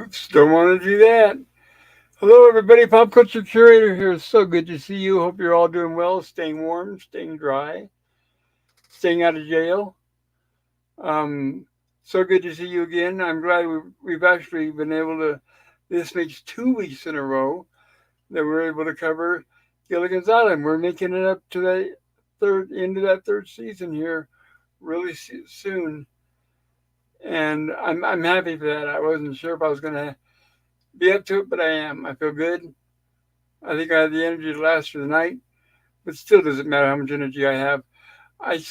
Oops, don't want to do that. Hello, everybody. Pop Culture Curator here. It's so good to see you. Hope you're all doing well, staying warm, staying dry, staying out of jail. Um, so good to see you again. I'm glad we've actually been able to. This makes 2 weeks in a row that we're able to cover Gilligan's Island. We're making it up to the third into that third season here really soon, and I'm happy for that. I wasn't sure if I was going to be up to it, but I am. I feel good. I think I have the energy to last through the night, but still doesn't matter how much energy I have. I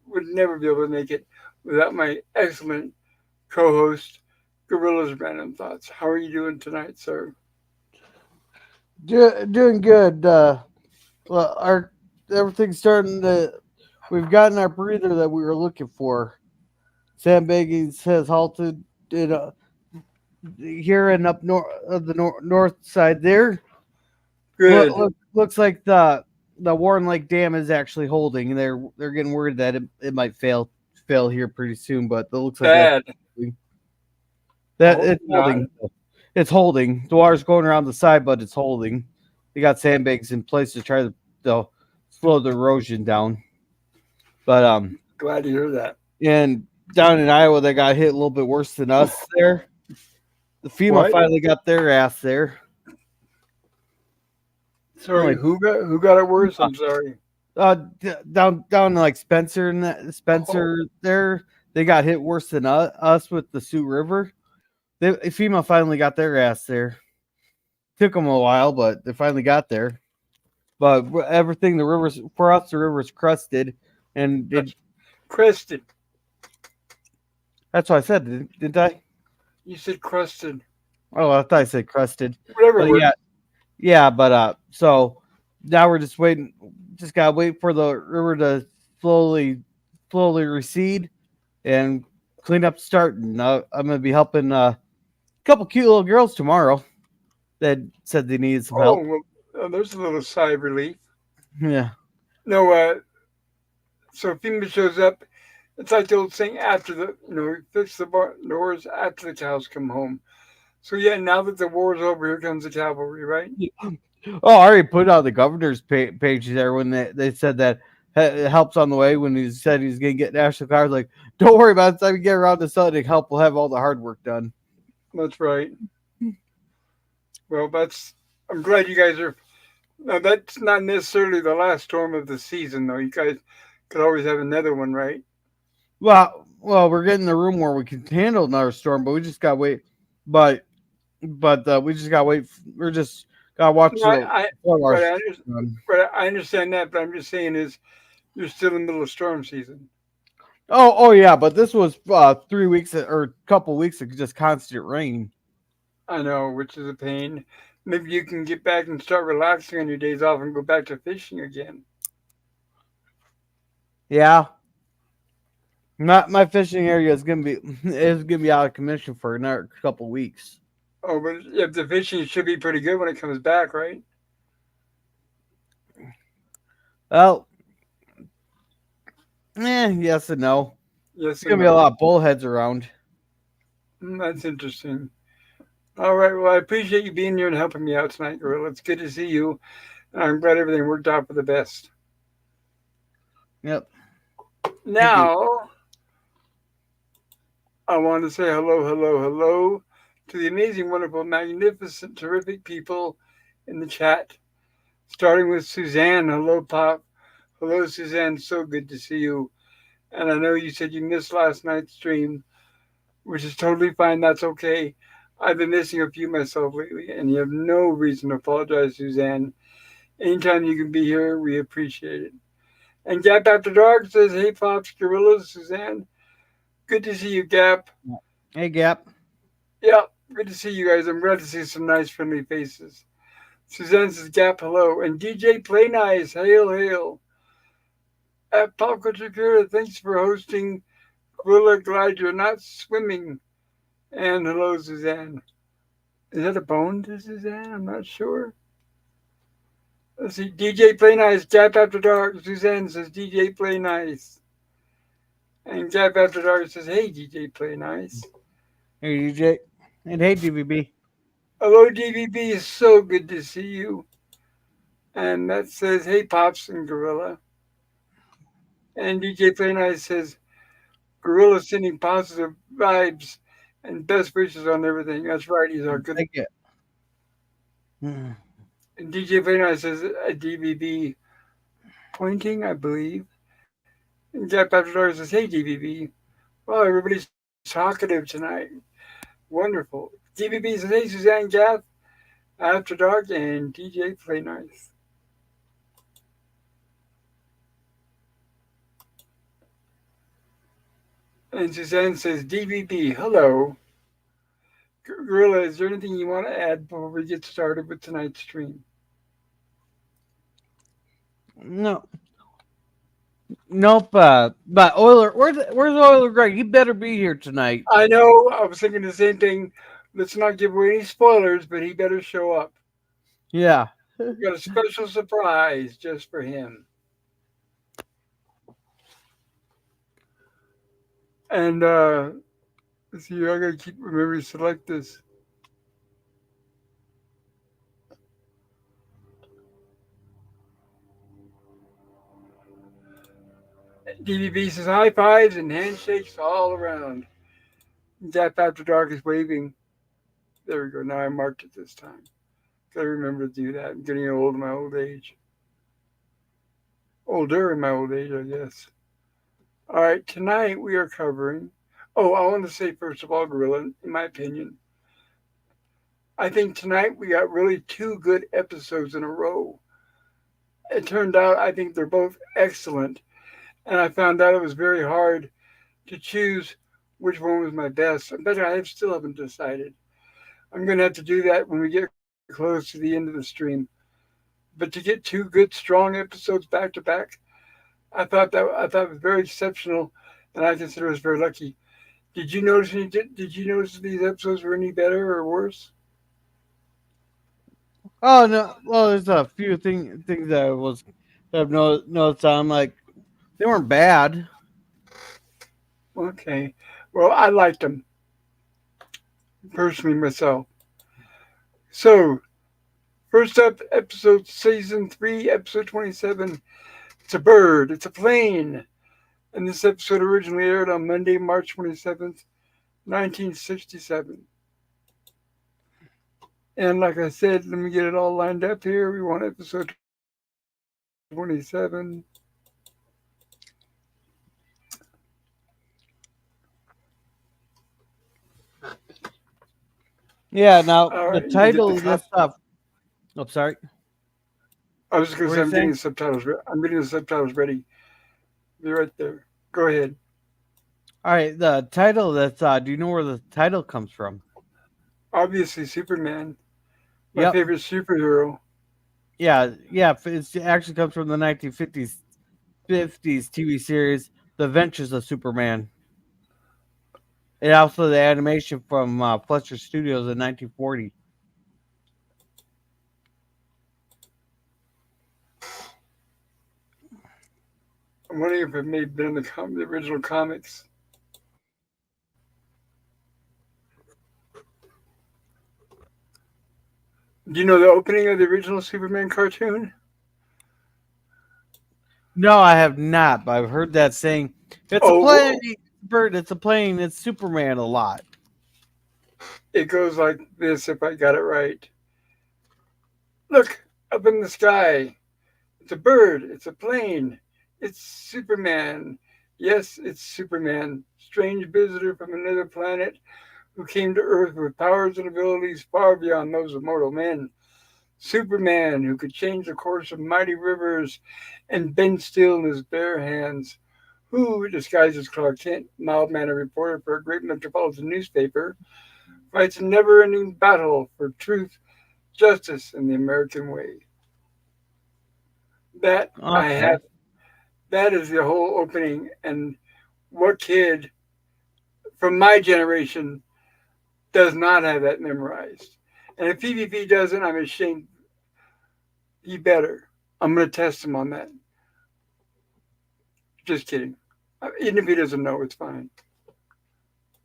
would never be able to make it without my excellent co-host, Gorilla's Random Thoughts. How are you doing tonight, sir? Doing good. Well, our everything's starting to. We've gotten our breather that we were looking for. Sandbagging has halted in, here and up north of the north side. There, Good. looks like the Warren Lake Dam is actually holding. They're getting worried that it might fail here pretty soon, but it looks like Bad. I that hope it's not. holding. It's holding. The water's going around the side, but it's holding. They got sandbags in place to try to slow the erosion down. But Glad to hear that. and down in Iowa, they got hit a little bit worse than us there. The FEMA What? finally got their ass there. Sorry, Like who got it worse? I'm sorry. down like Spencer and Oh, Spencer there, they got hit worse than us with the Sioux River. FEMA finally got their ass there. Took them a while, but they finally got there. But everything the rivers for us, the river's crusted, and that's crusted. that's what I said, didn't I? You said crusted. Oh, I thought I said crusted. Whatever But word. yeah, but so now we're just waiting. Just gotta wait for the river to slowly recede and clean up. Starting. I'm gonna be helping a couple cute little girls tomorrow that said they needed some Oh, help. well, there's a little sigh of relief. Yeah, No, so FEMA shows up. It's like the old saying, after we fix the doors after the cows come home. So yeah, now that the war's over, here comes the cavalry, right? Oh, I already put out the governor's page there when they said that help's on the way. When he said he's going to get National Guard, like, don't worry about it. The time you get around to Sunday, help will have all the hard work done. That's right. Well, I'm glad you guys are. Now, that's not necessarily the last storm of the season, though. You guys could always have another one, right? Well, we're getting the room where we can handle another storm, but we just got to wait. But we just got to wait. We're just got to watch No, the flood right, watch. I understand that, but I'm just saying is you're still in the middle of storm season. Oh yeah, but this was 3 weeks or a couple weeks of just constant rain. I know, which is a pain. Maybe you can get back and start relaxing on your days off and go back to fishing again. Yeah, not my fishing area is gonna be out of commission for another couple weeks. Oh, but if the fishing should be pretty good when it comes back, right? Well, yes and no. Yes There's and gonna be a no. lot of bullheads around. That's interesting. All right. Well, I appreciate you being here and helping me out tonight, Gorilla. It's good to see you. And I'm glad everything worked out for the best. Yep. Thank you. Now, I want to say hello, hello, hello to the amazing, wonderful, magnificent, terrific people in the chat. Starting with Suzanne. Hello, Pop. Hello, Suzanne. So good to see you. And I know you said you missed last night's stream, which is totally fine. That's okay. I've been missing a few myself lately, and you have no reason to apologize, Suzanne. Anytime you can be here, we appreciate it. And Gap After Dark says, "Hey, Pops, Gorillas, Suzanne. Good to see you, Gap. Hey, Gap. Yeah, good to see you guys. I'm glad to see some nice, friendly faces." Suzanne says, "Gap, hello." And DJ Play Nice, hail, hail. At Pop Culture Cura, thanks for hosting. Gorilla, glad you're not swimming. And hello, Suzanne. Is that a bone to Suzanne? I'm not sure. Let's see. DJ Play Nice, Gap After Dark. Suzanne says, DJ Play Nice. And Gap After Dark says, hey, DJ Play Nice. Hey, DJ. And hey, DVB. Hello, DVB. So good to see you. And that says, hey, Pops and Gorilla. And DJ Play Nice says, Gorilla sending positive vibes and best wishes on everything. That's right. He's our good. Thank you. Hmm. And DJ Play Nice says, a DVB pointing, I believe. And Jack After Dark says, hey, DVB. Well, everybody's talkative tonight. Wonderful. DVB says, hey, Suzanne Gath, After Dark, and DJ Play Nice. And Suzanne says, DVB, hello. Gorilla, is there anything you want to add before we get started with tonight's stream? No, nope. But Euler, where's Euler Greg? He better be here tonight. I know, I was thinking the same thing. Let's not give away any spoilers, but he better show up. Yeah. We got a special surprise just for him. And let's see, I gotta keep remembering to select this. DVB says high fives and handshakes all around. Zap After Dark is waving. There we go. Now I marked it this time. Gotta remember to do that. I'm getting old in my old age. Older in my old age, I guess. All right, tonight we are covering. Oh, I want to say first of all, Gorilla, in my opinion, I think tonight we got really two good episodes in a row. It turned out I think they're both excellent, and I found out it was very hard to choose which one was my best. I bet I still haven't decided. I'm going to have to do that when we get close to the end of the stream. But to get two good, strong episodes back to back, I thought it was very exceptional, and I consider us very lucky. Did you notice any? Did you notice if these episodes were any better or worse? Oh no. Well, there's a few things that I was that I've noticed. I'm like they weren't bad. Okay, well I liked them personally myself. So first up, episode season 3, episode 27. It's a bird. It's a plane. And this episode originally aired on Monday, March 27th, 1967. And like I said, let me get it all lined up here. We want episode 27. Yeah. All Now right, the let me get the title of cop. this stuff. Oh, sorry. I was just going What to were say you I'm getting saying? the subtitles. I'm getting the subtitles ready. Be right there. Go ahead. All right. The title. That's. Do you know where the title comes from? Obviously, Superman, my Yep. favorite superhero. Yeah. Yeah. It actually comes from the 1950s TV series, The Adventures of Superman. And also the animation from Fletcher Studios in 1940. I'm wondering if it may have been in the original comics. Do you know the opening of the original Superman cartoon? No, I have not, but I've heard that saying. It's a plane, Oh, bird. It's a plane. It's Superman a lot. it goes like this if I got it right. Look up in the sky. It's a bird. It's a plane. It's Superman. Yes, it's Superman. Strange visitor from another planet who came to Earth with powers and abilities far beyond those of mortal men. Superman, who could change the course of mighty rivers and bend steel in his bare hands. Who, disguised as Clark Kent, mild mannered reporter for a great metropolitan newspaper, fights a never ending battle for truth, justice, and the American way. That I Okay. have. That is the whole opening. And what kid from my generation does not have that memorized? And if PvP doesn't, I'm ashamed. He better. I'm going to test him on that. Just kidding. Even if he doesn't know, it's fine.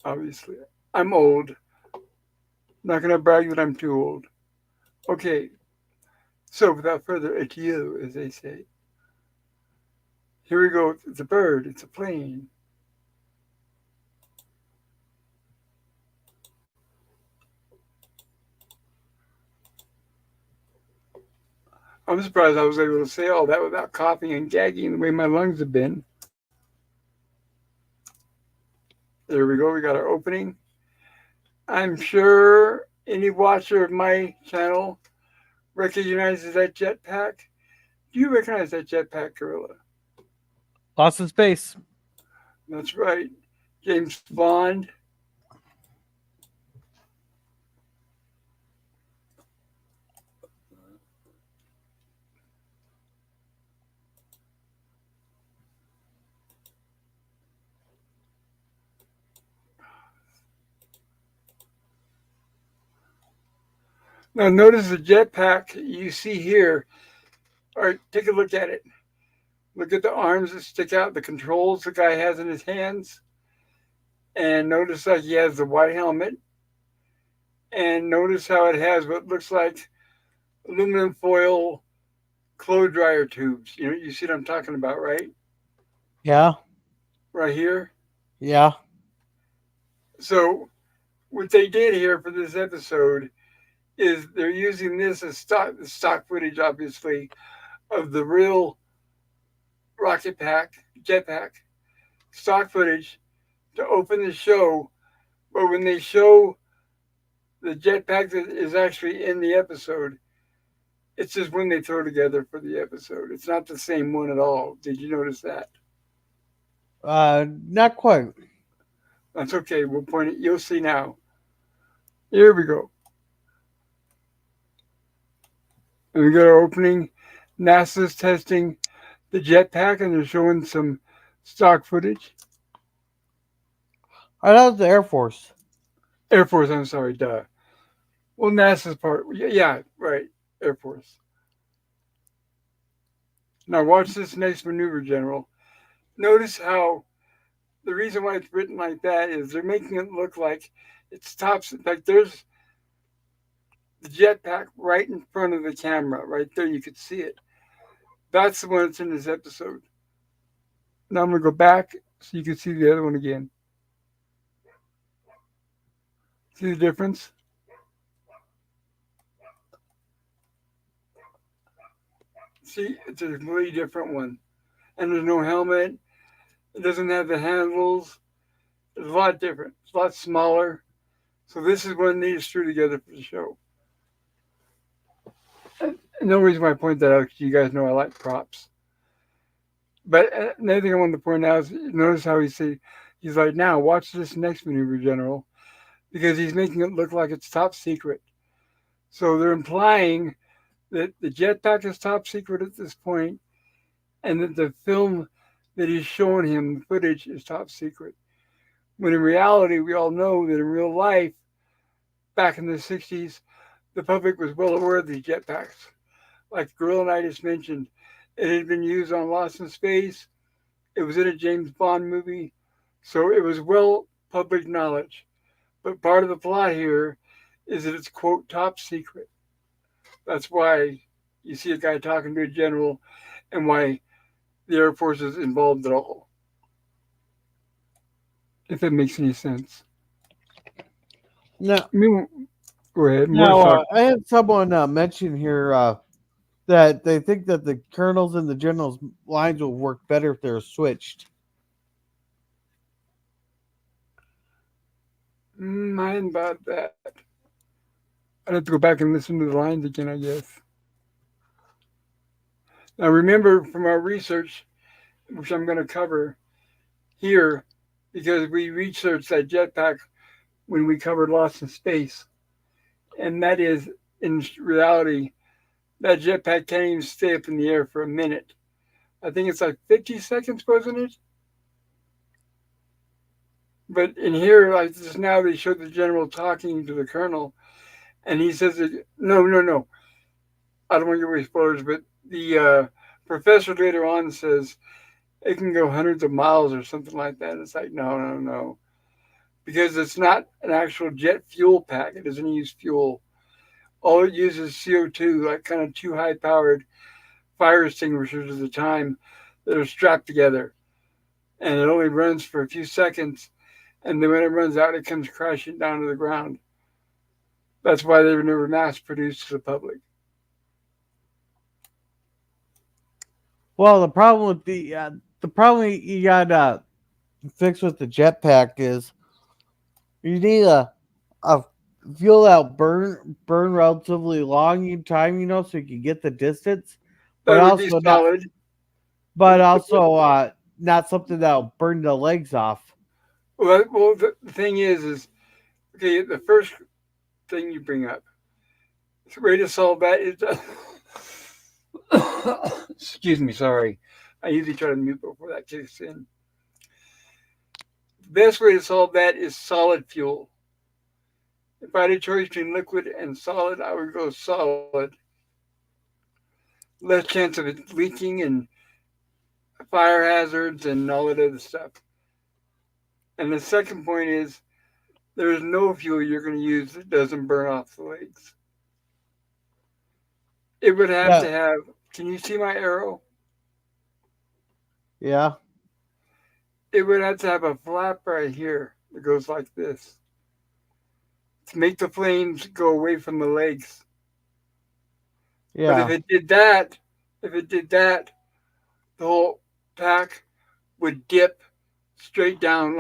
Obviously, I'm old. I'm not going to brag that I'm too old. Okay, so without further ado, as they say, here we go. It's a bird, it's a plane. I'm surprised I was able to say all that without coughing and gagging the way my lungs have been. There we go. We got our opening. I'm sure any watcher of my channel recognizes that jetpack. Do you recognize that jetpack, Gorilla? Lost in space. That's right. James Bond. Now notice the jetpack you see here. All right, take a look at it. Look at the arms that stick out, the controls the guy has in his hands. And notice like he has the white helmet. And notice how it has what looks like aluminum foil clothes dryer tubes. You see what I'm talking about, right? Yeah. Right here. Yeah. So what they did here for this episode is they're using this as stock footage, obviously, of the real rocket pack, jetpack, stock footage to open the show. But when they show the jetpack that is actually in the episode, it's just one they throw together for the episode. It's not the same one at all. Did you notice that? Not quite. That's okay. We'll point it. You'll see now. Here we go. And we got our opening. NASA's testing the jetpack, and they're showing some stock footage. Oh, that was the Air Force. Air Force, I'm sorry, duh. Well, NASA's part. Yeah, right. Air Force. Now watch this next maneuver, General. Notice how the reason why it's written like that is they're making it look like it's tops. Like there's the jetpack right in front of the camera, right there. You could see it. That's the one that's in this episode. Now I'm gonna go back so you can see the other one again. See the difference? See, it's a completely different one. And there's no helmet. It doesn't have the handles. It's a lot different. It's a lot smaller. So this is one they just threw together for the show. And no reason why I point that out because you guys know I like props. But another thing I wanted to point out is notice how he's like, now watch this next maneuver, General, because he's making it look like it's top secret. So they're implying that the jetpack is top secret at this point, and that the film that he's showing him, the footage, is top secret. When in reality, we all know that in real life, back in the 60s, the public was well aware of these jetpacks. Like Gorilla and I just mentioned, it had been used on Lost in Space. It was in a James Bond movie. So it was well public knowledge. But part of the plot here is that it's, quote, top secret. That's why you see a guy talking to a general and why the Air Force is involved at all. If that makes any sense. No. I mean, go ahead. Now, I had someone mention here that they think that the colonels and the generals' lines will work better if they're switched. I hadn't thought that. I'd have to go back and listen to the lines again, I guess. Now, remember from our research, which I'm going to cover here, because we researched that jetpack when we covered Lost in Space. And that is, in reality, that jetpack can't even stay up in the air for a minute. I think it's like 50 seconds, wasn't it? But in here, like just now, they showed the general talking to the colonel, and he says, no. I don't want to give away spoilers, but the professor later on says it can go hundreds of miles or something like that. It's like, no. because it's not an actual jet fuel pack. It doesn't use fuel. All it uses CO2, like kind of two high powered fire extinguishers at a time that are strapped together. And it only runs for a few seconds. And then when it runs out, it comes crashing down to the ground. That's why they were never mass produced to the public. Well, the problem you got fixed with the jetpack is you need a fuel that burn relatively long in time, so you can get the distance, but That would be also not solid. but also not something that'll burn the legs off. Well, the thing is okay. The first thing you bring up, the way to solve that is, excuse me, sorry. I usually try to mute before that kicks in. The best way to solve that is solid fuel. If I had a choice between liquid and solid, I would go solid. Less chance of it leaking and fire hazards and all that other stuff. And the second point is there is no fuel you're going to use that doesn't burn off the legs. It would have Yeah, to have. Can you see my arrow? yeah, It would have to have a flap right here that goes like this to make the flames go away from the legs. But yeah, if it did that, the whole pack would dip straight down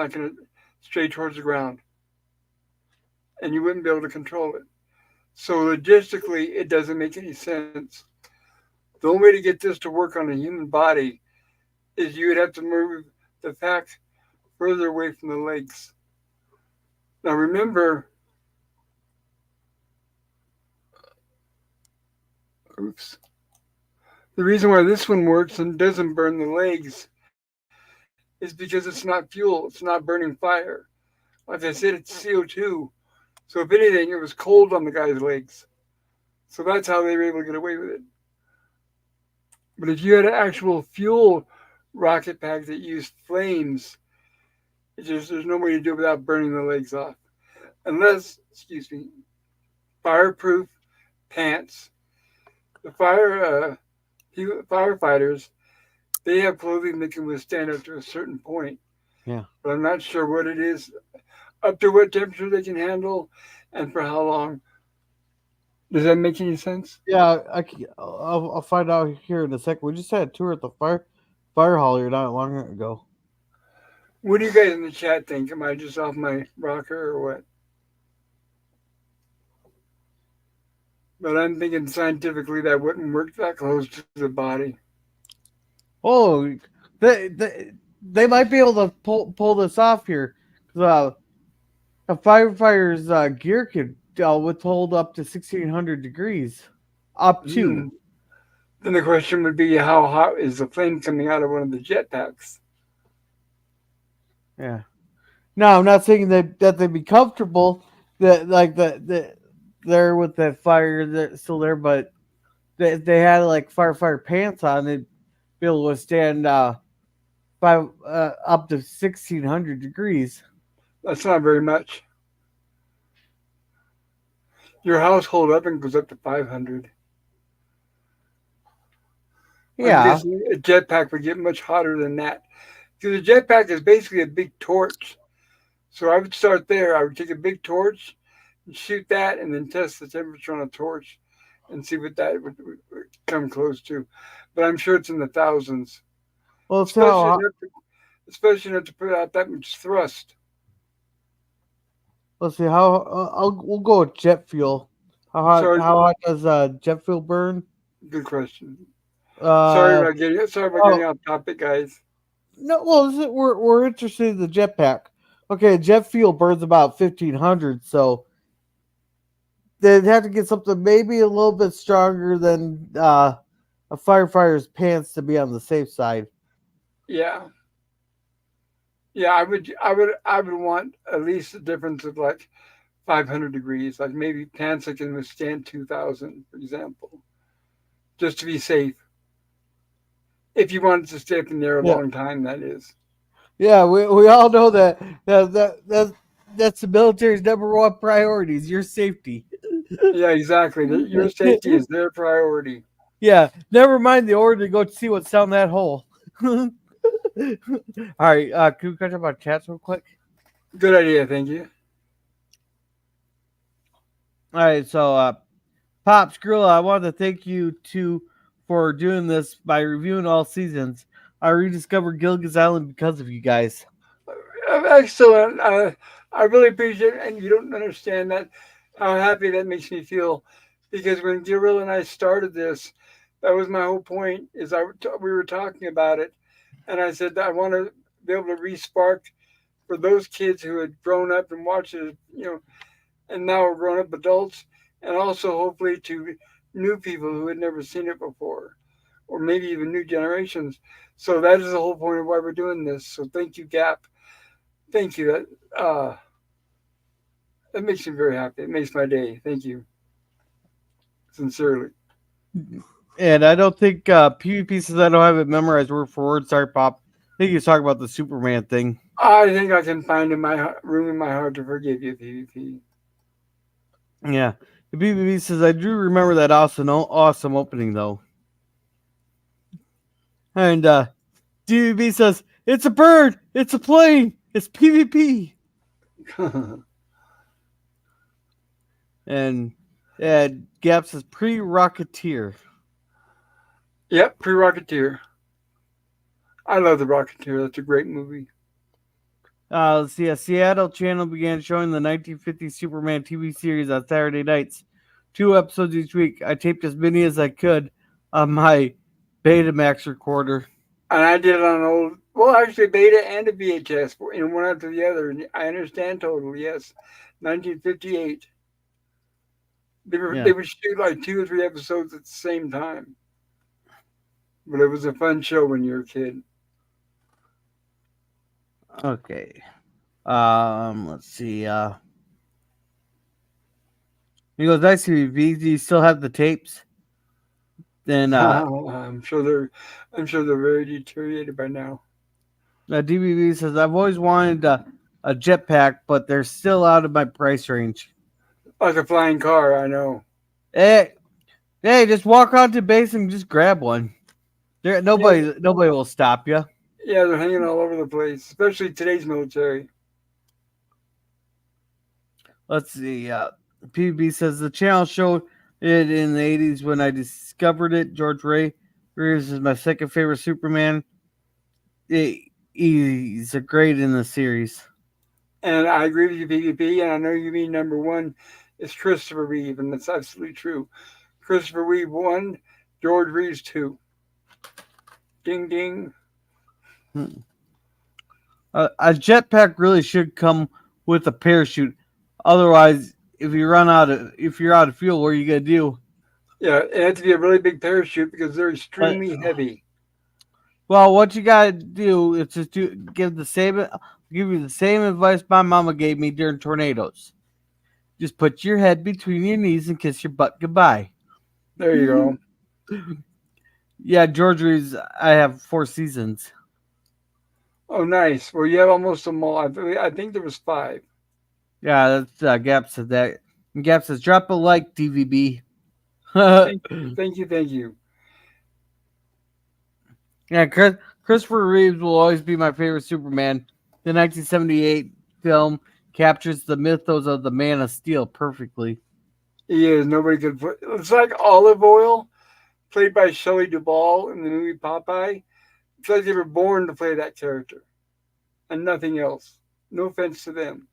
straight towards the ground, and you wouldn't be able to control it. So logistically, it doesn't make any sense. The only way to get this to work on a human body is you would have to move the pack further away from the legs. Now remember, oops, the reason why this one works and doesn't burn the legs is because it's not fuel, it's not burning fire. Like I said, it's CO2. So if anything, it was cold on the guy's legs. So that's how they were able to get away with it. But if you had an actual fuel rocket pack that used flames, there's no way to do it without burning the legs off. Unless, excuse me, fireproof pants. The firefighters, they have clothing that can withstand up to a certain point. yeah, But I'm not sure what it is, up to what temperature they can handle, and for how long. Does that make any sense? yeah. I'll find out here in a second. We just had a tour at the fire hauler not long ago. What do you guys in the chat think? Am I just off my rocker or what? But I'm thinking scientifically that wouldn't work that close to the body. Oh, they might be able to pull this off here. 'Cause, a firefighter's gear could withhold up to 1,600 degrees. Up to. Mm. Then the question would be, how hot is the flame coming out of one of the jetpacks? Yeah. No, I'm not saying that they'd be comfortable. That like they're with that fire that's still there, but they had like firefighter pants on. They'd be able to withstand up to 1,600 degrees. That's not very much. Your household oven goes up to 500. I'm Yeah, guessing a jetpack would get much hotter than that. Because a jetpack is basically a big torch. So I would start there. I would take a big torch and shoot that and then test the temperature on a torch and see what that would come close to. But I'm sure it's in the thousands, well, especially so enough to, especially enough to put out that much thrust. let's see how we'll go with jet fuel. Sorry, How hot does jet fuel burn? good question. Uh, Sorry about getting oh off topic, guys. no, well, we're interested in the jetpack. Okay, jet fuel burns about 1,500, so they'd have to get something maybe a little bit stronger than a firefighter's pants to be on the safe side. Yeah, yeah. I would want at least a difference of like 500 degrees, like maybe pants that can withstand 2,000, for example, just to be safe. If you wanted to stay up in there a Yeah, long time, that is. yeah. We all know that that's the military's number one priority is your safety. Yeah, exactly. Your safety is their priority. Yeah, never mind the order to go see what's down that hole. All right, can we catch up on chats real quick? Good idea. Thank you. All right, so Pops Gorilla, I want to thank you too for doing this by reviewing all seasons. I rediscovered Gilligan's Island because of you guys. Excellent. I really appreciate it, and you don't understand that how happy that makes me feel, because when Gilligan and I started this, that was my whole point. We were talking about it, and I said that I want to be able to re-spark for those kids who had grown up and watched it, and now are grown up adults, and also hopefully to new people who had never seen it before, or maybe even new generations. So that is the whole point of why we're doing this. So thank you, Gap. Thank you. That makes me very happy. It makes my day. Thank you, sincerely. And I don't think PvP says I don't have it memorized word for word. Sorry, Pop. I think he's talking about the Superman thing. I think I can find in my room in my heart to forgive you, PvP. Yeah. The PvP says I do remember that awesome opening though. And DVB says it's a bird, it's a plane, it's PvP. And Gap says pre-Rocketeer. Yep, pre-Rocketeer. I love the Rocketeer. That's a great movie. Let's see. A Seattle channel began showing the 1950 Superman TV series on Saturday nights, 2 episodes each week. I taped as many as I could on my Betamax recorder. And I did it on an old, well, actually, beta and a VHS, one after the other. And I understand totally. Yes, 1958. They would shoot like 2 or 3 episodes at the same time. But it was a fun show when you were a kid. Okay. Let's see. He goes, nice to meet you. Do you still have the tapes? Then I'm sure they're very deteriorated by now. DBB says, I've always wanted a jetpack, but they're still out of my price range. Like a flying car, I know. Hey, just walk onto base and just grab one. Nobody will stop you. Yeah, they're hanging all over the place, especially today's military. Let's see. PB says the channel showed it in the 80s when I discovered it. George Ray Reeves is my second favorite Superman. He's a great in the series. And I agree with you, PvP, and I know you mean number one is Christopher Reeve, and that's absolutely true. Christopher Reeve 1, George Reeves 2. Ding, ding. A jetpack really should come with a parachute. Otherwise, if you're out of fuel, what are you gonna do? Yeah, it has to be a really big parachute because they're extremely heavy. Well, what you gotta do is just give you the same advice my mama gave me during tornadoes. Just put your head between your knees and kiss your butt goodbye. There you go. Yeah, George Reeves, I have 4 seasons. Oh, nice. Well, you have almost them all. I think there was 5. Yeah, that's Gap said that. And Gap says, drop a like, DVB. Thank you, thank you. Yeah, Christopher Reeves will always be my favorite Superman. The 1978 film captures the mythos of the Man of Steel perfectly. He is. Nobody could put. It's like Olive Oil, played by Shelley Duvall in the movie Popeye. It's like they were born to play that character, and nothing else. No offense to them.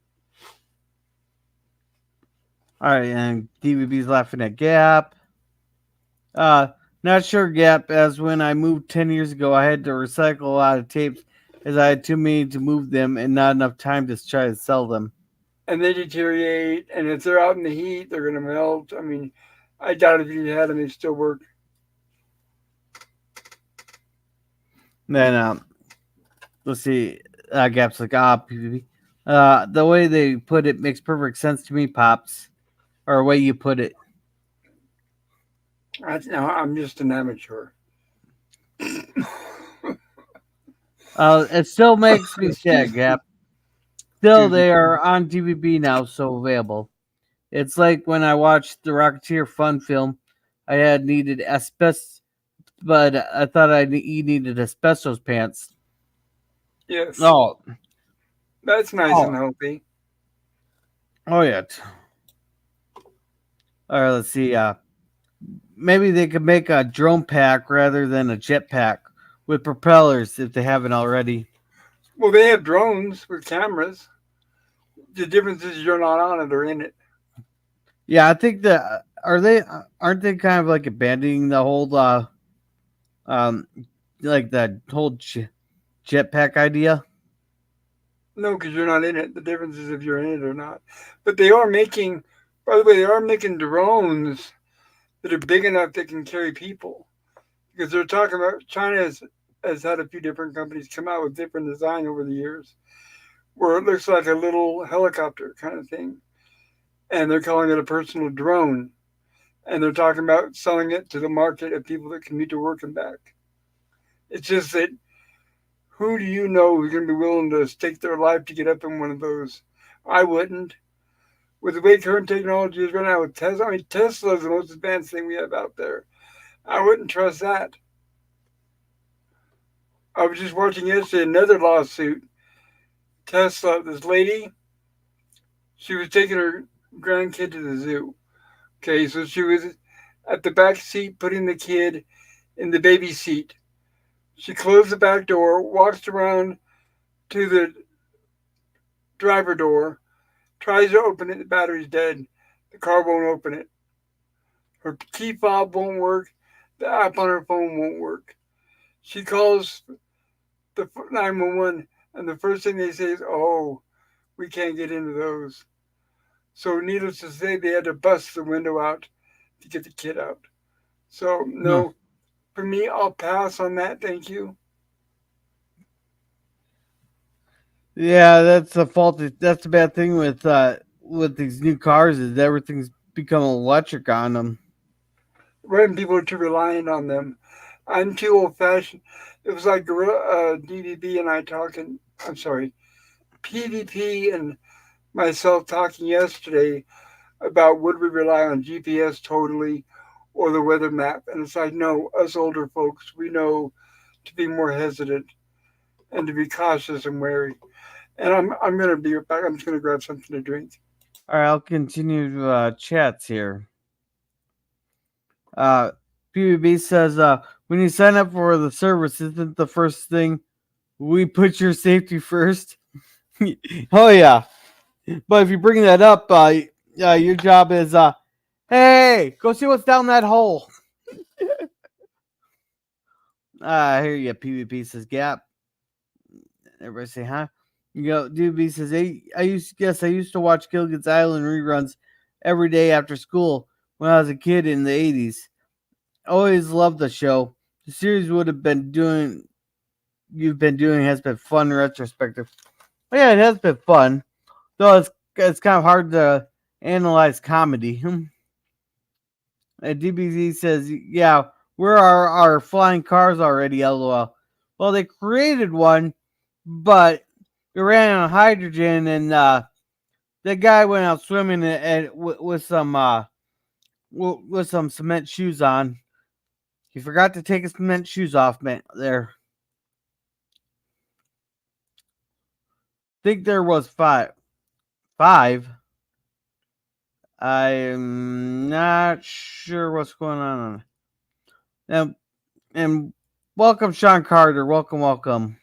All right, and DVB's laughing at Gap. Not sure, Gap, as when I moved 10 years ago, I had to recycle a lot of tapes as I had too many to move them and not enough time to try to sell them. And they deteriorate, and if they're out in the heat, they're going to melt. I mean, I doubt if you had them, they still work. Then, let's see. Gap's like, PvP. The way they put it makes perfect sense to me, Pops. Or the way you put it. Now, I'm just an amateur. It still makes me sad, Gap. Still, Tuesday. they are on DVD now, so available. It's like when I watched the Rocketeer fun film. I had needed asbestos, but I thought you needed asbestos pants. Yes, Oh, that's nice and oh, healthy. oh yeah. All right, let's see. Maybe they could make a drone pack rather than a jet pack with propellers if they haven't already. Well, they have drones with cameras. The difference is you're not on it or in it. Yeah, I think that aren't they kind of like abandoning the whole um like the whole jetpack idea? No, because you're not in it. The difference is if you're in it or not. But they are making, by the way, they are making drones that are big enough that can carry people. Because they're talking about has had a few different companies come out with different design over the years, where it looks like a little helicopter kind of thing, and they're calling it a personal drone, and they're talking about selling it to the market of people that commute to work and back. It's just that who do you know who's going to be willing to stake their life to get up in one of those? I wouldn't. With the way current technology is right now with Tesla, I mean, Tesla is the most advanced thing we have out there. I wouldn't trust that. I was just watching yesterday another lawsuit. Tesla, this lady, she was taking her grandkid to the zoo. Okay, so she was at the back seat putting the kid in the baby seat. She closed the back door, walks around to the driver door, tries to open it, the battery's dead. The car won't open it. Her key fob won't work. The app on her phone won't work. She calls the 911, and the first thing they say is, "Oh, we can't get into those." So, needless to say, they had to bust the window out to get the kid out. So, Huh. no, for me, I'll pass on that. Thank you. Yeah, that's the fault. That's the bad thing with these new cars is everything's become electric on them. When people are too reliant on them, I'm too old fashioned. It was like DVB and I talking. I'm sorry, PvP and myself talking yesterday about would we rely on GPS totally or the weather map? And it's like, no, us older folks, we know to be more hesitant and to be cautious and wary. And I'm gonna be right back. I'm just gonna grab something to drink. All right, I'll continue chats here. Uh, PUB says when you sign up for the service, isn't the first thing we put your safety first? Oh yeah, but if you bring that up, your job is hey, go see what's down that hole. I hear you. PvP says Gap. Everybody say hi. You know, DB says, hey, I used to watch Gilligan's Island reruns every day after school when I was a kid in the 80s. Always loved the show. The series would have been doing you've been doing has been fun retrospective. But yeah, it has been fun. Though it's kind of hard to analyze comedy. And DBZ says, yeah, where are our flying cars already, lol. Well, they created one, but it ran on hydrogen, and that guy went out swimming with some cement shoes on. He forgot to take his cement shoes off, man. There, think there was five. I'm not sure what's going on. And welcome, Sean Carter. Welcome, welcome.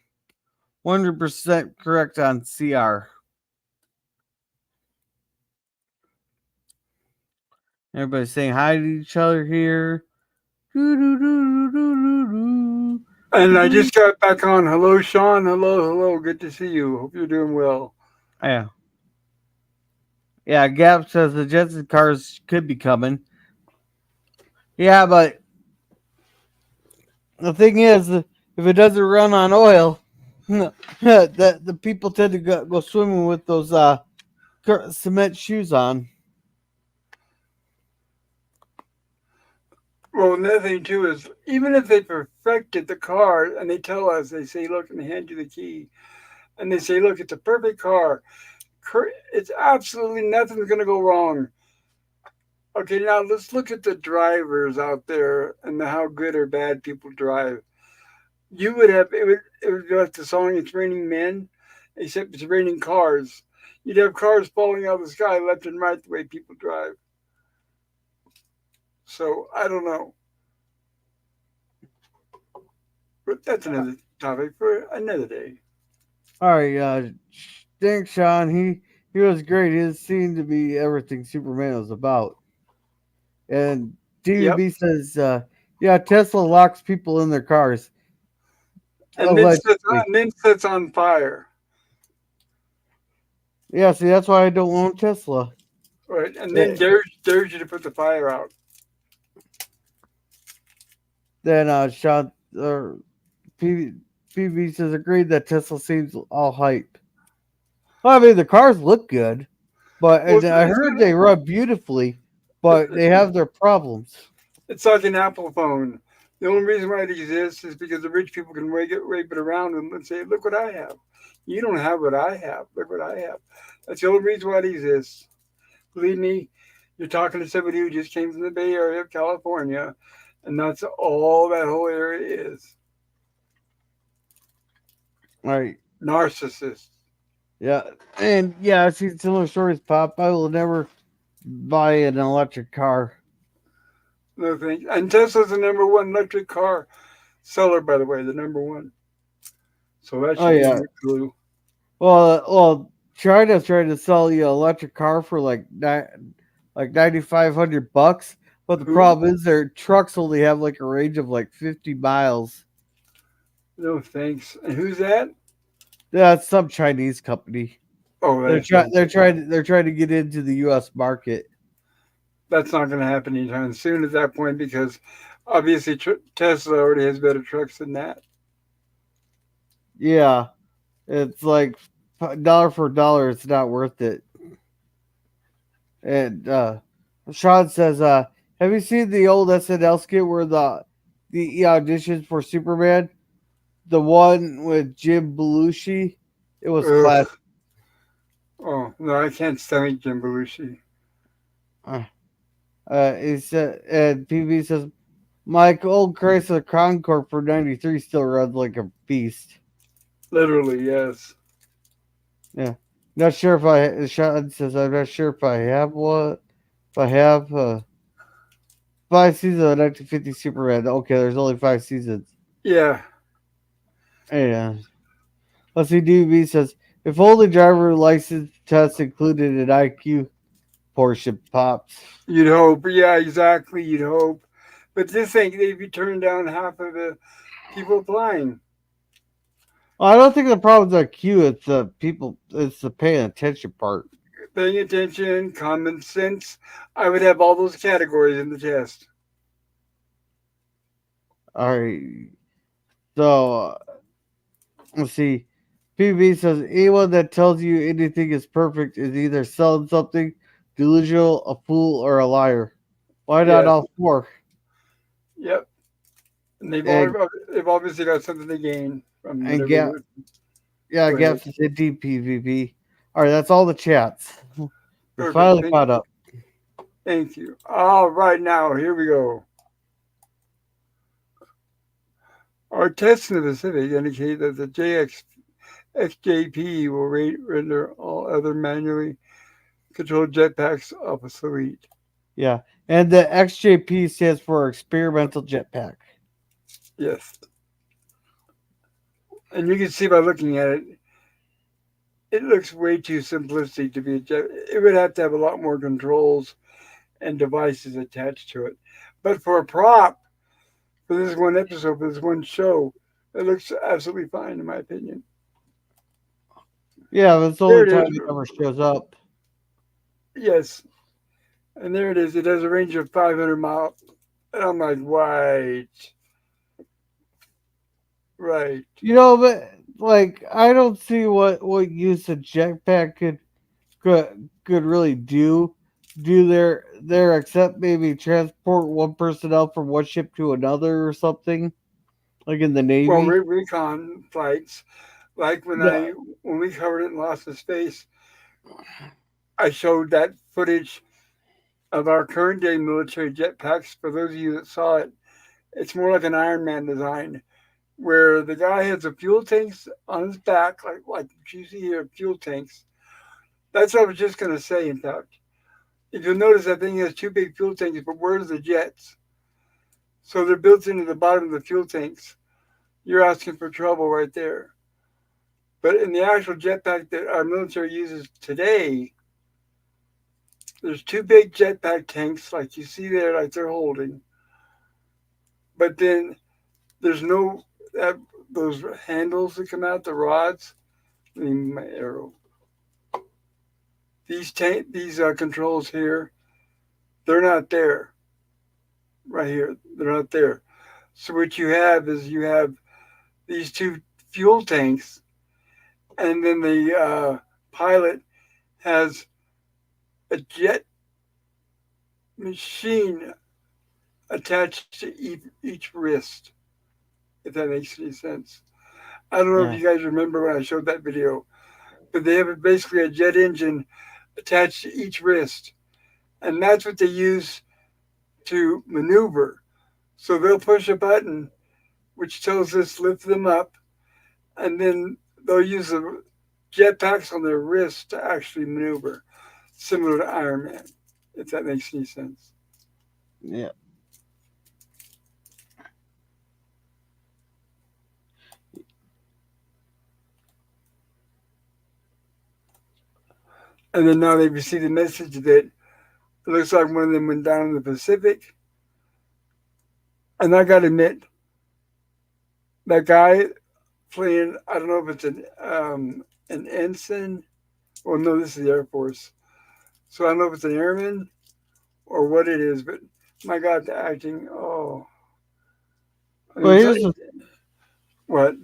100% correct on CR. Everybody's saying hi to each other here. And I just got back on. Hello, Sean. Hello, hello. Good to see you. Hope you're doing well. Yeah. Yeah, Gap says the Jetson cars could be coming. Yeah, but the thing is, if it doesn't run on oil, the people tend to go swimming with those cement shoes on. Well, another thing too is even if they perfected the car and they tell us, they say, "Look, and they hand you the key," and they say, "Look, it's a perfect car. It's absolutely nothing's going to go wrong." Okay, now let's look at the drivers out there and how good or bad people drive. You would have it would be like the song "It's Raining Men," except it's raining cars. You'd have cars falling out of the sky left and right the way people drive. So I don't know, but that's another topic for another day. All right, thanks, Sean. He was great. He seemed to be everything Superman was about. And Yep, DVB says, yeah, Tesla locks people in their cars and then sets allegedly. and then sets on fire. Yeah, see, that's why I don't own Tesla. Right, and then Eh, dares you to put the fire out. Then Sean P, PB says agreed that Tesla seems all hype. Well, I mean, the cars look good, but Well, and I heard they run beautifully, but they have their problems. it's like an Apple phone. The only reason why it exists is because the rich people can wave it around and say, "Look what I have." You don't have what I have. Look what I have. That's the only reason why it exists. Believe me, you're talking to somebody who just came from the Bay Area of California, and that's all that whole area is. Right. Narcissists. Yeah. And yeah, I've seen similar stories pop. I will never buy an electric car. No thanks. And Tesla's the number one electric car seller, by the way, the number one. So that Oh should give yeah. you a clue. Well, China's trying to sell you an electric car for like $9,500, but the Who? problem is their trucks only have like a range of like 50 miles. No thanks. And who's that? That's some Chinese company. Oh, that's no. They're trying to get into the U.S. market. That's not going to happen anytime soon at that point because obviously Tesla already has better trucks than that. Yeah, it's like dollar for dollar. It's not worth it. And Sean says, "Have you seen the old SNL skit where the auditions for Superman? The one with Jim Belushi. It was classic." Ugh. Oh no, I can't stomach Jim Belushi. Uh, he said, and PB says, "My old Chrysler Concord for '93 still runs like a beast." Literally, yes. Yeah, not sure if I. Sean says, "I'm not sure if I have one. If I have 5 seasons of 1950 Superman. Okay, there's only 5 seasons." Yeah, And let's see. DB says, "If only driver license tests included an IQ portion pops." you'd hope. Yeah, exactly. You'd hope. But this thing, they'd be turning down half of the people applying. Well, I don't think the problem's IQ. It's the people. It's the paying attention part. Paying attention, common sense. I would have all those categories in the test. All right. So let's see. PB says anyone that tells you anything is perfect is either selling something, delusional, a fool, or a liar. Why not Yes. all four? Yep. And And they've obviously got something to gain from and whatever Gap, they're. yeah, Go ahead. Gap says PVP. All right, that's all the chats. We Perfect. finally caught up. Thank you. All right, now here we go. Our tests in the Pacific indicate that the XJP will render all other manually controlled jetpacks obsolete. Yeah, and the XJP stands for experimental jetpack. Yes. And you can see by looking at it, it looks way too simplistic to be a jet. It would have to have a lot more controls and devices attached to it. But for a prop, for this one episode, for this one show, it looks absolutely fine in my opinion. Yeah, that's the There only it is. time it ever shows up. Yes. And there it is. It has a range of 500 miles. And I'm like, right. Right. But like I don't see what use a jetpack could really do there except maybe transport one personnel from one ship to another or something like in the Well, Navy. recon flights, Like No. when we covered it in Lost in Space, I showed that footage of our current day military jetpacks. For those of you that saw it, it's more like an Iron Man design, where the guy has the fuel tanks on his back, like you see here, fuel tanks. That's what I was just gonna say. In fact, if you'll notice, that thing has two big fuel tanks, but where's the jets? So they're built into the bottom of the fuel tanks. You're asking for trouble right there. But in the actual jetpack that our military uses today, there's two big jetpack tanks, like you see there, like they're holding. But then there's no that, those handles that come out, the rods. I mean, my arrow. These controls here, they're not there. Right here, they're not there. So what you have is you have these two fuel tanks, and then the pilot has a jet machine attached to each wrist, if that makes any sense. I don't know if Yeah. you guys remember when I showed that video, but they have basically a jet engine attached to each wrist, and that's what they use to maneuver. So they'll push a button which tells us lift them up, and then they'll use the jetpacks on their wrists to actually maneuver, similar to Iron Man, if that makes any sense. Yeah. And then now they received a message that it looks like one of them went down in the Pacific. And I got to admit, that guy playing, I don't know if it's an ensign. Well, no, this is the Air Force. So I don't know if it's an airman or what it is, but my God, the acting, oh. I Well, mean, here's the, what?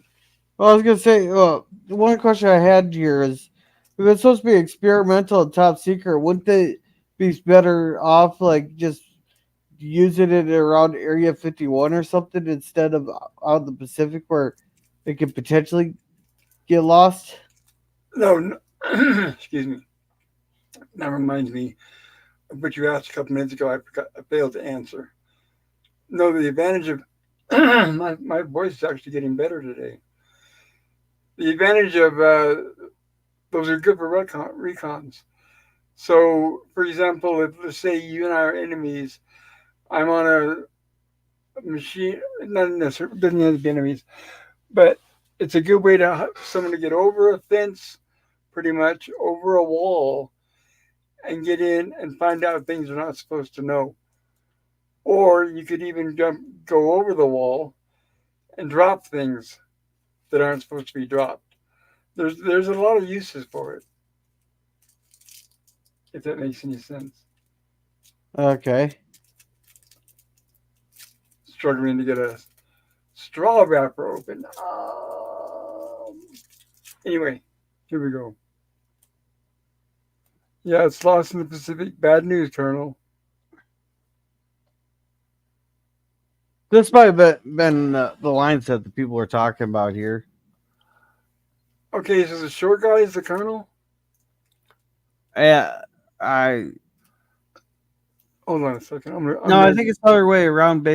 well, I was gonna say. Well, the one question I had here is, if it's supposed to be experimental and top secret, wouldn't they be better off like just using it around Area 51 or something instead of out in the Pacific where it could potentially get lost? No, no excuse me. That reminds me of what you asked a couple minutes ago. I failed to answer. No, the advantage of my voice is actually getting better today. The advantage of those are good for recons. So, for example, if let's say you and I are enemies, I'm on a machine, not necessarily doesn't have to be enemies, but it's a good way to someone to get over a fence, pretty much over a wall, and get in and find out things they're not supposed to know. Or you could even go over the wall and drop things that aren't supposed to be dropped. There's a lot of uses for it, if that makes any sense. Okay. Struggling to get a straw wrapper open. Anyway, here we go. Yeah, it's lost in the Pacific. Bad news, Colonel. This might have been the lines that the people were talking about here. Okay, so the short guy is the Colonel. Yeah, I Hold on a second. I'm no, I gonna. think it's the other way around.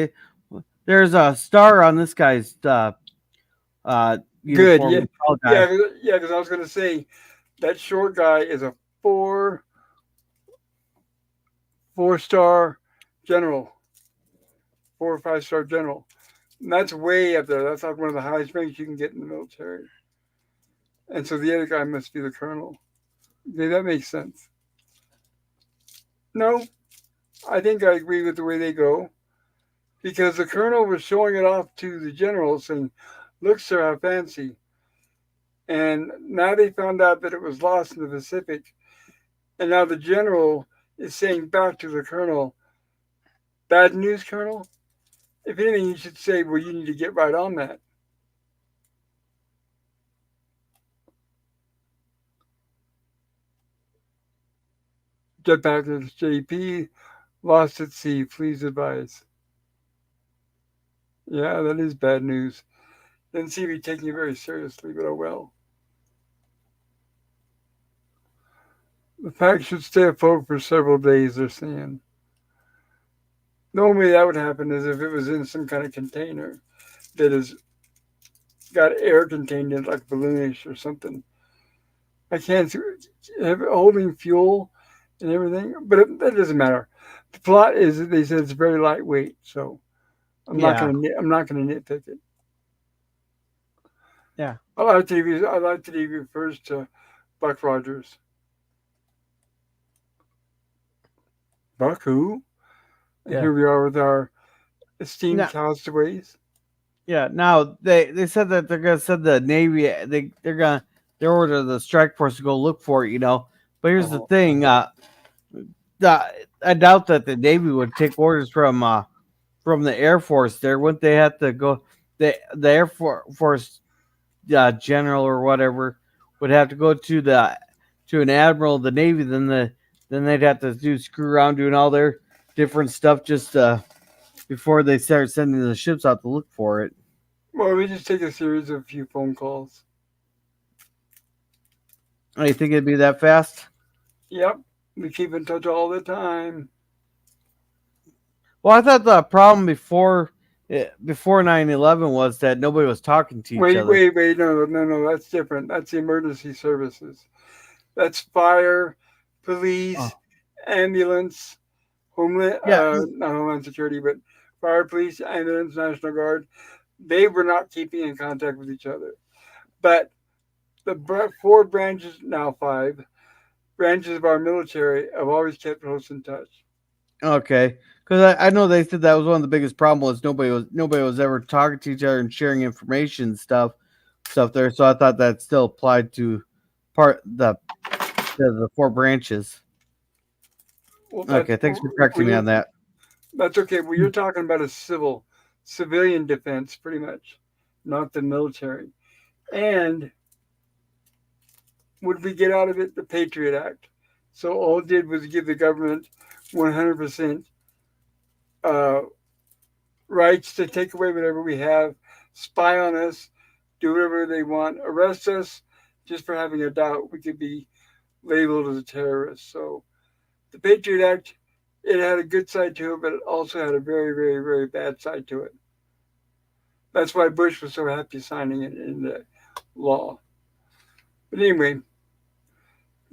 There's a star on this guy's Good. uniform. Yeah, The tall yeah, guy. yeah. Because I was gonna say that short guy is a four-star general, 4 or 5 star general. And that's way up there. That's like one of the highest ranks you can get in the military. And so the other guy must be the colonel. Okay, that makes sense. No, I think I agree with the way they go because the colonel was showing it off to the general, saying, "Look, sir, how fancy." And now they found out that it was lost in the Pacific. And now the general is saying back to the colonel, "Bad news, colonel." If anything, you should say, "Well, you need to get right on that." Jetpack is JP, lost at sea. Please advise. Yeah, that is bad news. Doesn't seem to be taking it very seriously, but oh well. The pack should stay afloat for several days, they're saying. The only way that would happen is if it was in some kind of container that has got air contained in it, like balloonish or something. I can't see holding fuel and everything, but that doesn't matter. The plot is that they said it's very lightweight, so Yeah, I'm not gonna nitpick it. yeah, I like that he refers to Buck Rogers. Buck who? And yeah. here we are with our esteemed Now, castaways. yeah. Now they said that they're gonna send the Navy. They order the strike force to go look for it. But here's the Oh, thing. The, I doubt that the Navy would take orders from the Air Force. There, wouldn't they have to go? The Force general or whatever would have to go to an admiral of the Navy. Then they'd have to screw around doing all their different stuff just before they start sending the ships out to look for it. well, we just take a series of few phone calls. You think it'd be that fast? Yep, we keep in touch all the time. Well, I thought the problem before 9/11 was that nobody was talking to each other. Wait. No, no, no. That's different. That's the emergency services. That's fire, police, Oh, ambulance, homeland, yeah, not homeland security, but fire, police, ambulance, National Guard. They were not keeping in contact with each other. But the four branches, now five branches of our military, have always kept close in touch. okay. Because I know they said that was one of the biggest problems was nobody was ever talking to each other and sharing information and stuff there. So I thought that still applied to part the four branches. Well, Okay, thanks for correcting me on that. that's okay. Well, you're talking about a civilian defense, pretty much, not the military. And what did we get out of it? The Patriot Act. So all it did was give the government 100% uh, rights to take away whatever we have, spy on us, do whatever they want, arrest us just for having a doubt we could be labeled as a terrorist. So the Patriot Act, it had a good side to it, but it also had a very, very, very bad side to it. That's why Bush was so happy signing it into law. But anyway,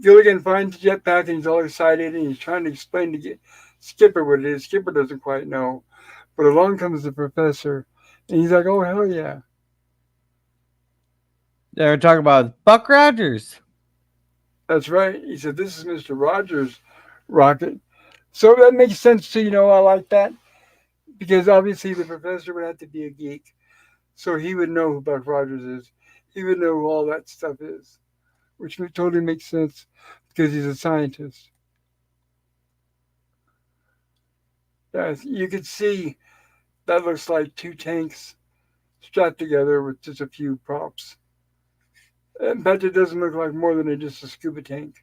Gilligan finds the jetpack and he's all excited and he's trying to explain to Skipper what it is. Skipper doesn't quite know. But along comes the professor and he's like, oh, hell yeah. They're talking about Buck Rogers. That's right. He said, this is Mr. Rogers' rocket. So that makes sense too. I like that because obviously the professor would have to be a geek. So he would know who Buck Rogers is. He would know who all that stuff is, which totally makes sense because he's a scientist. Yes, you could see that looks like two tanks strapped together with just a few props. In fact, it doesn't look like more than just a scuba tank.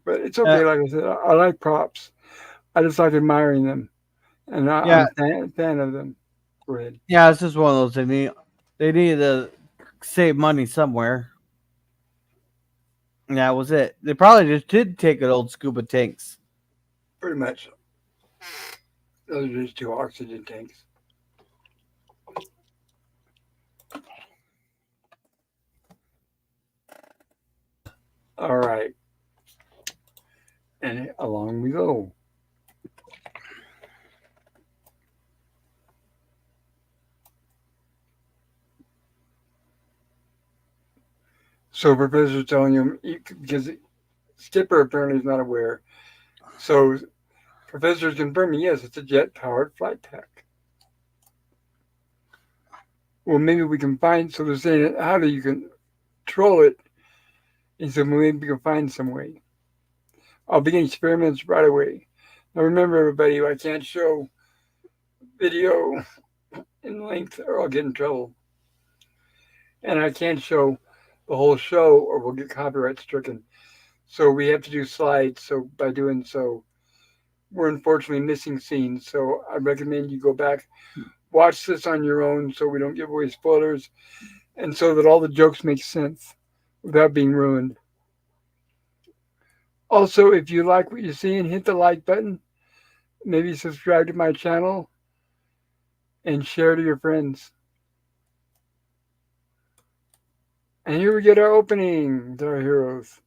But it's Uh, okay. Like I said, I like props. I just like admiring them, and I'm yeah, a fan of them. Go ahead. yeah, it's just one of those they need to save money somewhere. And that was it. They probably just did take an old scuba tanks. Pretty much, those are just two oxygen tanks. All right, and along we go. So Professor's telling him because Skipper apparently is not aware. So Professor's confirming, yes, it's a jet-powered flight pack. Well, maybe we can find. So they're saying, how do you control it? He said, well, maybe we can find some way. I'll begin experiments right away. Now remember, everybody, I can't show video in length or I'll get in trouble. And I can't show the whole show or we'll get copyright stricken. So we have to do slides. So by doing so, we're unfortunately missing scenes. So I recommend you go back, watch this on your own so we don't give away spoilers and so that all the jokes make sense without being ruined. Also, if you like what you're seeing, hit the like button. Maybe subscribe to my channel and share to your friends. And here we get our opening to our heroes.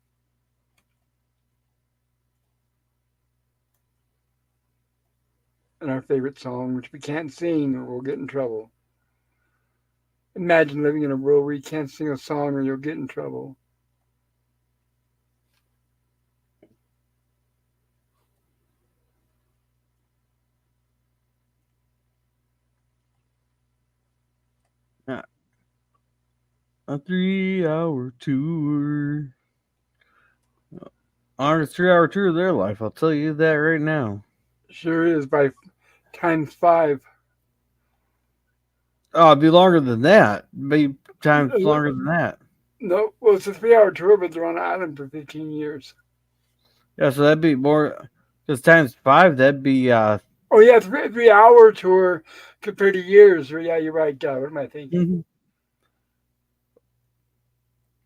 And our favorite song, which we can't sing or we'll get in trouble. Imagine living in a world where you can't sing a song or you'll get in trouble. Yeah. A 3 hour tour. Hardest 3 hour tour of their life. I'll tell you that right now. Sure is by times 5. Oh, it'd be longer than that. Be times longer than that. No, well, it's a 3 hour tour, but they're on an island for 15 years. Yeah, so that'd be more. Because times 5, that'd be Oh, yeah, 3 hour tour compared to years. Or, yeah, you're right. God, what am I thinking?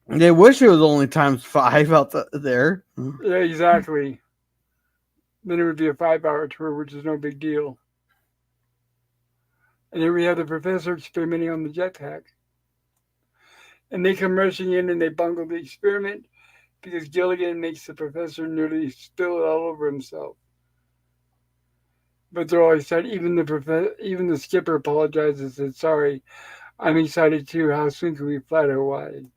Mhm. They wish it was only times 5 out there. Yeah, exactly. Then it would be a 5 hour tour, which is no big deal. And here we have the professor experimenting on the jetpack. And they come rushing in and they bungle the experiment because Gilligan makes the professor nearly spill it all over himself. But they're all excited. Even the skipper apologizes and said, "Sorry, I'm excited too. How soon can we fly to Hawaii?"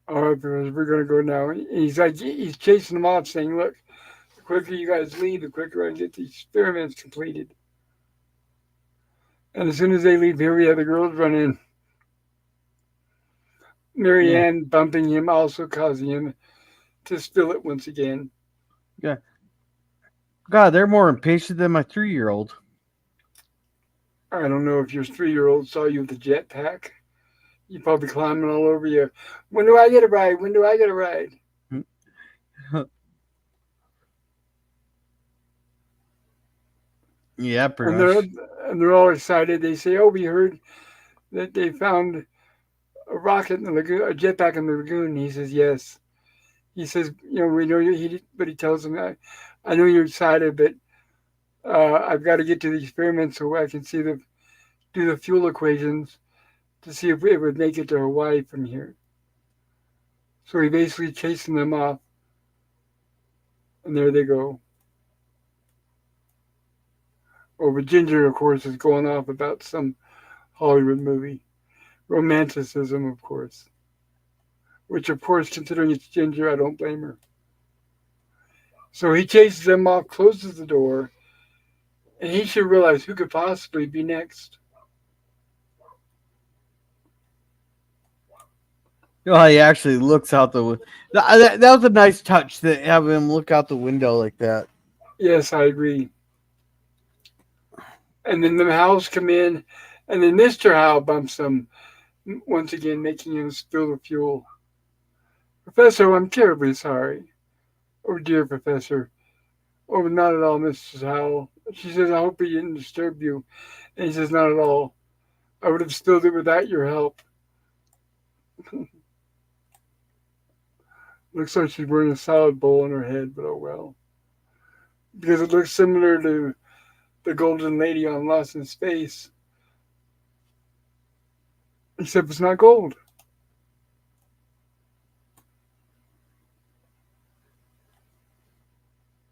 All right, Professor, we're gonna go now. And he's chasing them off, saying, "Look, the quicker you guys leave, the quicker I get the experiments completed." And as soon as they leave, here we have the girls run in. Yeah. Marianne bumping him, also causing him to spill it once again. Yeah. God, they're more impatient than my 3-year-old. I don't know if your 3-year-old saw you with the jetpack. You probably climbing all over you. When do I get a ride? When do I get a ride? Yeah, pretty And they're much. and they're all excited. They say, "Oh, we heard that they found a rocket in the lagoon, a jetpack in the lagoon." He says, "Yes." He says, "We know you." But he tells them, "I know you're excited, but I've got to get to the experiment so I can do the fuel equations to see if it would make it to Hawaii from here." So he basically chasing them off, and there they go. Over Ginger, of course, is going off about some Hollywood movie. Romanticism, of course. Which, of course, considering it's Ginger, I don't blame her. So he chases them off, closes the door, and he should realize who could possibly be next. Oh, he actually looks out the window. That was a nice touch to have him look out the window like that. Yes, I agree. And then the Howells come in, and then Mr. Howell bumps them, once again making him spill the fuel. "Professor, I'm terribly sorry." "Oh, dear Professor." "Oh, not at all, Mrs. Howell." She says, "I hope he didn't disturb you." And he says, "Not at all. I would have spilled it without your help." Looks like she's wearing a salad bowl on her head, but oh well. Because it looks similar to the Golden Lady on Lost in Space, except it's not gold.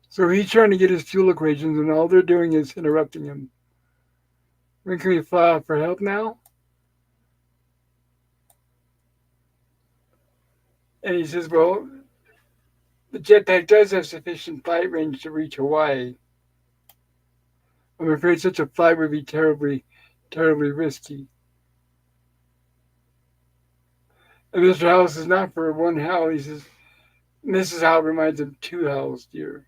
So he's trying to get his fuel equations, and all they're doing is interrupting him. "When can we fly out for help now?" And he says, "Well, the jetpack does have sufficient flight range to reach Hawaii. I'm afraid such a flight would be terribly, terribly risky." And Mr. Howell says, "Not for one Howell." He says, "Mrs. Howell reminds him of two Howells, dear."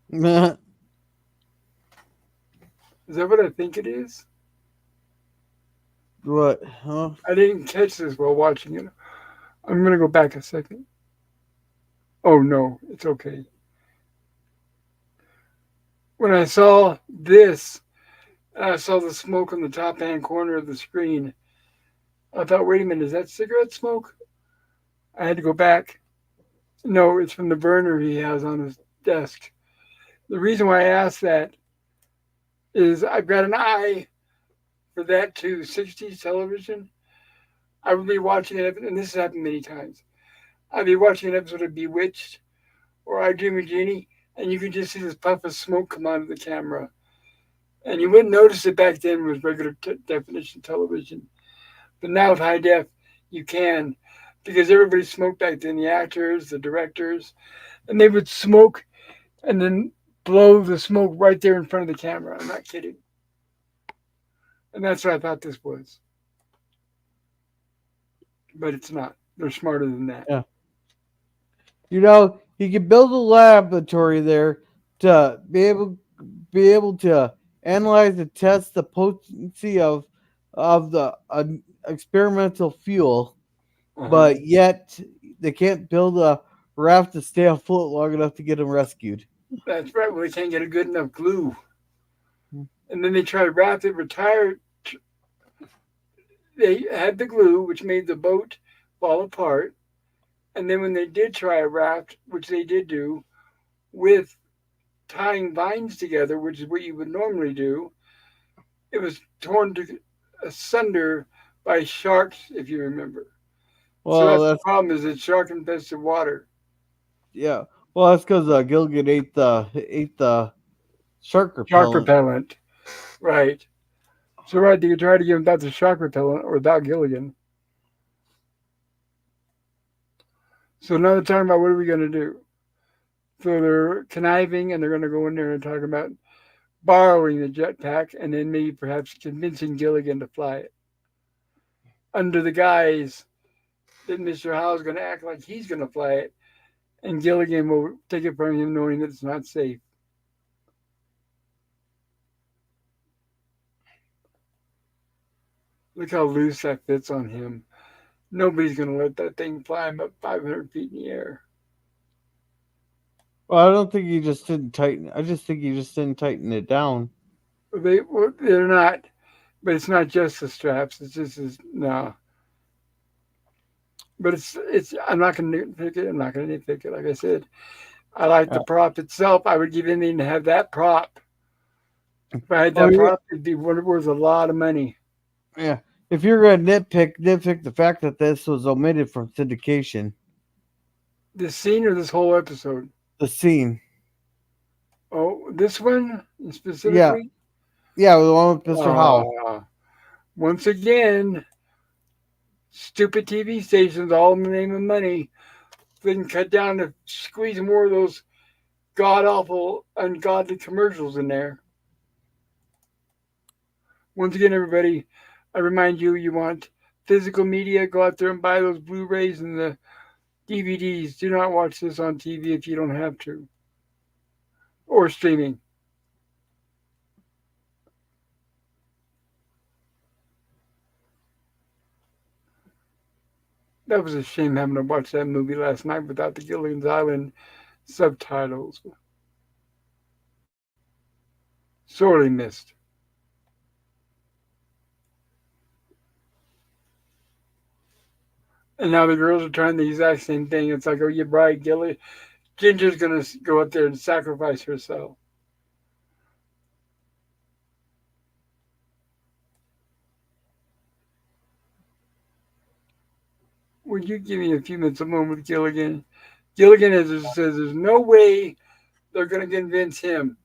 Is that what I think it is? What? Huh? I didn't catch this while watching it. I'm going to go back a second. Oh, no, it's okay. When I saw this, and I saw the smoke on the top hand corner of the screen, I thought, wait a minute, is that cigarette smoke? I had to go back. No, it's from the burner he has on his desk. The reason why I asked that is I've got an eye for that too. 60s television. I would be watching it, and this has happened many times. I'd be watching an episode of Bewitched or I Dream of Jeannie, and you could just see this puff of smoke come out of the camera. And you wouldn't notice it back then with regular definition television. But now with high def, you can, because everybody smoked back then, the actors, the directors, and they would smoke and then blow the smoke right there in front of the camera. I'm not kidding. And that's what I thought this was. But it's not. They're smarter than that. Yeah. You can build a laboratory there to be able to analyze and test the potency of the experimental fuel, Uh-huh. but yet they can't build a raft to stay afloat long enough to get them rescued. That's right. Well, they can't get a good enough glue. And then they try to wrap it, retire. They had the glue, which made the boat fall apart. And then when they did try a raft, which they did do, with tying vines together, which is what you would normally do, it was torn to asunder by sharks, if you remember. So Well, that's the that's problem: is it's shark infested water. yeah. Well, that's because Gilligan ate the shark Shark repellent. repellent, right? So right, you could try to give them without the shark repellent or without Gilligan. So now they're talking about what are we going to do? So they're conniving and they're going to go in there and talk about borrowing the jetpack and then maybe perhaps convincing Gilligan to fly it under the guise that Mr. Howe's going to act like he's going to fly it and Gilligan will take it from him knowing that it's not safe. Look how loose that fits on him. Nobody's going to let that thing fly him up 500 feet in the air. Well, I don't think he just didn't tighten. I just think he just didn't tighten it down. They're not, but it's not just the straps. It's just no. But it's. I'm not going to nitpick it. I'm not going to nitpick it. Like I said, I like the Uh, prop itself. I would give anything to have that prop. If I had oh that yeah, prop, it'd be worth a lot of money. yeah. If you're gonna nitpick the fact that this was omitted from syndication, This scene or this whole episode? the scene. Oh, this one Yeah, specifically. yeah, the one with Mr. Howe. Uh, Once again, stupid TV stations, all in the name of money, then cut down to squeeze more of those god awful, ungodly commercials in there. Once again, everybody, I remind you, you want physical media, go out there and buy those Blu-rays and the DVDs. Do not watch this on TV if you don't have to, or streaming. That was a shame having to watch that movie last night without the Gilligan's Island subtitles. Sorely missed. And now the girls are trying the exact same thing. It's like, oh, you bride Gilly. Ginger's gonna go up there and sacrifice herself. Would you give me a few minutes alone with Gilligan? Gilligan says there's no way they're gonna convince him.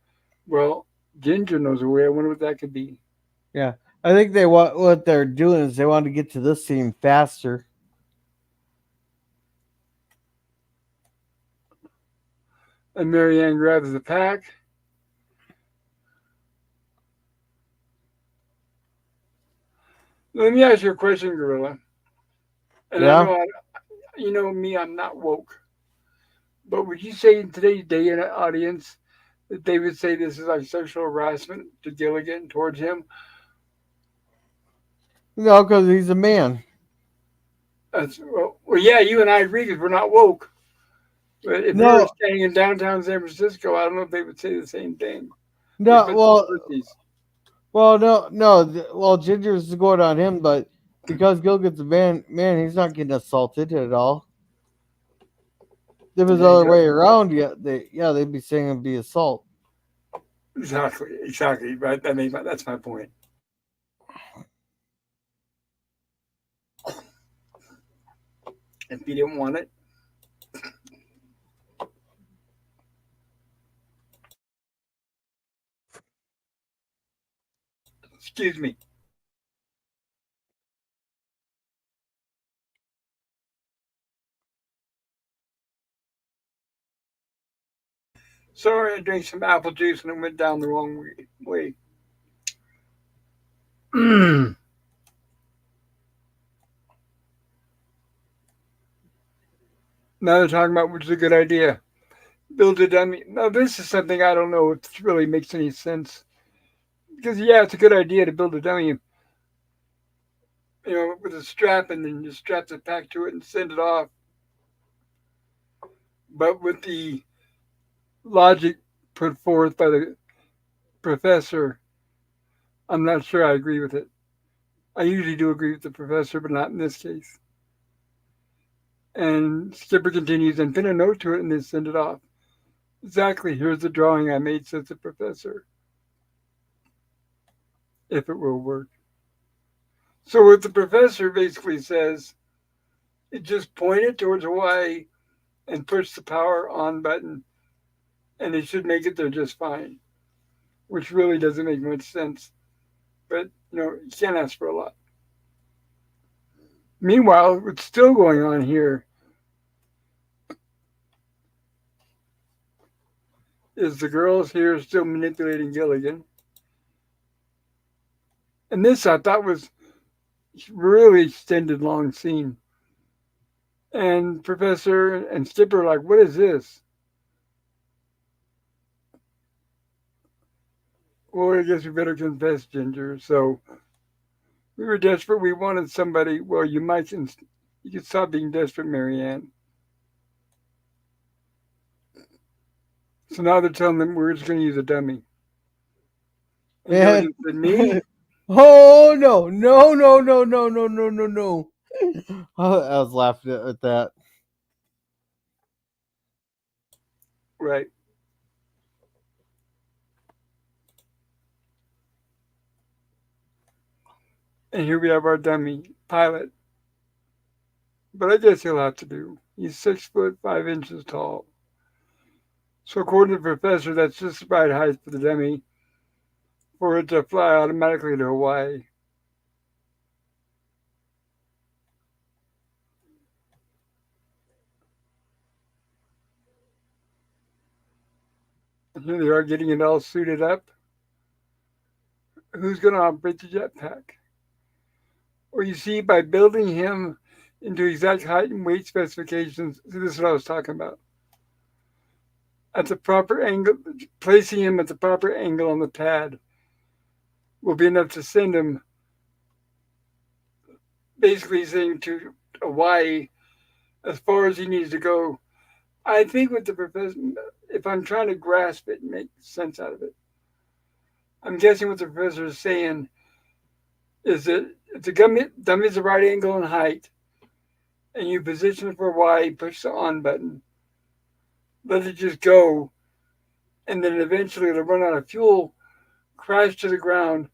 Well, Ginger knows a way. I wonder what that could be. Yeah, I think they want what they're doing is they want to get to this scene faster. And Marianne grabs the pack. Let me ask you a question, Gorilla. And I Yeah, know, you know me, I'm not woke. But would you say in today's day and audience that they would say this is like sexual harassment to Gilligan towards him? no, because he's a man. Well, yeah, you and I agree because we're not woke. But if we were No, staying in downtown San Francisco, I don't know if they would say the same thing. no, Especially well, pussies. no, no. Well, Ginger's going on him, but because Gilligan's a man, he's not getting assaulted at all. If it was the Yeah, other way around, they'd be saying it'd be assault. exactly. Right. That's my point. If he didn't want it, excuse me. Sorry, I drank some apple juice and it went down the wrong way. Now they're talking about which is a good idea. Build a dummy. Now this is something I don't know if it really makes any sense. Because yeah, it's a good idea to build a dummy, with a strap and then you strap the pack to it and send it off. But with the logic put forth by the professor, I'm not sure I agree with it. I usually do agree with the professor, but not in this case. And Skipper continues and pin a note to it and then send it off. Exactly, here's the drawing I made, says the professor, if it will work. So what the professor basically says, it just point it towards Hawaii and push the power on button, and it should make it there just fine, which really doesn't make much sense. But, you can't ask for a lot. Meanwhile, what's still going on here is the girls here still manipulating Gilligan. And this I thought was really extended long scene. And Professor and Skipper are like, what is this? Well, I guess we better confess, Ginger. So we were desperate. We wanted somebody. Well, you could stop being desperate, Marianne. So now they're telling them we're just going to use a dummy. And Man, Gilligan said, me? oh no, no, no, no, no, no, no, no, no. I was laughing at that. Right. And here we have our dummy pilot. But I guess he'll have to do. He's 6 foot 5 inches tall. So according to the professor, that's just the right height for the dummy for it to fly automatically to Hawaii. And here they are getting it all suited up. Who's going to operate the jetpack? Well, you see, by building him into exact height and weight specifications, this is what I was talking about. At the proper angle, placing him at the proper angle on the pad will be enough to send him basically saying to Hawaii as far as he needs to go. I think with the professor, if I'm trying to grasp it and make sense out of it, I'm guessing what the professor is saying is that if the dummy's the right angle and height, and you position it for Hawaii, push the on button, let it just go, and then eventually it'll run out of fuel, crash to the ground,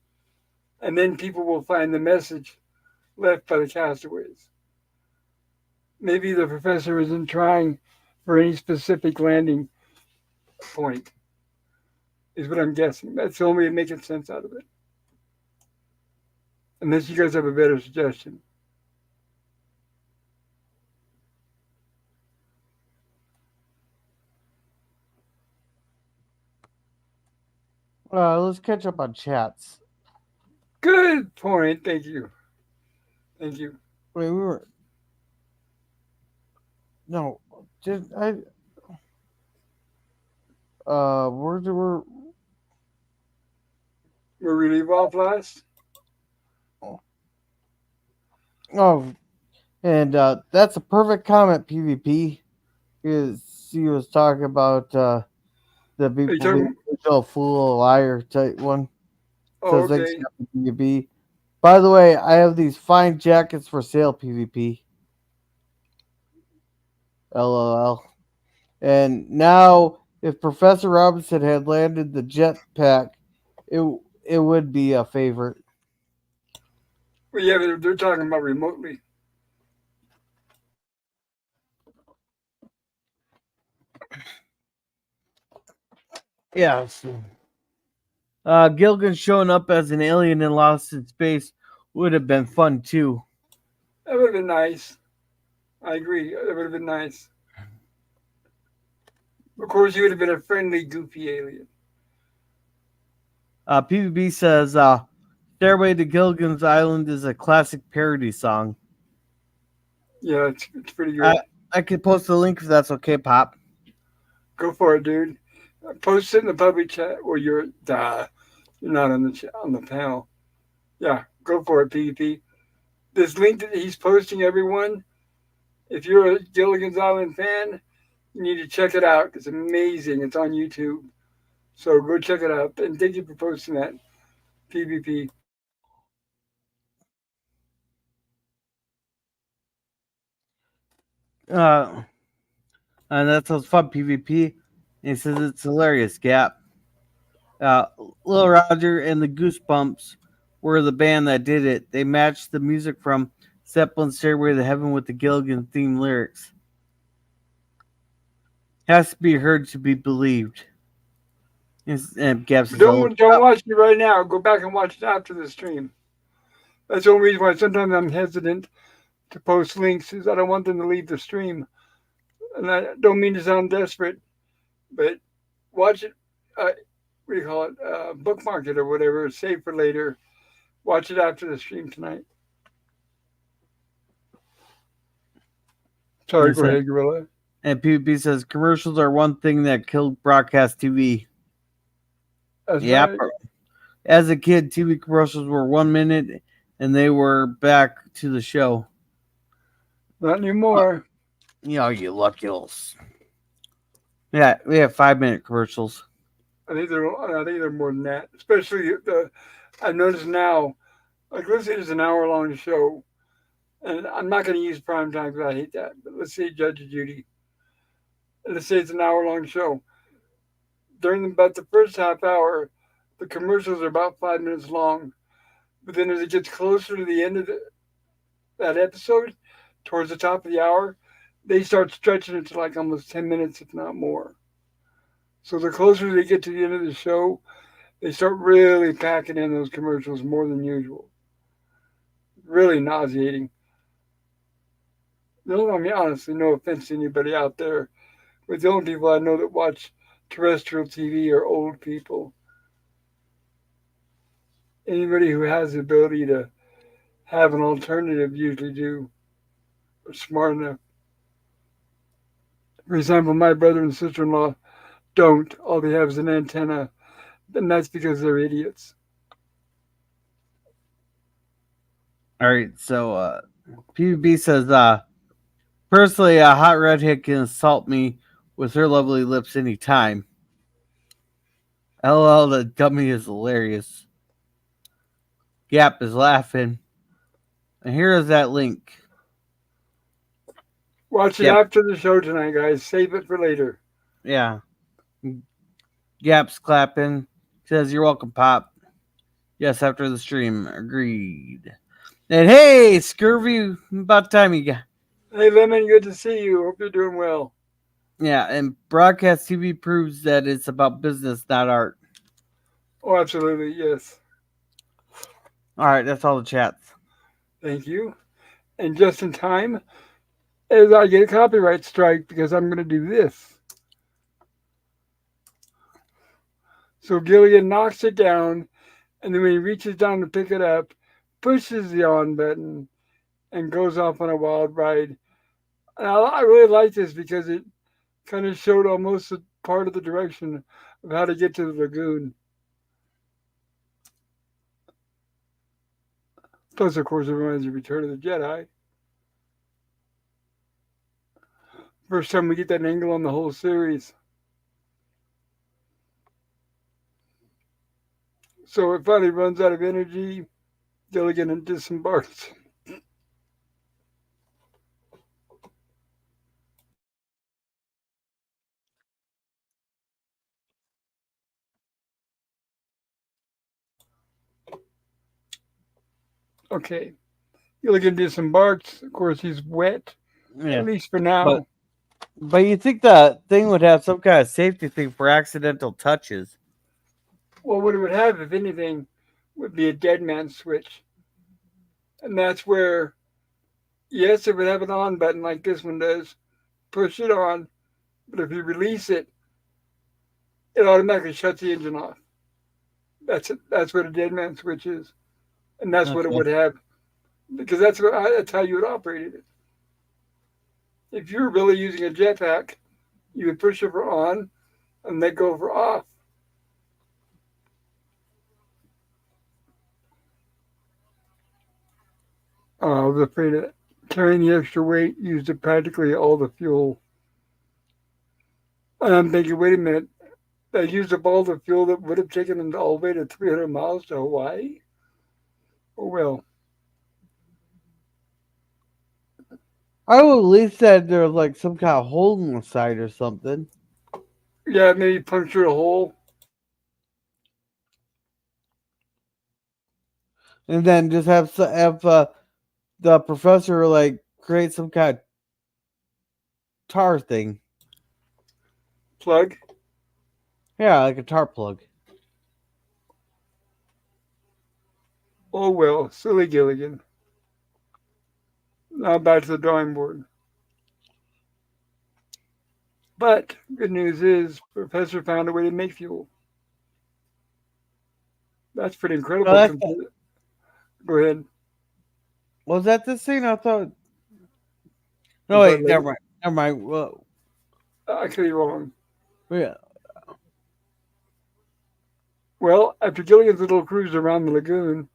and then people will find the message left by the castaways. Maybe the professor isn't trying for any specific landing point, is what I'm guessing. That's the only way of making sense out of it. Unless you guys have a better suggestion. Let's catch up on chats. Good point. Thank you. Thank you. Wait, we were no. Did I? Where did we? Where we leave off last? Oh, and that's a perfect comment. PvP is he was talking about the Are you people being talking? a fool, a liar type one. Oh, So thanks okay. for PvP. By the way, I have these fine jackets for sale. PvP. LOL. And now, if Professor Robinson had landed the jetpack, it it would be a favorite. Well, yeah, they're talking about remotely. Yes. Gilligan showing up as an alien in Lost in Space would have been fun too. That would have been nice. I agree. That would have been nice. Of course, he would have been a friendly, goofy alien. PVB says, "Stairway to Gilligan's Island" is a classic parody song. Yeah, it's pretty I good. I could post the link if that's okay, Pop. Go for it, dude. Post it in the public chat where you're not on on the panel. Yeah, go for it, PvP. This link that he's posting, everyone. If you're a Gilligan's Island fan, you need to check it out. It's amazing. It's on YouTube. So go check it out. And thank you for posting that, PvP. Uh, and that sounds fun, PvP. And he says it's hilarious, Gap. Uh, Little Roger and the Goosebumps were the band that did it. They matched the music from Zeppelin's Stairway to Heaven with the Gilligan theme lyrics. Has to be heard to be believed. And Gap says, "I'll look it Don't up." watch it right now. Go back and watch it after the stream. That's the only reason why sometimes I'm hesitant to post links is I don't want them to leave the stream. And I don't mean to sound desperate, but watch it. What do you call it? Bookmark it or whatever. Save for later. Watch it after the stream tonight. Sorry, go ahead, Gorilla. And PvP says commercials are one thing that killed broadcast TV. That's Yeah. right. As a kid, TV commercials were 1 minute and they were back to the show. Not anymore. You lucky ols. Yeah, we have 5 minute commercials. I think they're more than that. Especially I've noticed now. Like let's say it's an hour-long show, and I'm not going to use prime time because I hate that. But let's say Judge Judy. Let's say it's an hour-long show. During about the first half hour, the commercials are about 5 minutes long. But then as it gets closer to the end of that episode, towards the top of the hour, they start stretching it to like almost 10 minutes, if not more. So the closer they get to the end of the show, they start really packing in those commercials more than usual. Really nauseating. No, I mean, honestly, no offense to anybody out there, but the only people I know that watch terrestrial TV are old people. Anybody who has the ability to have an alternative usually do, are smart enough. For example, my brother and sister in law don't. All they have is an antenna, and that's because they're idiots. All right, so PvB says, personally, a hot redhead can assault me with her lovely lips anytime. LL, the dummy is hilarious. Gap is laughing. And here is that link. Watch it Yep. after the show tonight, guys. Save it for later. Yeah. Gap's clapping. Says, "You're welcome, Pop." Yes, after the stream. Agreed. And hey, Scurvy, about time you got. Hey, Lemon, good to see you. Hope you're doing well. Yeah, and broadcast TV proves that it's about business, not art. Oh, absolutely, yes. All right, that's all the chats. Thank you. And just in time, as I get a copyright strike because I'm going to do this. So Gilligan knocks it down, and then when he reaches down to pick it up, pushes the on button, and goes off on a wild ride. And I really like this because it kind of showed almost a part of the direction of how to get to the lagoon. Plus, of course, it reminds you of Return of the Jedi. First time we get that angle on the whole series. So it finally runs out of energy. Gilligan disembarks. Okay. Gilligan disembarks. Of course, he's wet, at Yeah, least for but now. you think the thing would have some kind of safety thing for accidental touches? Well, what it would have, if anything, would be a dead man switch. And that's where, yes, it would have an on button like this one does. Push it on, but if you release it, it automatically shuts the engine off. That's it. That's what a dead man switch is, and that's what it Okay. would have, because that's how you would operate it. If you were really using a jetpack, you would push it for on and let go for off. I was afraid that carrying the extra weight used up practically all the fuel. And I'm thinking, wait a minute, they used up all the fuel that would have taken them all the way to 300 miles to Hawaii? Oh, well. I would at least said there was like some kind of hole in the side or something, Yeah, maybe puncture a hole. and then just have the professor like create some kind of tar thing. Plug. Yeah, like a tar plug. Oh, well. Silly Gilligan. Now back to the drawing board. But good news is, Professor found a way to make fuel. That's pretty No, incredible. Go ahead. was that the scene? I thought. I No, thought wait, later. never mind. Never mind. Well, I could be wrong. yeah. Well, after Gilligan's little cruise around the lagoon,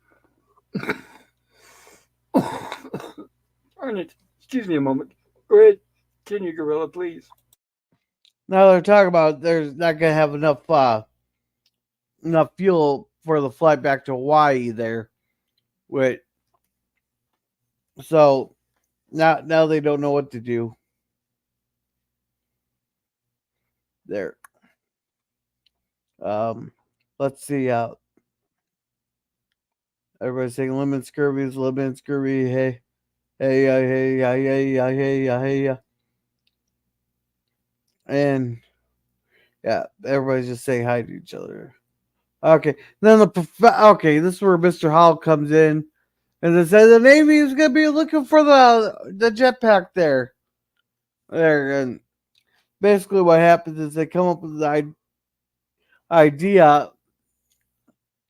darn it. Excuse me a moment. Go ahead. Continue, Gorilla, please. Now they're talking about there's not gonna have enough fuel for the flight back to Hawaii there. Wait, so now they don't know what to do there. Um, let's see. Everybody's saying lemon scurvy is lemon scurvy. Hey, hey, hey, hey, hey, hey, hey, and yeah, everybody's just saying hi to each other. Okay, then okay, this is where Mr. Howell comes in, and it says the Navy is gonna be looking for the jetpack there, and basically what happens is they come up with the idea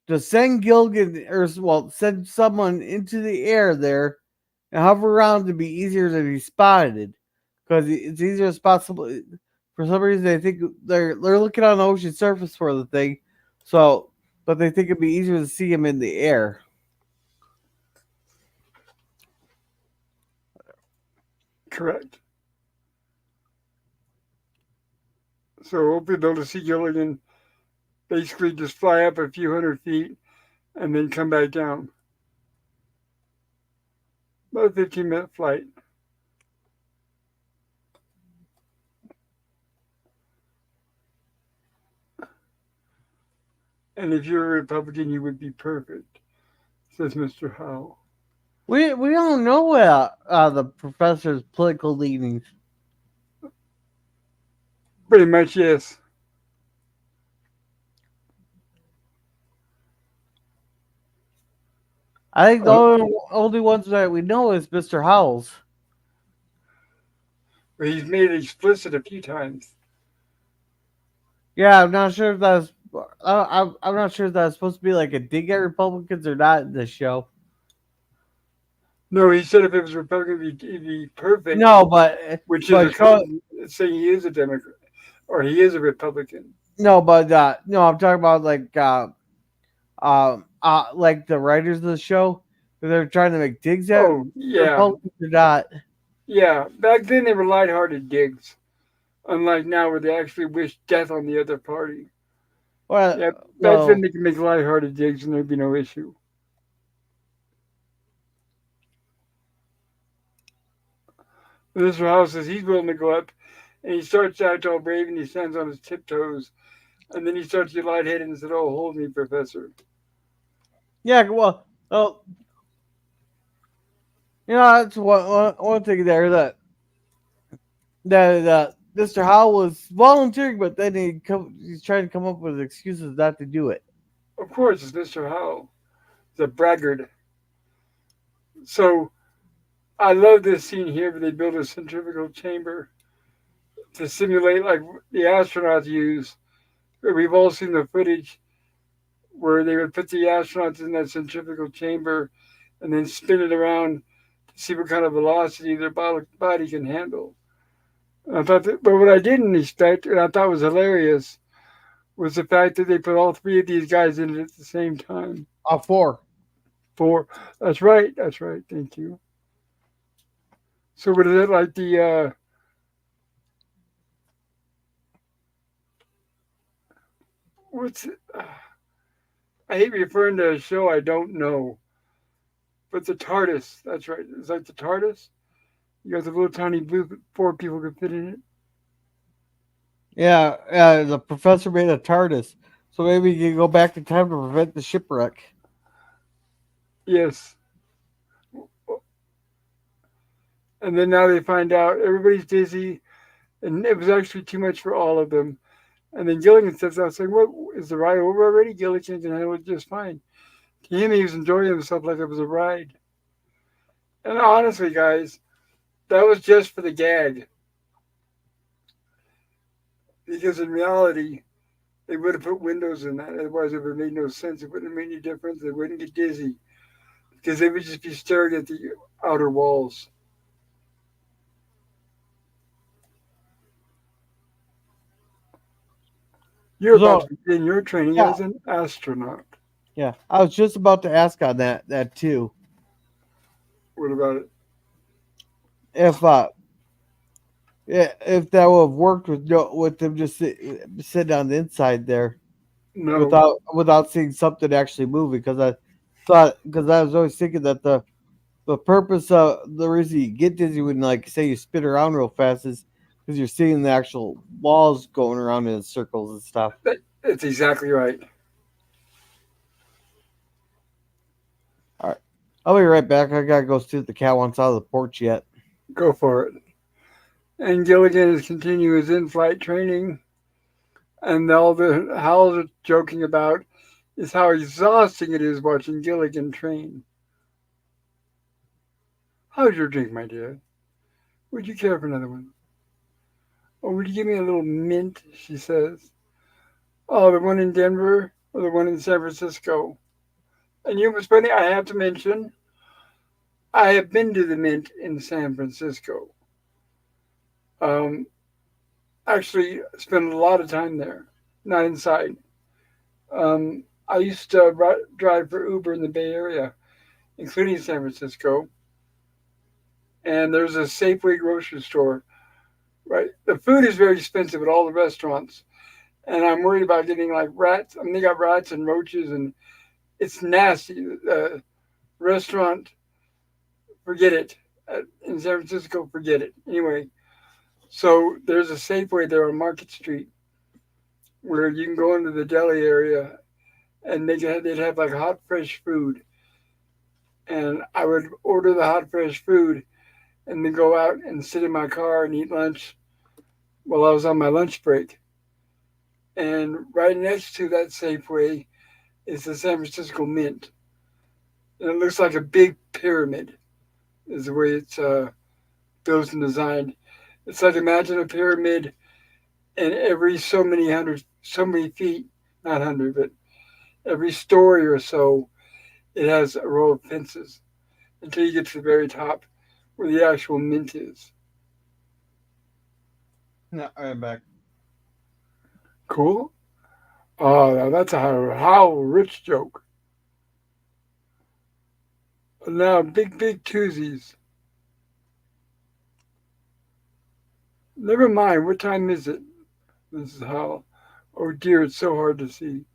to send Gilligan or well send someone into the air there and hover around to be easier to be spotted because it's easier to spot somebody. For some reason, they think they're looking on the ocean surface for the thing, so but they think it'd be easier to see him in the air. Correct. So hopefully they'll just see Gilligan basically just fly up a few hundred feet and then come back down. About a 15-minute flight. And if you're a Republican, you would be perfect, says Mr. Howe. We don't know the professor's political leanings. Pretty much, yes. I think the Uh, only ones that we know is Mr. Howell's. but he's made it explicit a few times. Yeah, I'm not sure if that's. I'm not sure if that's supposed to be like a dig at Republicans or not in this show. No, he said if it was Republican, it'd be perfect, No, which is but show saying he is a Democrat or he is a Republican. no, no. I'm talking about like the writers of the show. They're trying to make digs at Oh, yeah. Republicans or not. Yeah. Back then they were lighthearted digs, unlike now where they actually wish death on the other party. Well, Yeah, back then well, they could make lighthearted digs and there'd be no issue. Mr. House says he's willing to go up, and he starts out all brave and he stands on his tiptoes, and then he starts to get lightheaded and said, "Oh, hold me, Professor." yeah. Well, You know, that's one thing there that Mr. Howell was volunteering, but then he's trying to come up with excuses not to do it. Of course, it's Mr. Howell, the braggart. So I love this scene here where they build a centrifugal chamber to simulate like the astronauts use. We've all seen the footage where they would put the astronauts in that centrifugal chamber and then spin it around to see what kind of velocity their body can handle. And I thought that, but what I didn't expect, and I thought was hilarious, was the fact that they put all three of these guys in it at the same time. Four. Four. That's right. That's right. Thank you. So what is it like the what's it? I hate referring to a show I don't know, but the TARDIS. That's right. It's like the TARDIS. You got the little tiny blue four people could fit in it. Yeah, the professor made a TARDIS, so maybe you can go back in time to prevent the shipwreck. Yes. And then now they find out everybody's dizzy, and it was actually too much for all of them. And then Gilligan says, "I was saying, what is the ride over already?" Gilligan can handle it just fine. To him, he was enjoying himself like it was a ride. And honestly, guys, that was just for the gag. Because in reality, they would have put windows in that. Otherwise, it would have made no sense. It wouldn't have made any difference. They wouldn't get dizzy because they would just be staring at the outer walls. You're about So to begin your training yeah, as an astronaut. yeah, I was just about to ask on that too. What about it? If yeah, if that would have worked with them just sitting on the inside there No. without seeing something actually moving, because I was always thinking that the purpose of the reason you get dizzy when like say you spin around real fast is because you're seeing the actual walls going around in circles and stuff. That's exactly right. All right, I'll be right back. I gotta go see if the cat wants out of the porch yet. Go for it. And Gilligan is continuing his in-flight training, and all the Howells are joking about is how exhausting it is watching Gilligan train. How's your drink, my dear? Would you care for another one? Or would you give me a little mint? She says. Oh, the one in Denver or the one in San Francisco? And you know what's funny? I have to mention, I have been to the mint in San Francisco. Um, actually, spent a lot of time there, not inside. I used to drive for Uber in the Bay Area, including San Francisco. And there's a Safeway grocery store, right? The food is very expensive at all the restaurants. And I'm worried about getting like rats. I mean, they got rats and roaches, and it's nasty. Restaurant, forget it. In San Francisco, forget it. Anyway, so there's a Safeway there on Market Street where you can go into the deli area and they'd have like hot fresh food, and I would order the hot fresh food and then go out and sit in my car and eat lunch while I was on my lunch break. And right next to that Safeway is the San Francisco Mint, and it looks like a big pyramid. Is the way it's built and designed. It's like imagine a pyramid, and every so many feet, not hundred, but every story or so, it has a row of fences until you get to the very top where the actual mint is. No, I'm back. Cool. Oh, now that's a how rich joke. Now, big twosies. Never mind. What time is it? This is how. Oh dear, it's so hard to see.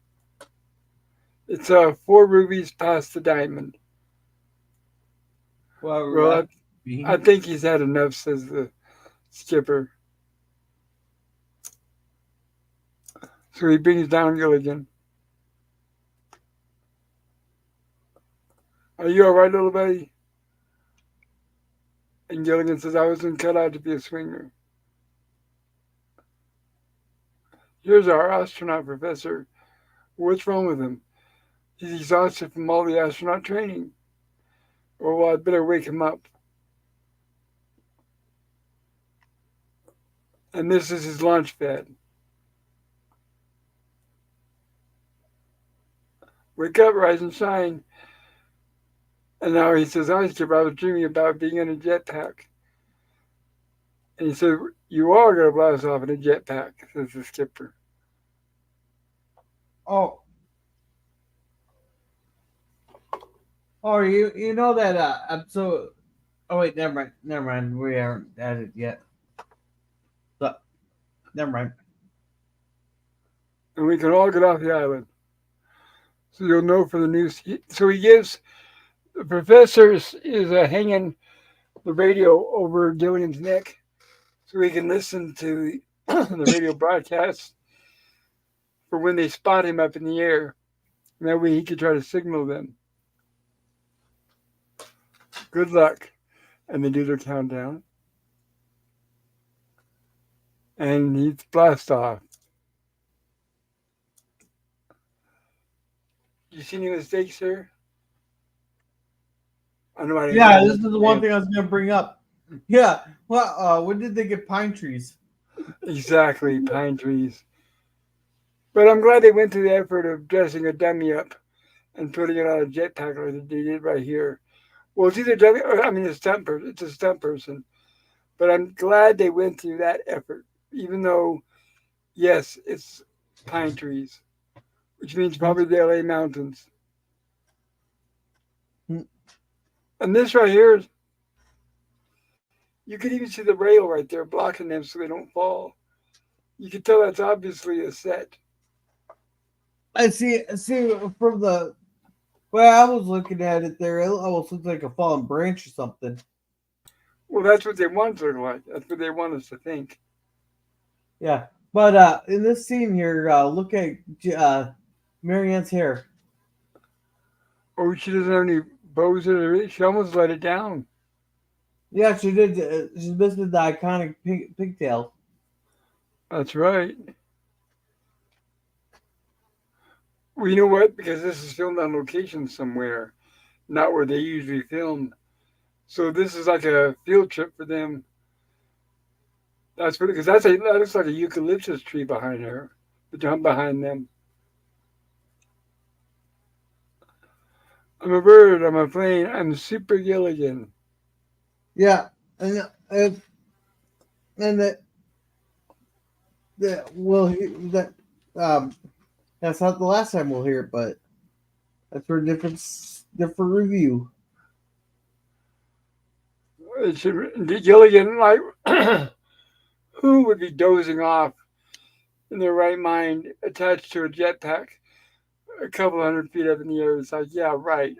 It's 4 rubies past the diamond. Well, Well, that I being. think he's had enough, says the skipper. So he brings down Gilligan. Are you all right, little buddy? And Gilligan says, I wasn't cut out to be a swinger. Here's our astronaut professor. What's wrong with him? He's exhausted from all the astronaut training. Oh, well, I'd better wake him up. And this is his launch pad. Wake up, rise and shine. And now he says, I was dreaming about being in a jetpack. And he said, you are going to blast off in a jetpack, says the skipper. Oh, oh, you know that episode. Oh wait, never mind. We aren't at it yet. So, never mind. And we can all get off the island. So you'll know for the news. So he gives, the professor is hanging the radio over Gilligan's neck so he can listen to the radio broadcast for when they spot him up in the air. And that way he could try to signal them. Good luck. And they do their countdown. And he blasts off. You see any mistakes here? I know I didn't. Yeah, this is the one thing I was going to bring up. Yeah, well, when did they get pine trees? Exactly, pine trees. But I'm glad they went to the effort of dressing a dummy up and putting it on a jetpack like they did right here. Well, it's either dummy, or, I mean, it's a stunt person. But I'm glad they went through that effort, even though, yes, it's pine trees, which means probably the LA mountains. And this right here, you could even see the rail right there blocking them so they don't fall. You can tell that's obviously a set. I see from the way I was looking at it there, it almost looks like a fallen branch or something. Well, that's what they want to look like. That's what they want us to think. Yeah, but in this scene here, look at Marianne's hair. Oh, she doesn't have any bows in her. She almost let it down. Yeah, she did. She's missing the iconic pigtail. That's right. Well, you know what? Because this is filmed on location somewhere, not where they usually film. So this is like a field trip for them. That's what, because that looks like a eucalyptus tree behind her, behind them. I'm a bird. I'm a plane. I'm Super Gilligan. Yeah, and that that that's not the last time we'll hear it, but that's for a different review. Gilligan, like, who would be dozing off in their right mind attached to a jetpack a couple 100 feet up in the air? It's like, yeah, right.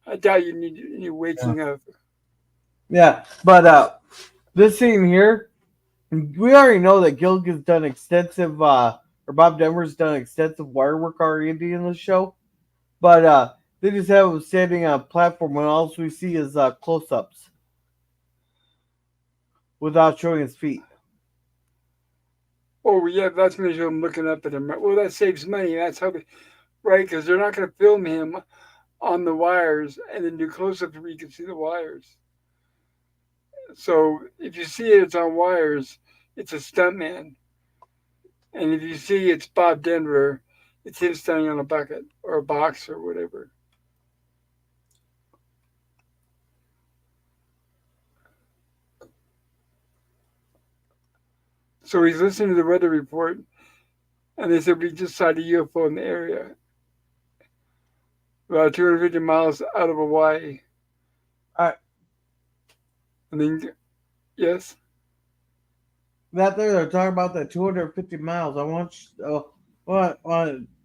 I doubt you need any waking up. Yeah, but this scene here, we already know that Gilligan's done extensive, or Bob Denver's done extensive wire work already in the show, but they just have him standing on a platform when all we see is close-ups without showing his feet. Oh, yeah, that's when they show him looking up at him. Well, that saves money. That's how right, because they're not going to film him on the wires and then do close-ups where you can see the wires. So if you see it's on wires, it's a stuntman. And if you see it's Bob Denver, it's him standing on a bucket or a box or whatever. So he's listening to the weather report, and they said we just sighted a UFO in the area, about 250 miles out of Hawaii. And then, yes? That they're talking about that 250 miles. I want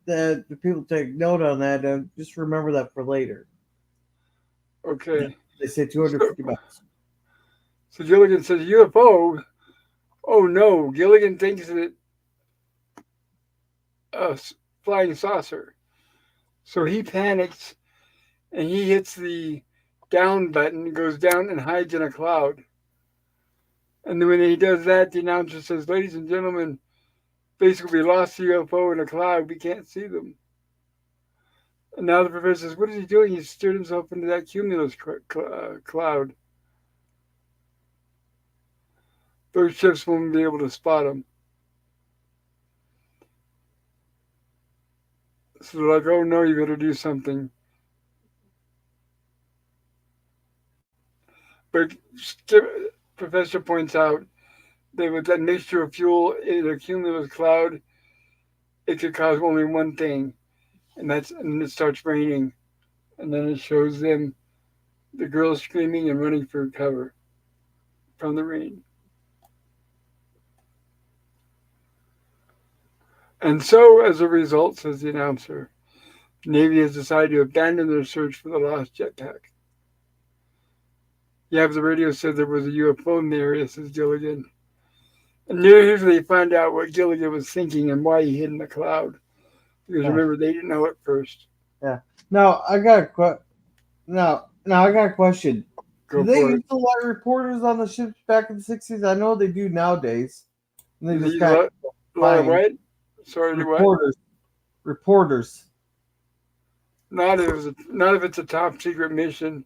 the people to take note on that and just remember that for later. Okay. They say 250 miles. So Gilligan says UFO. Oh no, Gilligan thinks that a flying saucer. So he panics and he hits the down button, goes down and hides in a cloud. And then when he does that, the announcer says, "Ladies and gentlemen, basically we lost the UFO in a cloud. We can't see them." And now the professor says, "What is he doing? He steered himself into that cumulus cloud. Those ships won't be able to spot him." So they're like, "Oh no, you better do something." But Professor points out that with that mixture of fuel in a cumulus cloud, it could cause only one thing, and it starts raining, and then it shows them the girl screaming and running for cover from the rain. And so, as a result, says the announcer, the Navy has decided to abandon their search for the lost jetpack. Yeah, the radio said there was a UFO in the area, says Gilligan. And here's where they find out what Gilligan was thinking and why he hid in the cloud. Because Yeah. remember, they didn't know it first. Yeah. Now I got now I got a question. Go Did they for it. use a lot of reporters on the ships back in the 60s? I know they do nowadays. And they Did they just use kind of a lot of find what? Sorry, what? reporters. Not if it's a top secret mission,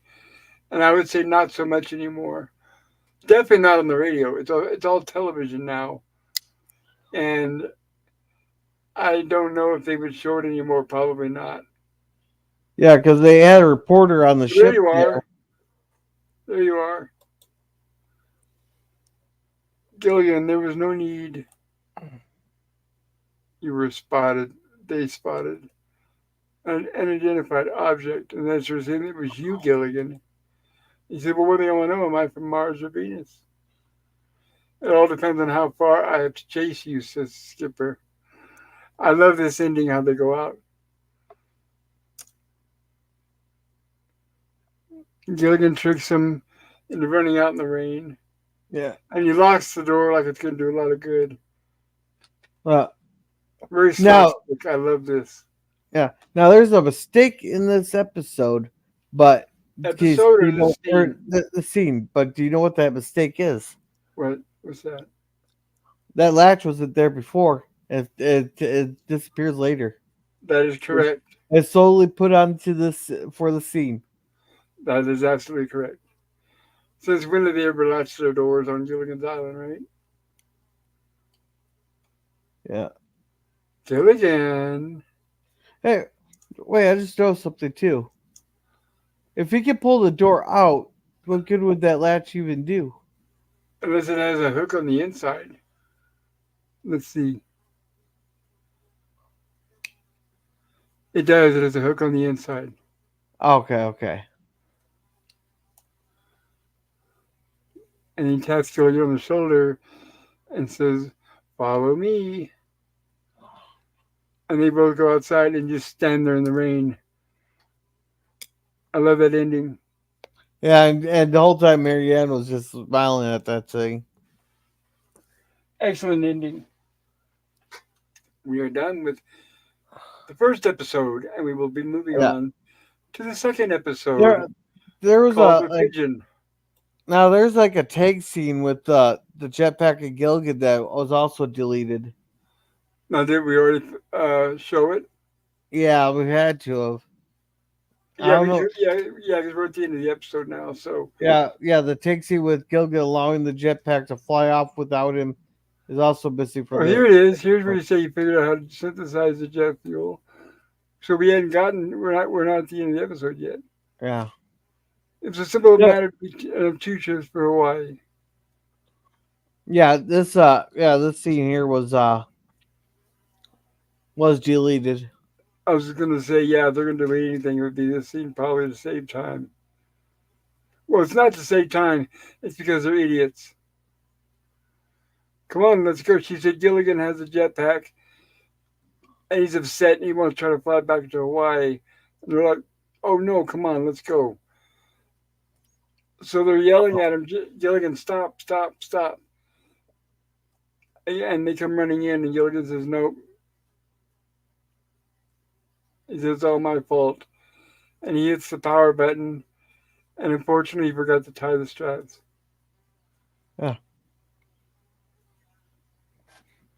and I would say not so much anymore. Definitely not on the radio. It's all television now, and I don't know if they would show it anymore. Probably not. Yeah, because they had a reporter on the But there ship you there. are. There you are, Gilligan. There was no need. You were spotted. They spotted an unidentified object, and that's her saying it was you, Gilligan. He said, "Well, what do they want to know? Am I from Mars or Venus?" "It all depends on how far I have to chase you," says Skipper. I love this ending, how they go out. Gilligan tricks him into running out in the rain, Yeah. and he locks the door like it's going to do a lot of good. Uh, Very now, slapstick. I love this. yeah. Now there's a mistake in this episode, but geez, Episode or you the know, scene? the scene. But do you know what that mistake is? What's that? That latch wasn't there before. It disappears later. That is correct. It's solely put onto this for the scene. That is absolutely correct. Since when did they ever latch their doors on Gilligan's Island, right? Yeah. Gilligan. Hey, wait! I just noticed something too. If he could pull the door out, what good would that latch even do? Unless it has a hook on the inside. Let's see. It does. It has a hook on the inside. Okay, okay. And he taps Gilligan on the shoulder and says, "Follow me." And they both go outside and just stand there in the rain. I love that ending. Yeah, and the whole time Marianne was just smiling at that thing. Excellent ending. We are done with the first episode, and we will be moving Yeah. on to the second episode There was called a The Pigeon. now there's like a tag scene with the jetpack and Gilligan that was also deleted. Now, did we already show it? Yeah, we had to have. I Yeah, don't know. because we're at the end of the episode now. So, Yeah, the tag scene with Gilligan allowing the jetpack to fly off without him is also missing oh, from here the. it is. Here's where you say you figured out how to synthesize the jet fuel. So we hadn't gotten. We're not at the end of the episode yet. Yeah. It's a simple Yeah. matter of two trips for Hawaii. This scene here was deleted. I was going to say, yeah, if they're going to delete anything, it would be this scene probably to save time. Well, it's not to save time. It's because they're idiots. Come on, let's go. She said Gilligan has a jetpack, and he's upset, and he wants to try to fly back to Hawaii. And they're like, "Oh no, come on, let's go." So they're yelling at him, Gilligan, stop, stop, stop. And they come running in, and Gilligan says, "Nope." He says, "It's all my fault." And he hits the power button, and unfortunately, he forgot to tie the straps. Yeah.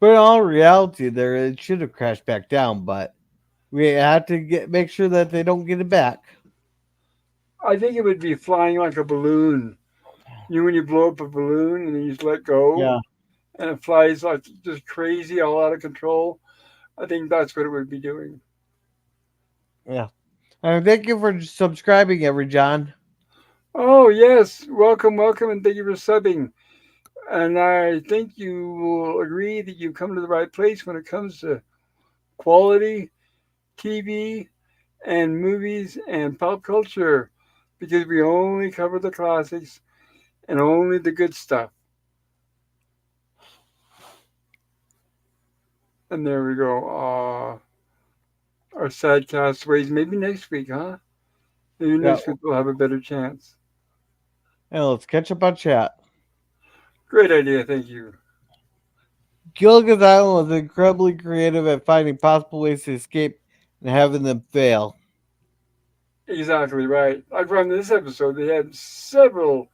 But in all reality, there it should have crashed back down, but we have to make sure that they don't get it back. I think it would be flying like a balloon. You know when you blow up a balloon and then you just let go Yeah, and it flies like just crazy, all out of control. I think that's what it would be doing. yeah. Thank you for subscribing, every John. Oh yes, welcome, welcome, and thank you for subbing. And I think you will agree that you've come to the right place when it comes to quality TV and movies and pop culture, because we only cover the classics and only the good stuff. And there we go. Our sad castaways. Maybe next week, huh? Maybe Yeah, next week we'll have a better chance. and let's catch up on chat. Great idea. Thank you. Gilligan's Island was incredibly creative at finding possible ways to escape and having them fail. Exactly right. Like from this episode, they had several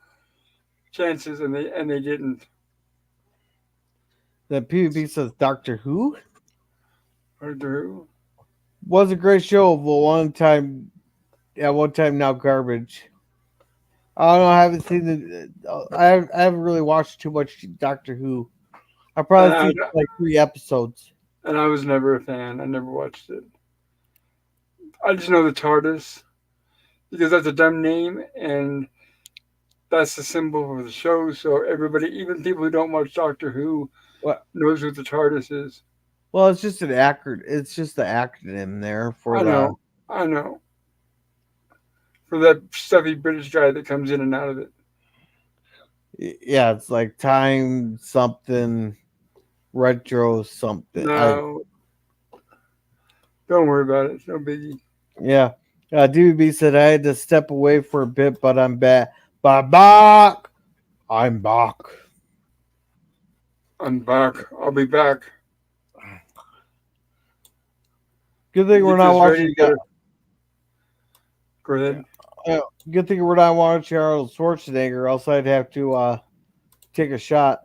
chances and they didn't. Then PvP says Doctor Who Or do. was a great show, but at one time now garbage. I don't know. I haven't seen I haven't really watched too much Doctor Who. I And probably I seen like 3 episodes. and I was never a fan. I never watched it. I just know the TARDIS because that's a dumb name and that's the symbol for the show. So everybody, even people who don't watch Doctor Who, Well, knows what the TARDIS is. well, it's just an acronym. It's just the acronym there for I the. know, I know. For that stuffy British guy that comes in and out of it. Yeah, it's like time something retro something. No, don't worry about it. It's no biggie. Yeah. DVB said I had to step away for a bit, but I'm back. But back. I'm back. I'm back. I'll be back. Good thing we're Get not this ready. watching. You gotta go ahead. Uh, Good thing we're not watching Arnold Schwarzenegger, else I'd have to take a shot.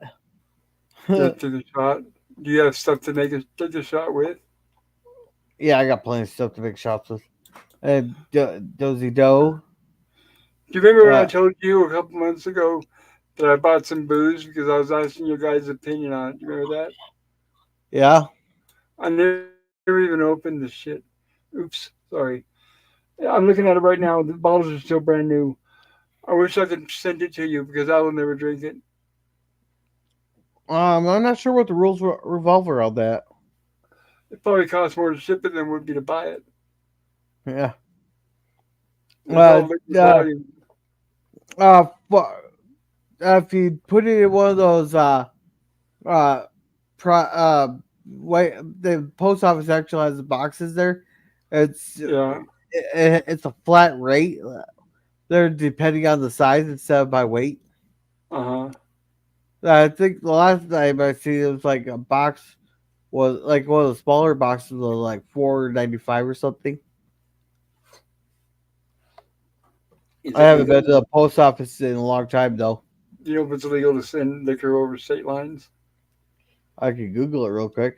Just take a shot. Do you have stuff to take a shot with? Yeah, I got plenty of stuff to make shots with. Dozy Doe. Do you remember when I Uh, told you a couple months ago that I bought some booze because I was asking your guys' opinion on it? Do you remember that? yeah. I never even opened the shit. Oops, sorry. I'm looking at it right now. The bottles are still brand new. I wish I could send it to you because I will never drink it. I'm not sure what the rules revolve around that. It probably costs more to ship it than it would be to buy it. Yeah. It's all liquid Uh, volume. uh, if you put it in one of those uh, wait, the post office actually has the boxes there. It's Yeah. it's a flat rate. They're depending on the size instead of by weight. Uh huh. I think the last time I seen it was like a box was like one of the smaller boxes was like $4.95 or something. Is I it haven't been legal? to the post office in a long time though. Do you know if it's legal to send liquor over state lines? I could Google it real quick.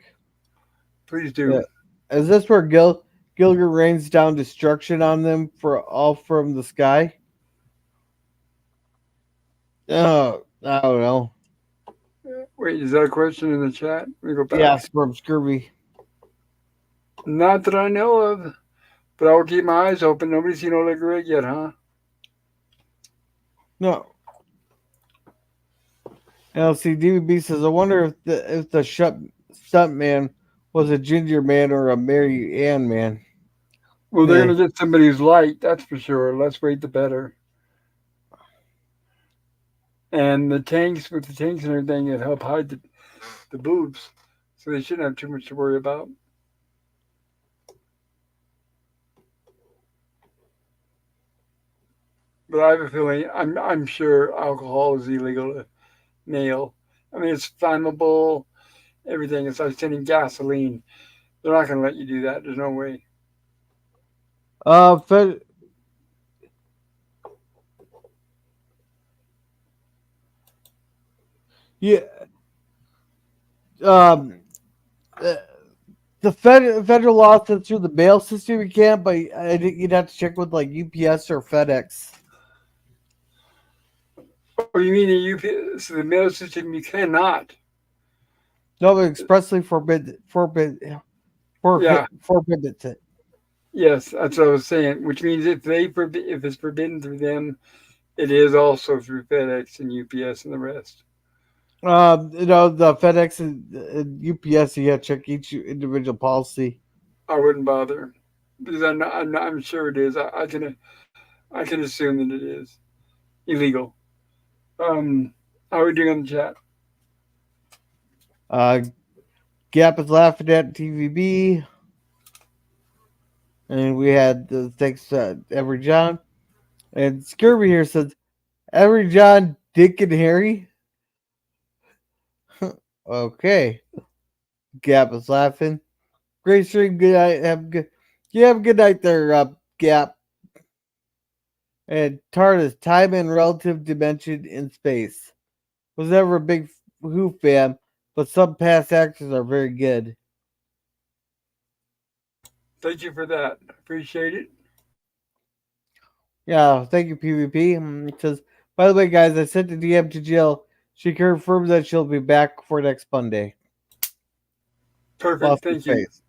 Please Yeah. do. Is this where Gilligan rains down destruction on them for all from the sky? Oh, I don't know. Wait, is that a question in the chat? Let me go back. Yeah, from scurvy. Not that I know of, but I will keep my eyes open. Nobody's seen no liquor egg yet, huh? No. LCDB says, I wonder if the stunt man was a ginger man or a Mary Ann man. Well, they're Eh. gonna get somebody who's light, that's for sure. Less weight, the better. And the tanks with the tanks and everything, it help hide the boobs, so they shouldn't have too much to worry about. But I have a feeling I'm sure alcohol is illegal to nail. I mean, it's flammable, everything. It's like sending gasoline. They're not gonna let you do that. There's no way. Uh, Fed, Yeah. Um. uh, The federal law says through the mail system you can't, but I think you'd have to check with like UPS or FedEx. Oh, you mean the UPS, the mail system? You cannot. No, but expressly Yeah. forbid it. Yes, that's what I was saying. Which means if it's forbidden through them, it is also through FedEx and UPS and the rest. The FedEx and UPS, you gotta check each individual policy. I wouldn't bother because I'm sure it is. I can assume that it is illegal. Um, how are we doing on the chat? Uh, Gap is laughing at TVB, and we had the thanks to Every John. And Scurvy here says, Every John, Dick, and Harry. Okay. Gap is laughing. Great stream. Good night. Have a good night there, Gap. And Tart is time and relative dimension in space. Was never a big Who fan, but some past actors are very good. Thank you for that. Appreciate it. Yeah, thank you, PvP. It says, by the way, guys, I sent the DM to Jill. She confirmed that she'll be back for next Monday. Perfect. Lost her Thank you. face.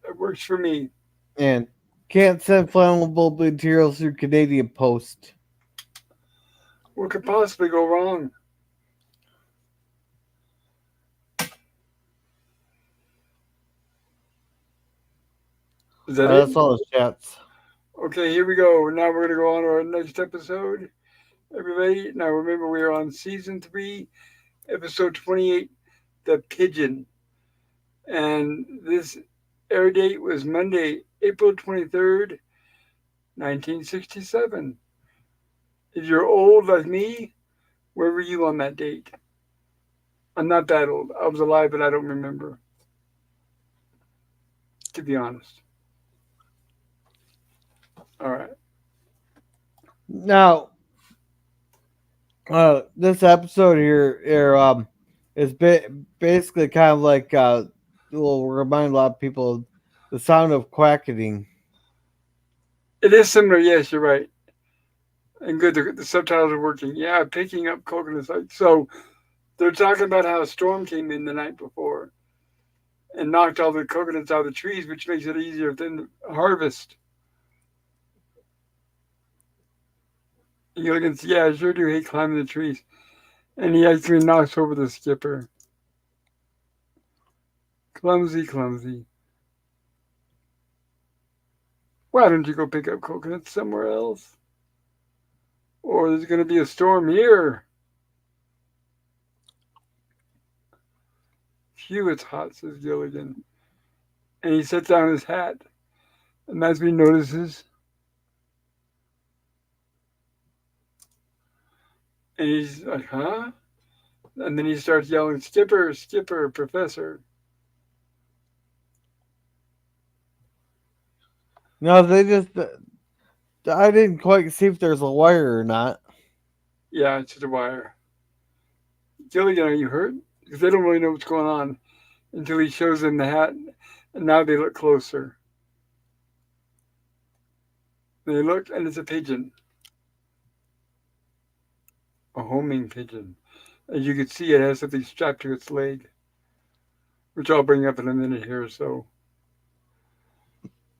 That works for me. And can't send flammable materials through Canadian Post. What could possibly go wrong? Is that it? That's all the chats. Okay, here we go. Now we're gonna go on to our next episode. Everybody, now remember we are on season 3, episode 28, The Pigeon. And this air date was Monday, April 23rd, 1967. If you're old like me, where were you on that date? I'm not that old. I was alive, but I don't remember, to be honest. All right. Now, this episode here is basically kind of like will remind a lot of people of the sound of quacketing. It is similar. Yes, you're right. And good, the subtitles are working. Yeah, picking up coconuts. So they're talking about how a storm came in the night before and knocked all the coconuts out of the trees, which makes it easier for them to harvest. And Gilligan says, yeah, I sure do hate climbing the trees. And he actually knocks over the skipper. Clumsy, clumsy. Why don't you go pick up coconuts somewhere else? Or there's going to be a storm here. Phew, it's hot, says Gilligan. And he sets down his hat. And as he notices, and he's like, huh? And then he starts yelling, Skipper, Skipper, Professor. No, they just I didn't quite see if there's a wire or not. Yeah, it's just a wire. Gilligan, are you hurt? Because they don't really know what's going on until he shows them the hat. And now they look closer. They look, and it's a pigeon. A homing pigeon. As you can see, it has something strapped to its leg, which I'll bring up in a minute here or so.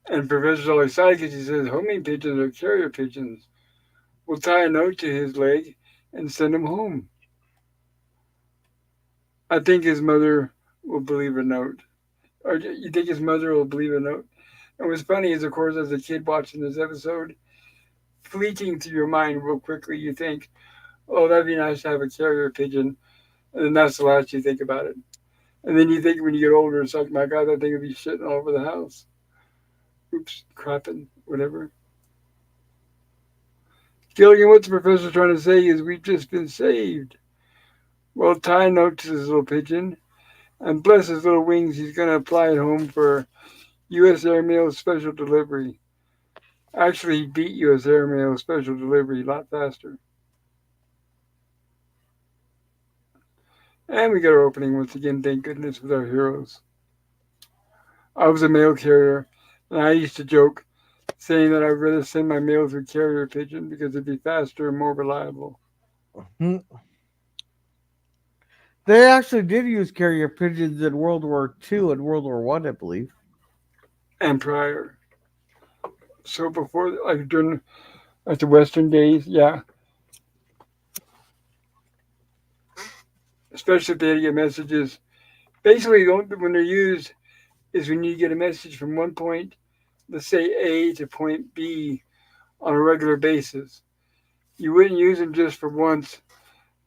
And Professor's all excited because he says homing pigeons are carrier pigeons. We'll tie a note to his leg and send him home. I think his mother will believe a note. Or you think his mother will believe a note? And what's funny is, of course, as a kid watching this episode, fleeting through your mind real quickly, you think, oh, that'd be nice to have a carrier pigeon. And then that's the last you think about it. And then you think when you get older, it's like, my God, that thing would be shitting all over the house. Oops, crapping, whatever. Gilligan, what the professor's trying to say is we've just been saved. Well, tie a note to this little pigeon, and bless his little wings, he's going to apply it home for U.S. Airmail special delivery. Actually, he beat U.S. Airmail special delivery a lot faster. And we got our opening once again, thank goodness, with our heroes. I was a mail carrier, and I used to joke saying that I'd rather send my mail through carrier pigeon because it'd be faster and more reliable. Hmm. They actually did use carrier pigeons in World War II and World War One, I believe. And prior. So before, like during like the Western days, yeah. Especially if they had to get messages. Basically, when they're used is when you get a message from one point, let's say A to point B, on a regular basis. You wouldn't use them just for once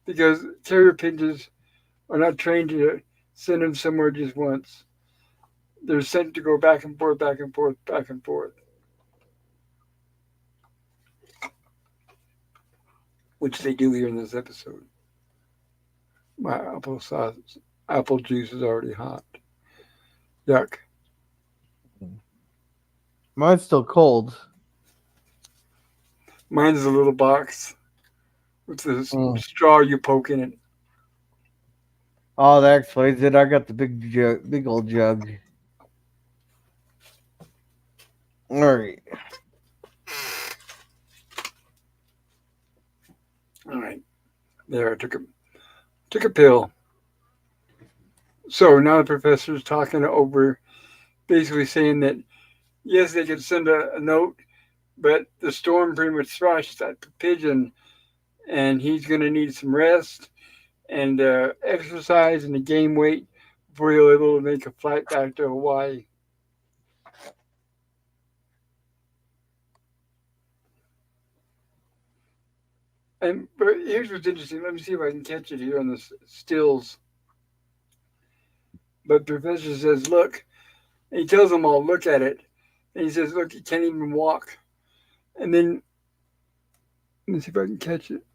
because carrier pigeons are not trained to send them somewhere just once. They're sent to go back and forth, back and forth, back and forth, which they do here in this episode. My apple juice is already hot. Yuck. Mine's still cold. Mine's a little box with the Mm. straw you poke in it. Oh, that explains it. I got the big jug, big old jug. All right. All right, there. I took a pill. So now the professor's talking over, basically saying that yes, they could send a note, but the storm pretty much thrashed that pigeon, and he's going to need some rest and exercise and to gain weight before he'll be able to make a flight back to Hawaii. And but here's what's interesting. Let me see if I can catch it here on the stills. But the professor says, "Look," and he tells them all, "Look at it." And he says, "Look, he can't even walk." And then let me see if I can catch it.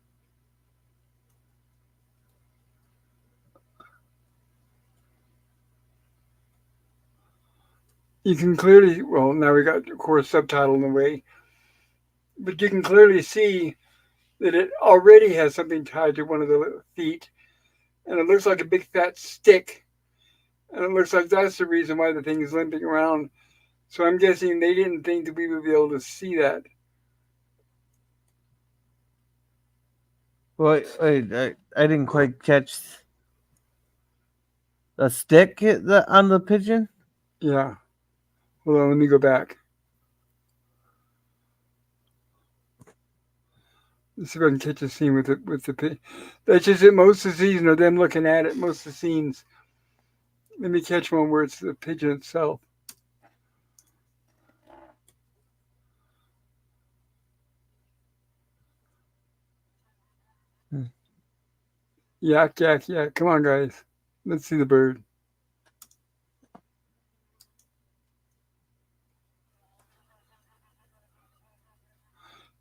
You can clearly, well, now we got of course subtitle in the way, but you can clearly see that it already has something tied to one of the feet, and it looks like a big fat stick, and it looks like that's the reason why the thing is limping around. So I'm guessing they didn't think that we would be able to see that. Wait, I didn't quite catch the stick on the pigeon. Yeah. Hold on, let me go back. Let's see if I can catch a scene with the. That's just it. Most of the scenes are them looking at it. Most of the scenes. Let me catch one where it's the pigeon itself. Hmm. Yak, yak, yak. Come on, guys. Let's see the bird.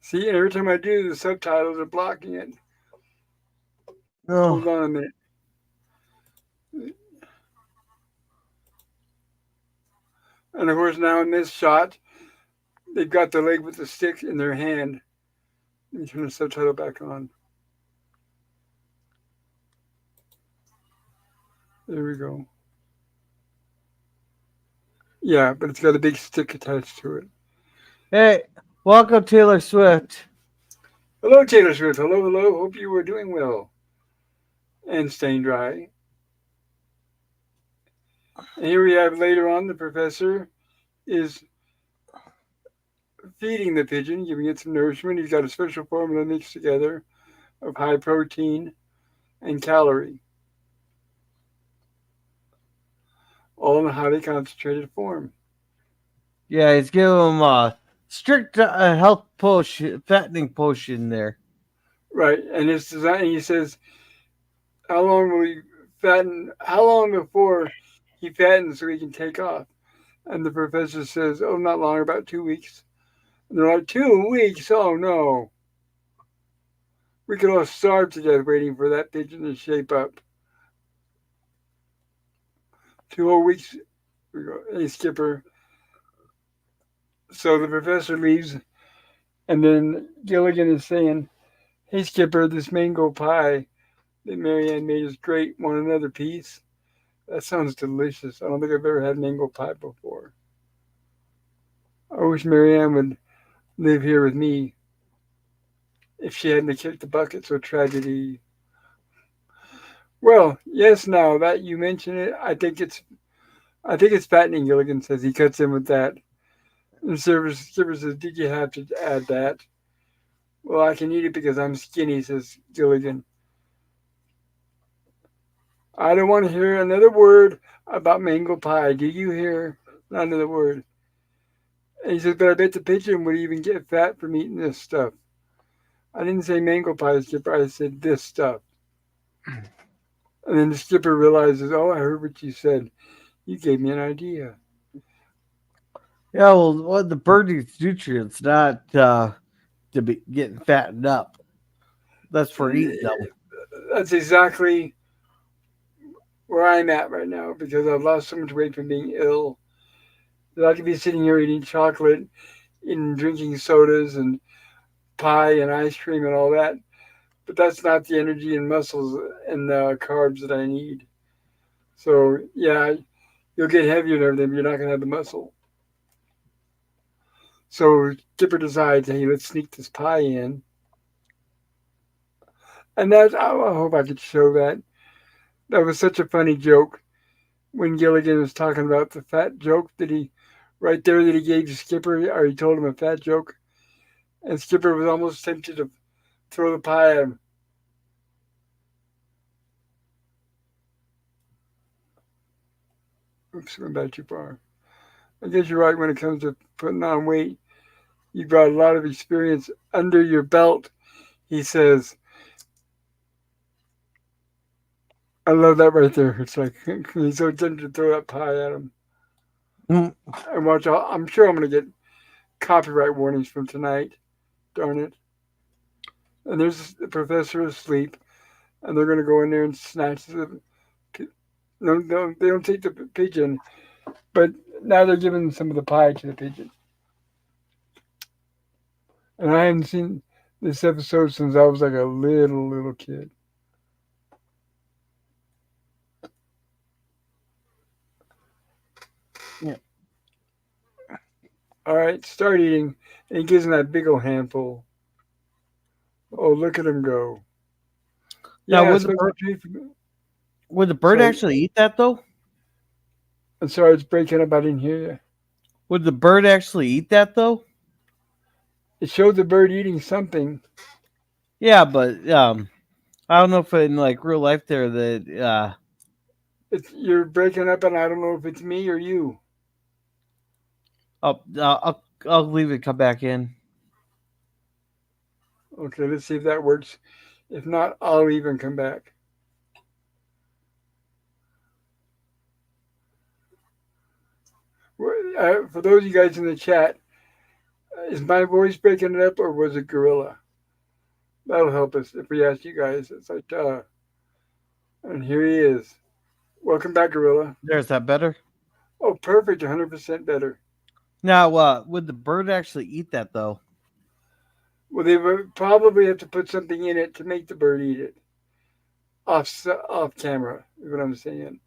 See, every time I do, the subtitles are blocking it. Oh, Hold on a minute. And of course, now in this shot, they've got the leg with the stick in their hand. Let me turn the subtitle back on. There we go. Yeah, but it's got a big stick attached to it. hey, welcome Taylor Swift. Hello, Taylor Swift. Hello, hello. Hope you are doing well and staying dry. And here we have later on the professor is feeding the pigeon, giving it some nourishment. He's got a special formula mixed together of high protein and calorie, all in a highly concentrated form. Yeah, he's giving him a strict health potion, fattening potion there. Right. And it's designed, he says, how long will he fatten? How long before he fattens so he can take off? And the professor says, oh, not long, about 2 weeks. And they're like, 2 weeks? Oh, no. We could all starve to death waiting for that pigeon to shape up. 2 whole weeks. We go, hey, Skipper. So the professor leaves, and then Gilligan is saying, hey, Skipper, this mango pie that Marianne made is great. Want another piece? That sounds delicious. I don't think I've ever had mango pie before. I wish Marianne would live here with me if she hadn't kicked the bucket. So tragedy. Well, yes. Now that you mention it, I think it's fattening. Gilligan says he cuts in with that. And server says, "Did you have to add that?" Well, I can eat it because I'm skinny, says Gilligan. I don't want to hear another word about mango pie. Do you hear? Not another word. And he says, but I bet the pigeon would even get fat from eating this stuff. I didn't say mango pie, Skipper. I said this stuff. And then the skipper realizes, oh, I heard what you said. You gave me an idea. Yeah, well, the bird needs nutrients, not to be getting fattened up. That's for eating them. That's exactly where I'm at right now because I've lost so much weight from being ill that I could be sitting here eating chocolate and drinking sodas and pie and ice cream and all that. But that's not the energy and muscles and carbs that I need. So, yeah, you'll get heavier and everything, but you're not going to have the muscle. So Skipper decides, hey, let's sneak this pie in. And I hope I could show that. That was such a funny joke when Gilligan was talking about the fat joke that right there that he gave to Skipper, or he told him a fat joke. And Skipper was almost tempted to throw the pie at him. Oops, went back too far. I guess you're right when it comes to putting on weight. You brought a lot of experience under your belt, he says. I love that right there. It's like he's so tempted to throw that pie at him. Mm. And watch, I'm sure I'm going to get copyright warnings from tonight. Darn it. And there's the professor asleep, and they're going to go in there and snatch the. No, they don't take the pigeon, but now they're giving some of the pie to the pigeon. And I haven't seen this episode since I was like a little kid. Yeah. All right, start eating. And he gives him that big old handful. Oh, look at him go. Now, Yeah, special treat for me. would the bird Sorry, actually eat that though? I'm sorry, it's breaking up. I didn't hear you. Would the bird actually eat that though? It showed the bird eating something. Yeah, but I don't know if in like real life there that You're breaking up, and I don't know if it's me or you. I'll leave it come back in. Okay, let's see if that works. If not, I'll even come back. For those of you guys in the chat, is my voice breaking it up or was it gorilla? That'll help us if we ask you guys. It's like, and here he is. Welcome back, gorilla. There's that better. Oh, perfect, 100% better. Now, would the bird actually eat that though? Well, they would probably have to put something in it to make the bird eat it off camera. Is what I'm saying.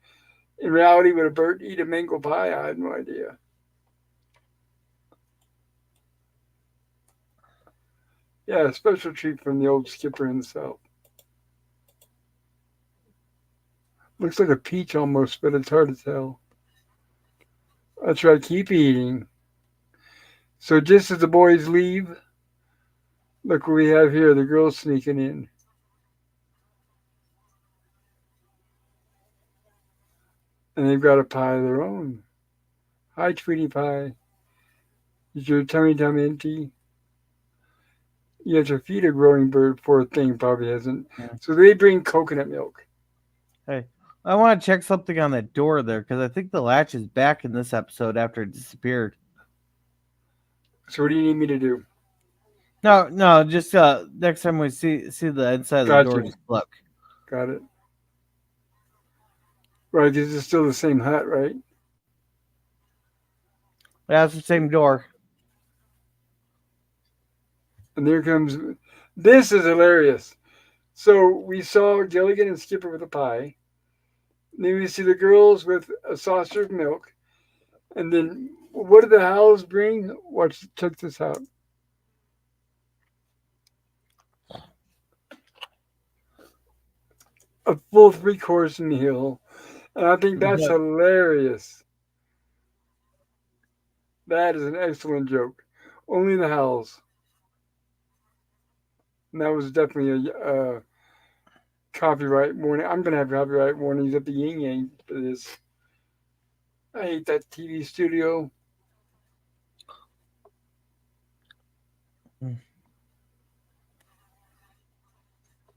In reality, would a bird eat a mango pie? I have no idea. Yeah, a special treat from the old skipper himself. Looks like a peach almost, but it's hard to tell. That's right, keep eating. So just as the boys leave, look what we have here. The girls sneaking in. And they've got a pie of their own. Hi, Tweety Pie. Is your tummy empty? You have to feed a growing bird, poor thing, probably hasn't. Yeah. So they bring coconut milk. Hey, I want to check something on that door there because I think the latch is back in this episode after it disappeared. So what do you need me to do? No, just next time we see the inside of the door, Gotcha. just look. Got it. Right, because it's still the same hut, right? Yeah, it's the same door. And there comes. This is hilarious. So we saw Gilligan and Skipper with a pie. Then we see the girls with a saucer of milk. And then what did the Howls bring? Watch, check this out. A full three-course meal. And I think that's hilarious. That is an excellent joke. Only the Howls. And that was definitely a copyright warning. I'm going to have copyright warnings at the yin yang for this. I hate that TV studio.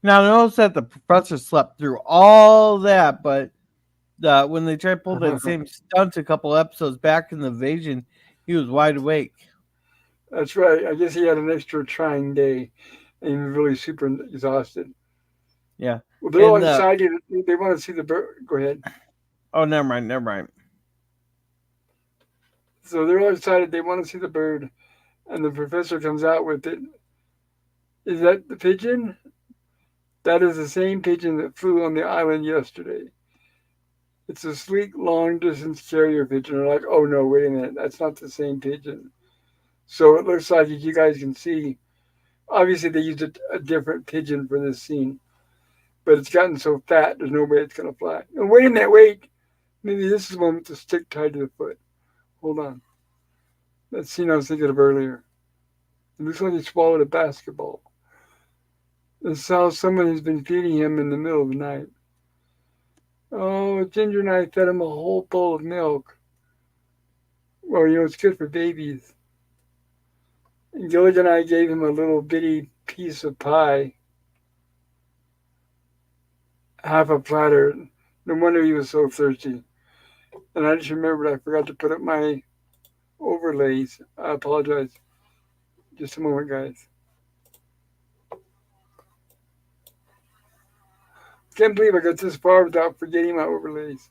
Now notice that the professor slept through all that, but when they tried to pull that same stunt a couple episodes back in the invasion, he was wide awake. That's right. I guess he had an extra trying day and he was really super exhausted. Yeah, Well, they're all and excited. They want to see the bird. Go ahead. oh, never mind, never mind. So they're all excited. They want to see the bird. And the professor comes out with it. Is that the pigeon? That is the same pigeon that flew on the island yesterday. It's a sleek, long distance carrier pigeon. They're like, oh no, wait a minute. That's not the same pigeon. So it looks like, as you guys can see, obviously they used a different pigeon for this scene. But it's gotten so fat, there's no way it's going to fly. And wait a minute, wait. Maybe this is one with the stick tied to the foot. Hold on. That scene I was thinking of earlier. It looks like he swallowed a basketball. This is how someone has been feeding him in the middle of the night. Oh, Ginger and I fed him a whole bowl of milk. Well, it's good for babies. And Gilligan and I gave him a little bitty piece of pie, half a platter. No wonder he was so thirsty. And I just remembered I forgot to put up my overlays. I apologize. Just a moment, guys. Can't believe I got this far without forgetting my overlays.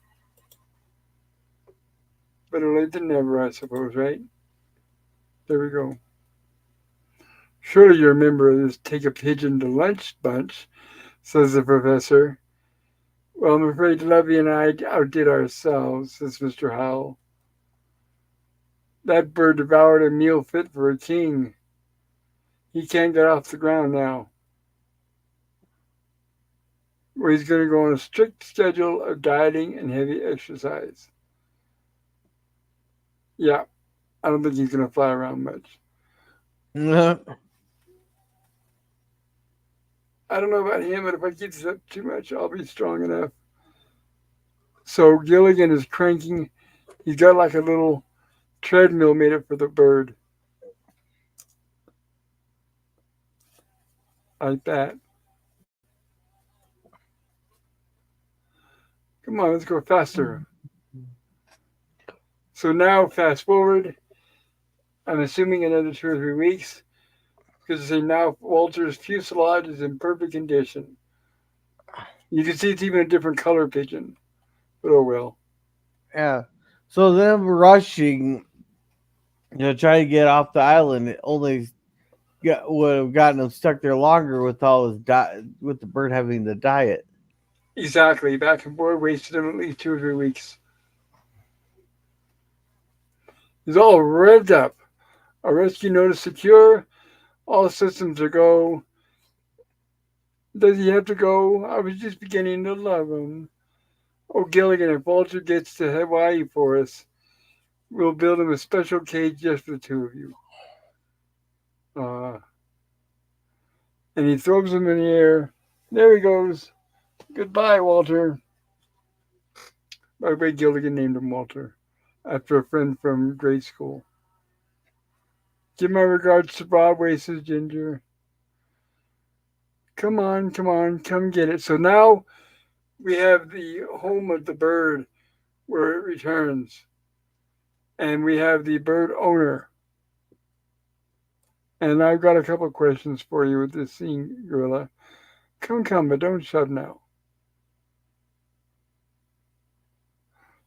Better late than never, I suppose, right? There we go. Surely you're a member of this Take a Pigeon to Lunch bunch, says the professor. Well, I'm afraid Lovey and I outdid ourselves, says Mr. Howell. That bird devoured a meal fit for a king. He can't get off the ground now. Well, he's going to go on a strict schedule of dieting and heavy exercise. Yeah, I don't think he's going to fly around much. I don't know about him, but if I keep this up too much, I'll be strong enough. So Gilligan is cranking. He's got like a little treadmill made up for the bird. Like that. Come on, let's go faster. So now, fast forward. I'm assuming another 2 or 3 weeks. Because they say now Walter's fuselage is in perfect condition. You can see it's even a different color pigeon. But oh well. Yeah. So them rushing to try to get off the island it only would have gotten them stuck there longer with all his with the bird having the diet. Exactly. Back and forth wasted him at least 2 or 3 weeks. He's all revved up. Our rescue node is secure. All systems are go. Does he have to go? I was just beginning to love him. Oh, Gilligan, if Walter gets to Hawaii for us, we'll build him a special cage just for the two of you. And he throws him in the air. There he goes. Goodbye, Walter. By the way, Gilligan named him Walter after a friend from grade school. Give my regards to Broadway, says Ginger. Come on, come get it. So now we have the home of the bird where it returns. And we have the bird owner. And I've got a couple of questions for you with this scene, Gorilla. Come, but don't shove now.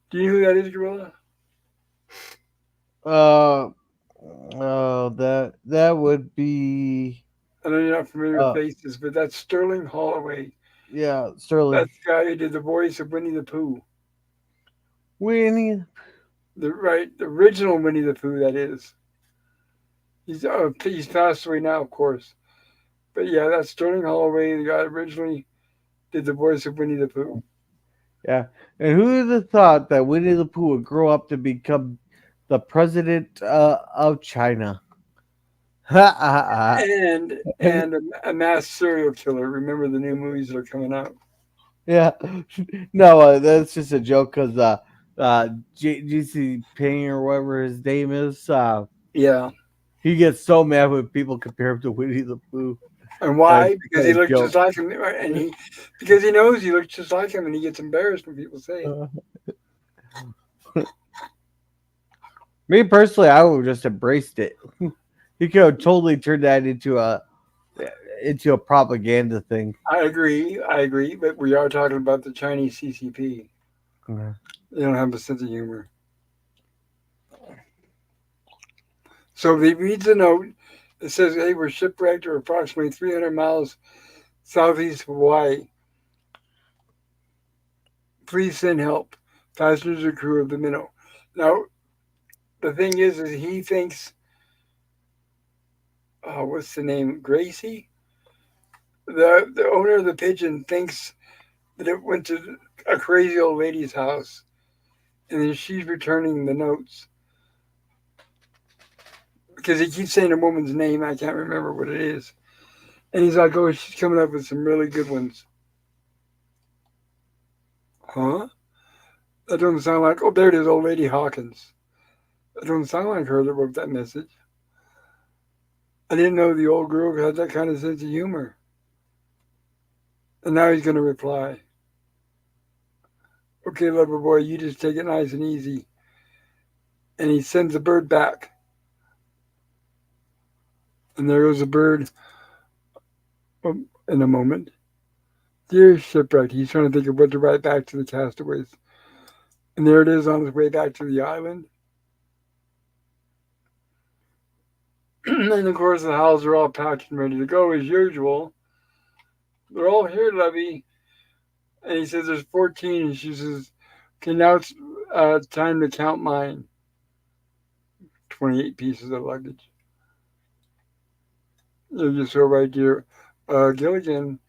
Do you know who that is, Gorilla? Uh, that would be. I know you're not familiar with Uh, faces, but that's Sterling Holloway. yeah, Sterling. That's the guy who did the voice of Winnie the Pooh. Winnie. The original Winnie the Pooh, that is. He's passed away now, of course. But yeah, that's Sterling Holloway, the guy that originally did the voice of Winnie the Pooh. Yeah. And who would have thought that Winnie the Pooh would grow up to become the president of China? Ha ha ha. And a mass serial killer. Remember the new movies that are coming out. Yeah. No, that's just a joke because GC Payne or whatever his name is, Yeah. he gets so mad when people compare him to Winnie the Pooh. And It's why? Because kind he of looks just joke. like him, and he because he knows he looks just like him, and he gets embarrassed when people say it. Uh, Me personally, I would have just embraced it. He could have totally turned that into a propaganda thing. I agree, but we are talking about the Chinese CCP. Yeah. They don't have a sense of humor. So he reads a note. It says, "Hey, we're shipwrecked or approximately 300 miles southeast of Hawaii. Please send help. Passengers and crew of the Minnow." Now, the thing is he thinks, what's the name? Gracie? The owner of the Pigeon thinks that it went to a crazy old lady's house, and then she's returning the notes. Because he keeps saying a woman's name, I can't remember what it is. And he's like, oh, she's coming up with some really good ones. Huh? That doesn't sound like, oh, there it is, old lady Hawkins. That doesn't sound like her that wrote that message. I didn't know the old girl had that kind of sense of humor. And now he's going to reply, okay, lover boy, you just take it nice and easy. And he sends the bird back. And there goes the bird in a moment. Dear shipwreck, he's trying to think of what to write back to the castaways. And there it is on his way back to the island. And of course, the howls are all packed and ready to go as usual. They're all here, Lovey. And he says there's 14. And she says, okay, now it's time to count mine. 28 pieces of luggage. You're so right, dear. Gilligan,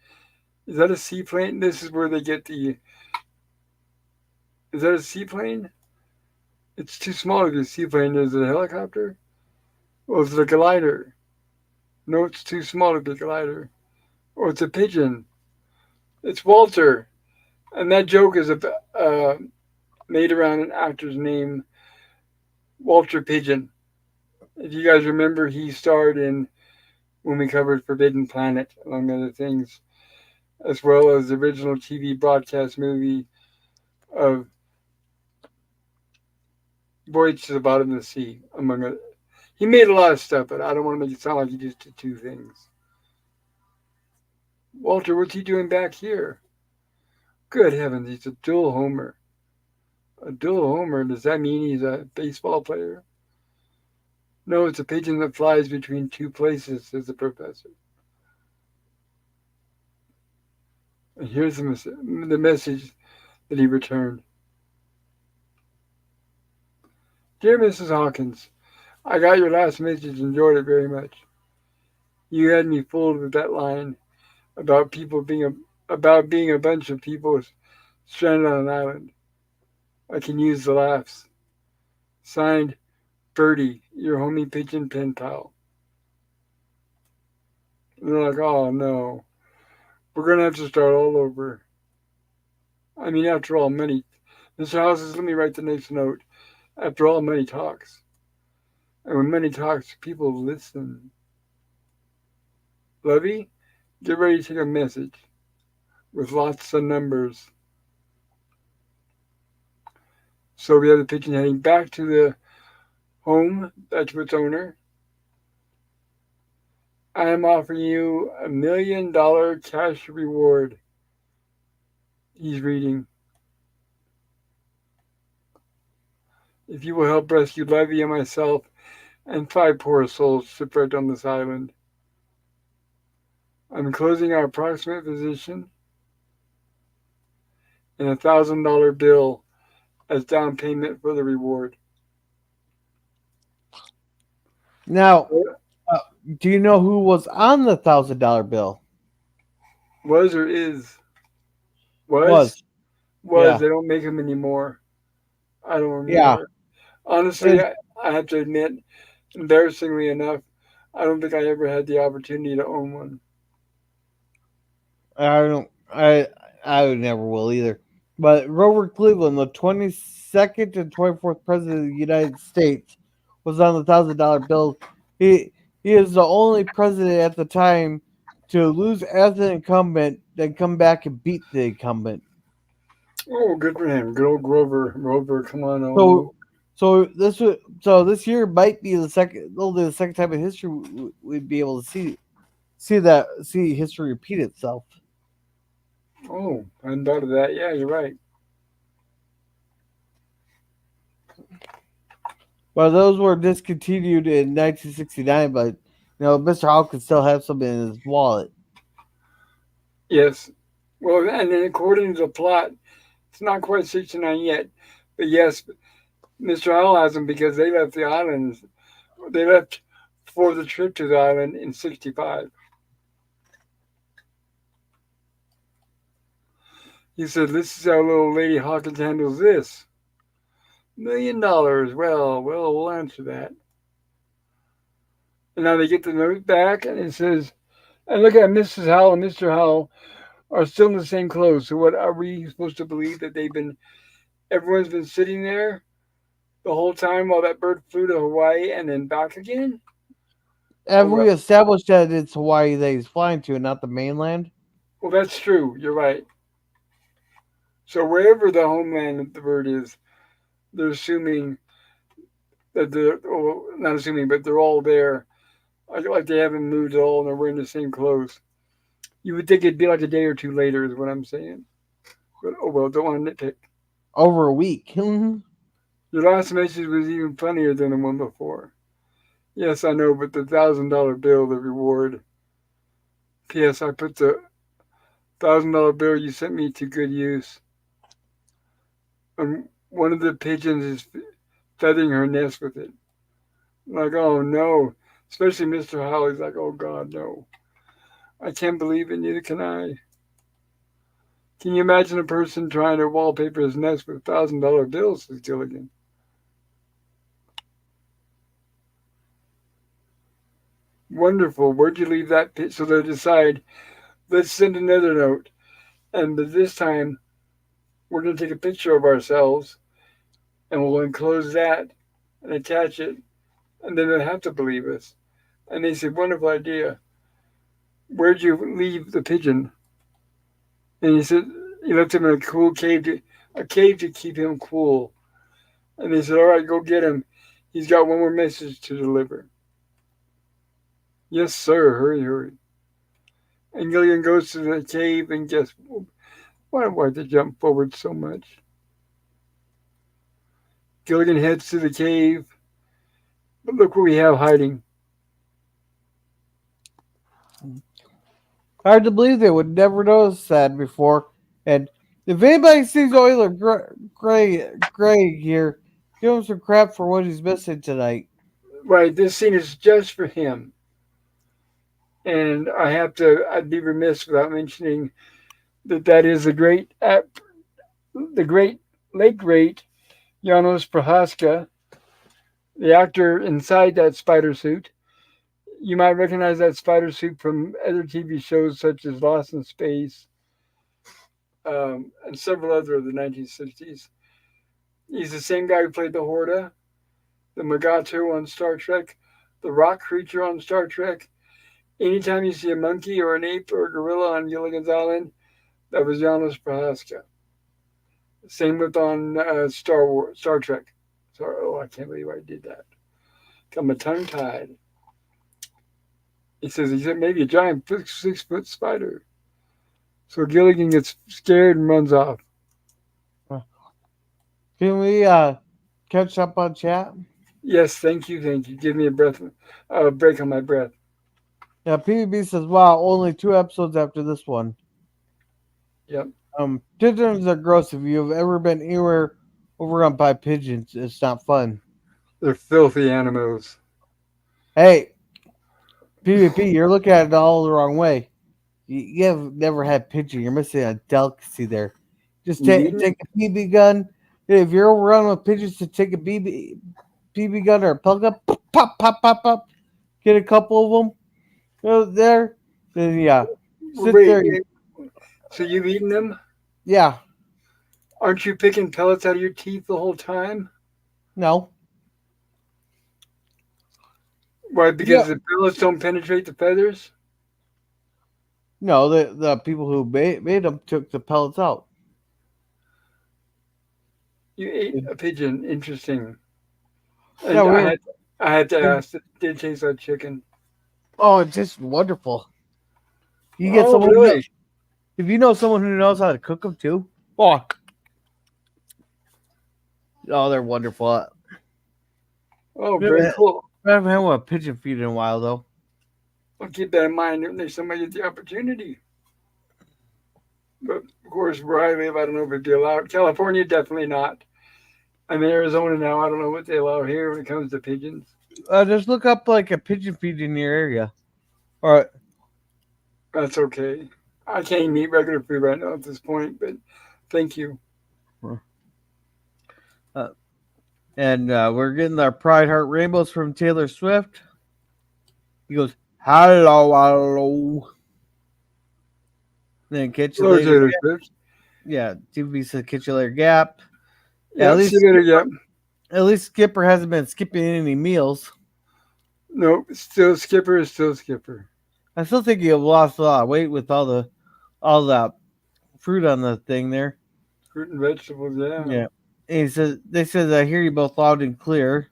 is that a seaplane? This is where they get the. Is that a seaplane? It's too small to be a seaplane. Is it a helicopter? Well, is it a glider? No, it's too small to be a glider. Or it's a pigeon. It's Walter. And that joke is made around an actor's name, Walter Pigeon. If you guys remember, he starred in when we covered Forbidden Planet, among other things, as well as the original TV broadcast movie of Voyage to the Bottom of the Sea, among other. He made a lot of stuff, but I don't want to make it sound like he just did two things. Walter, what's he doing back here? Good heavens, he's a dual homer. A dual homer, does that mean he's a baseball player? No, it's a pigeon that flies between two places, says the professor. And here's the message that he returned. Dear Mrs. Hawkins, I got your last message, enjoyed it very much. You had me fooled with that line about about being a bunch of people stranded on an island. I can use the laughs. Signed, Birdie, your homie pigeon pen pal. And they're like, oh no, we're gonna have to start all over. I mean, after all, money. Mr. Houses, let me write the next note. After all, money talks. And when money talks, people listen. Levy, get ready to take a message with lots of numbers. So we have the pigeon heading back to the home, back to its owner. I am offering you $1 million cash reward. He's reading. If you will help rescue Levy and myself and 5 poor souls shipwrecked on this island. I'm closing our approximate position and $1,000 bill as down payment for the reward. Now, uh, do you know who was on the $1,000 bill? Was or is? Was? Was. Was. Yeah. They don't make them anymore. I don't Yeah. remember. Honestly, And I have to admit, embarrassingly enough, I don't think I ever had the opportunity to own one. I don't I never will either. But Grover Cleveland, the 22nd and 24th president of the United States, was on the $1,000 bill. He he is the only president at the time to lose as an incumbent, then come back and beat the incumbent. Oh, good for him. Good old Grover. Grover, come on, own. So so this year might be the second only the second time in history we'd be able to see history repeat itself. Oh, I hadn't thought of that. Yeah, you're right. Well, those were discontinued in 1969, but Mr. Hawk could still have some in his wallet. Yes. Well, and then according to the plot, it's not quite 69 yet. But yes, Mr. Howell has them because they left the island. They left for the trip to the island in 65. He said, "This is how little Lady Hawkins handles this. $1 million. Well, we'll answer that." And now they get the note back, and it says, "And look at Mrs. Howell and Mr. Howell are still in the same clothes. So what are we supposed to believe that they've been? Everyone's been sitting there the whole time while that bird flew to Hawaii and then back again? Oh Have well, we established that it's Hawaii that he's flying to and not the mainland? well that's true. You're right. So wherever the homeland of the bird is, they're assuming that they're well, not assuming, but they're all there. Like they haven't moved at all, and they're wearing the same clothes. You would think it'd be like a day or two later, is what I'm saying. But oh well, don't want to nitpick. Over a week. Your last message was even funnier than the one before. Yes, I know, but the $1,000 bill, the reward. P.S. I put the $1,000 bill you sent me to good use. One of the pigeons is feathering her nest with it. Like, oh no. Especially Mr. Holly's like, oh God, no. I can't believe it, neither can I. Can you imagine a person trying to wallpaper his nest with $1,000 bills, says Gilligan. Wonderful. Where'd you leave that? So they decide, let's send another note. And this time, we're going to take a picture of ourselves and we'll enclose that and attach it. And then they'll have to believe us. And they said, wonderful idea. Where'd you leave the pigeon? And he said, he left him in a cool cave to keep him cool. And they said, all right, go get him. He's got one more message to deliver. Yes, sir. Hurry, hurry. And Gilligan goes to the cave and guess why do I have to jump forward so much? Gilligan heads to the cave, but look what we have hiding. Hard to believe they would never notice that before. And if anybody sees Euler Gray here, give him some crap for what he's missing tonight. Right, this scene is just for him. And I'd be remiss without mentioning that is the great, late great Janos Prohaska, the actor inside that spider suit. You might recognize that spider suit from other TV shows such as Lost in Space and several other of the 1960s. He's the same guy who played the Horta, the Magato on Star Trek, the rock creature on Star Trek. Anytime you see a monkey or an ape or a gorilla on Gilligan's Island, that was Janos Prohaska. Same with on Star Trek. Sorry, oh, I can't believe I did that. Got my tongue tied. He says he said maybe a giant 6 foot spider. So Gilligan gets scared and runs off. Can we catch up on chat? Yes, thank you, thank you. Give me a break on my breath. Yeah, PvB says, "Wow, only 2 episodes after this one." Yep, Pigeons are gross. If you've ever been anywhere overrun by pigeons, it's not fun. they're filthy animals. Hey, PvP, you're looking at it all the wrong way. You have never had pigeon. You're missing a delicacy there. Just You've eaten take them? a BB gun. If you're overrun with pigeons, to take a BB gun or a pellet gun, pop, pop, pop, pop. Get a couple of them there. Then yeah, sit Wait, there. so you've eaten them? Yeah, Aren't you picking pellets out of your teeth the whole time? no, Why? yeah, Because the pellets don't penetrate the feathers? no. The people who made them took the pellets out. You ate a pigeon. Interesting. Yeah, And we were. I had to ask. Did it taste like chicken? Oh, it's just wonderful. You get Oh, someone really? if you know someone who knows how to cook them too. Oh, oh, they're wonderful. Oh, We very cool. haven't had a pigeon feed in a while though. I'll keep that in mind next time I get the opportunity. But of course, where I live, I don't know if it'd be allowed. California, definitely not. I'm in Arizona now. I don't know what they allow here when it comes to pigeons. Just look up like a pigeon feed in your area. Or That's okay. I can't even eat regular food right now at this point, but thank you. uh, and we're getting our Pride Heart Rainbows from Taylor Swift. He goes, "Hello, hello." Then catch you Hello, later. Taylor Swift. Yeah, TV said catch you later. Gap. Yeah, Yep, see you later. Yep. At least Skipper hasn't been skipping any meals. Nope, still Skipper is still Skipper. I still think you've lost a lot of weight with all that fruit on the thing there. Fruit and vegetables, yeah. Yeah. And he says they said I hear you both loud and clear.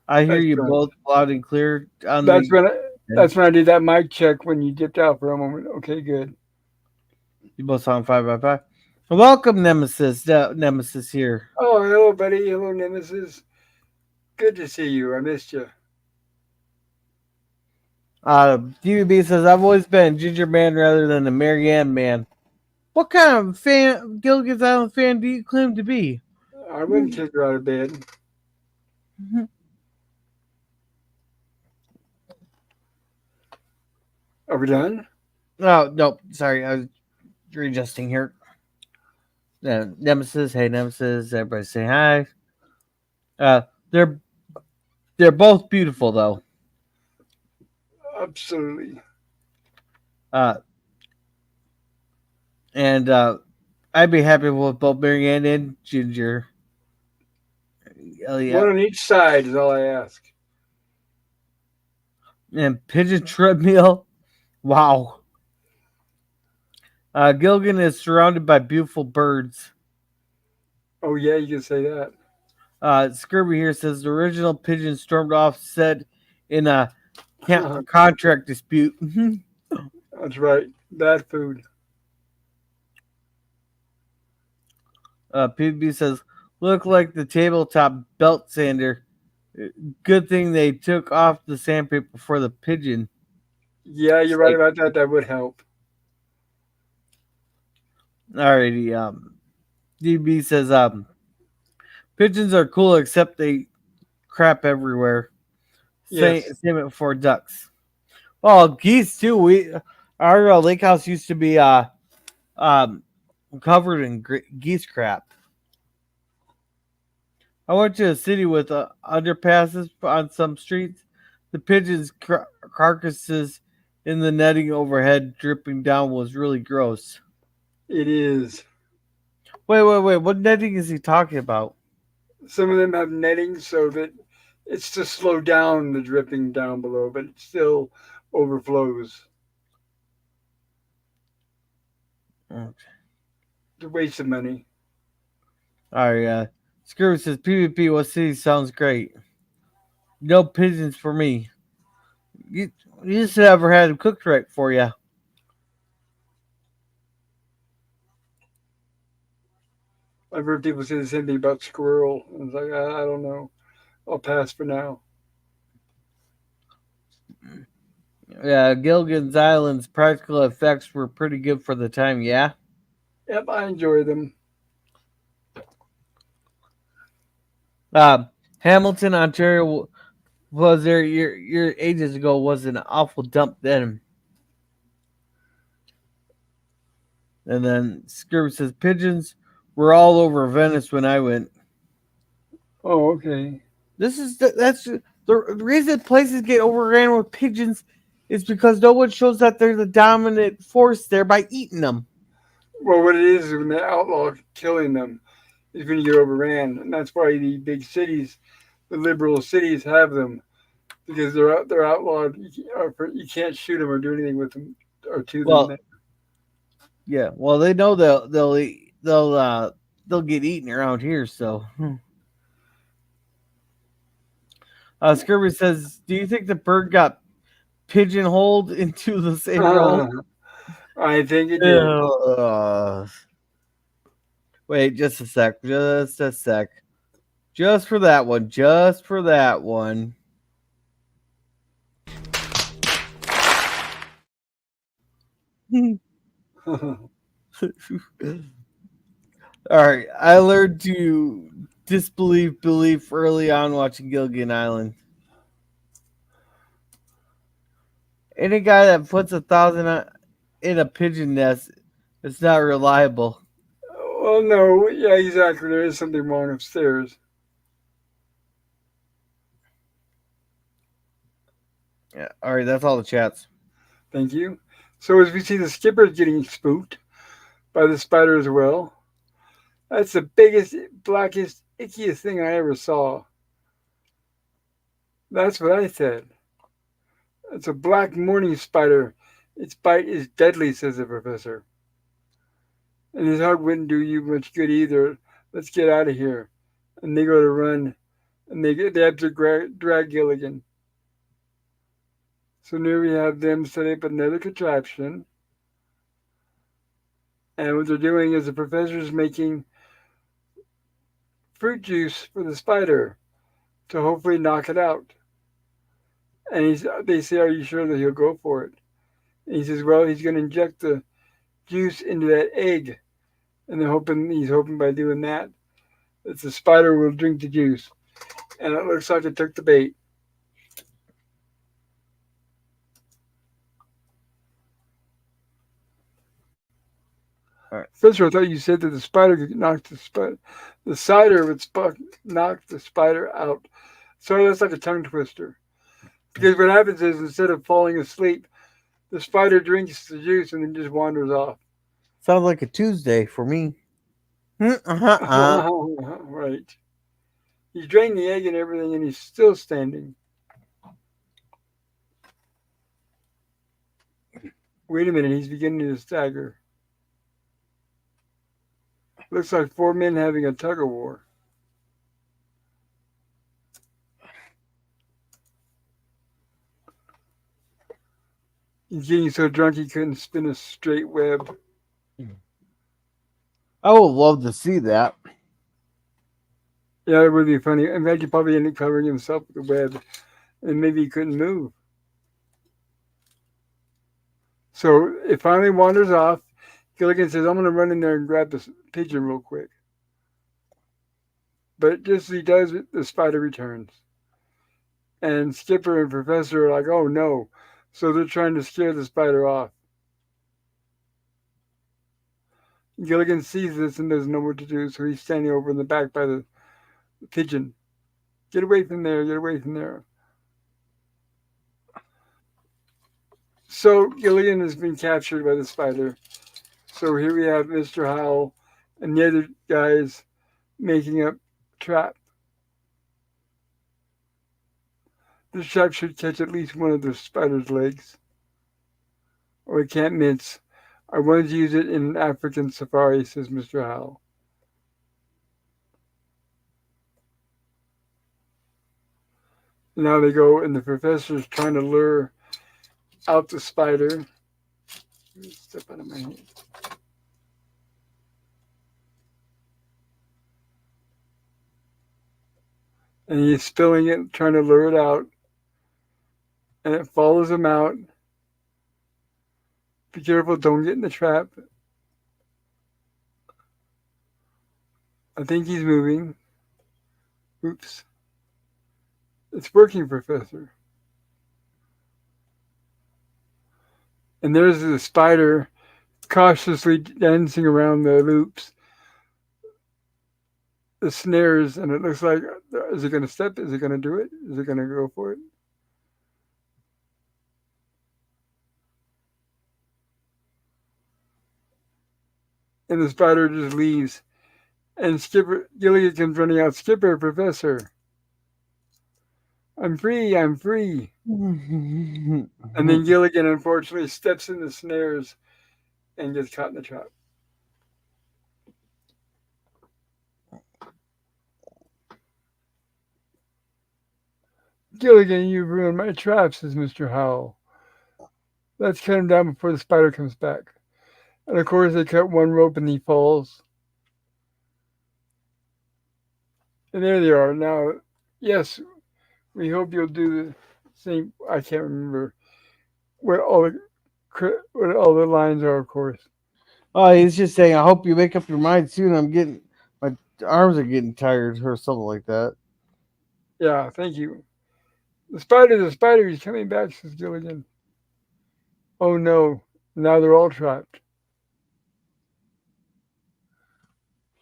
I hear you Excellent. both loud and clear on That's the when I did that mic check when you dipped out for a moment. Okay, good. you both sound 5 by 5. Welcome, Nemesis. Nemesis here. Oh, hello, buddy. Hello, Nemesis. Good to see you. I missed you. DVB says I've always been a Ginger Man rather than a Marianne Man. What kind of Gilligan's Island fan do you claim to be? I wouldn't kick her out of bed. Are we done? Oh no, sorry, I was readjusting here. Nemesis, hey Nemesis, everybody say hi. Uh, they're they're both beautiful though. Absolutely. Uh, and I'd be happy with both Marianne and Ginger. Oh yeah, One on each side is all I ask. and Pigeon treadmill. Wow. Gilligan is surrounded by beautiful birds. Oh, yeah, you can say that. Scurvy here says the original Pigeon stormed off set in a contract dispute. That's right. Bad food. PB says, look like the tabletop belt sander. Good thing they took off the sandpaper for the pigeon. Yeah, It's you're right like, about that. That would help. alrighty. DB says, pigeons are cool except they crap everywhere. Yes, Same for ducks. Well, geese too. Our lake house used to be um covered in geese crap. I went to a city with underpasses on some streets. The pigeons' carcasses in the netting overhead dripping down was really gross. it is. Wait. What netting is he talking about? Some of them have netting so that it's to slow down the dripping down below, but it still overflows. Okay. It's a waste of money. All right. Screw says PvP. What city sounds great? No pigeons for me. You, you just never had them cooked right for you. I've heard people say the same thing about squirrel. I was like, I don't know. I'll pass for now. Yeah, Gilligan's Island's practical effects were pretty good for the time. Yeah. Yep, I enjoy them. Uh, Hamilton, Ontario was there year ages ago. Was an awful dump then. And then Skirby says pigeons were all over Venice when I went. Oh, okay. That's the reason places get overran with pigeons is because no one shows that they're the dominant force there by eating them. Well, what it is when they outlaw killing them is when you get overran, and that's why the big cities, the liberal cities, have them because they're outlawed. You can't shoot them or do anything with them or to them. Well, yeah. Well, they know they'll get eaten around here. So, Skirby says, "Do you think the bird got pigeonholed into the same role?" I think it did. Uh, Wait, just a sec. Just a sec. Just for that one. Just for that one. All right, I learned to disbelieve belief early on watching Gilligan Island. Any guy that puts 1,000 in a pigeon nest, it's not reliable. Well, no, yeah, exactly. There is something wrong upstairs. Yeah, all right, that's all the chats. Thank you. So as we see, the skipper's getting spooked by the spider as well. That's the biggest, blackest, ickiest thing I ever saw. That's what I said. It's a black morning spider. Its bite is deadly, says the professor. And his hug wouldn't do you much good either. Let's get out of here. And they go to run, and they have to drag Gilligan. So now we have them set up another contraption. And what they're doing is the professor's making fruit juice for the spider to hopefully knock it out. And they say, "Are you sure that he'll go for it?" And he says, "Well, he's going to inject the juice into that egg." And he's hoping by doing that the spider will drink the juice. And it looks like it took the bait. All right. Professor, I thought you said that the spider could knock the cider would knock the spider out. So that's like a tongue twister. Because what happens is instead of falling asleep, the spider drinks the juice and then just wanders off. Sounds like a Tuesday for me. Uh-huh. Right. He's drained the egg and everything, and he's still standing. Wait a minute, he's beginning to stagger. Looks like four men having a tug of war. He's getting so drunk he couldn't spin a straight web. I would love to see that. Yeah, it would be funny. In fact, he probably ended up covering himself with the web, and maybe he couldn't move. So it finally wanders off. Gilligan says, "I'm going to run in there and grab this pigeon real quick." But just as he does it, the spider returns. And Skipper and Professor are like, "Oh no." So they're trying to scare the spider off. Gilligan sees this and doesn't know what to do, so he's standing over in the back by the pigeon. "Get away from there, get away from there." So Gilligan has been captured by the spider. So here we have Mr. Howell and the other guys making up trap. This trap should catch at least one of the spider's legs. Or it can't miss. I wanted to use it in an African safari, says Mr. Howell. Now they go, and the professor's trying to lure out the spider. Let me step out of my hand. And he's spilling it, trying to lure it out. And it follows him out. Be careful, don't get in the trap. I think he's moving. Oops. It's working, Professor. And there's the spider cautiously dancing around the loops, the snares, and it looks like, is it going to step? Is it going to do it? Is it going to go for it? And the spider just leaves. And Skipper Gilligan comes running out. Skipper, Professor, I'm free, I'm free. And then Gilligan unfortunately steps in the snares and gets caught in the trap. Gilligan, you've ruined my trap, says Mr. Howell. Let's cut him down before the spider comes back. And of course, they cut one rope and he falls. And there they are. Now, yes, we hope you'll do the same. I can't remember what all the lines are, of course. Oh, he's just saying, I hope you make up your mind soon. My arms are getting tired or something like that. Yeah, thank you. The spider, he's coming back, says Gilligan. Oh no, now they're all trapped.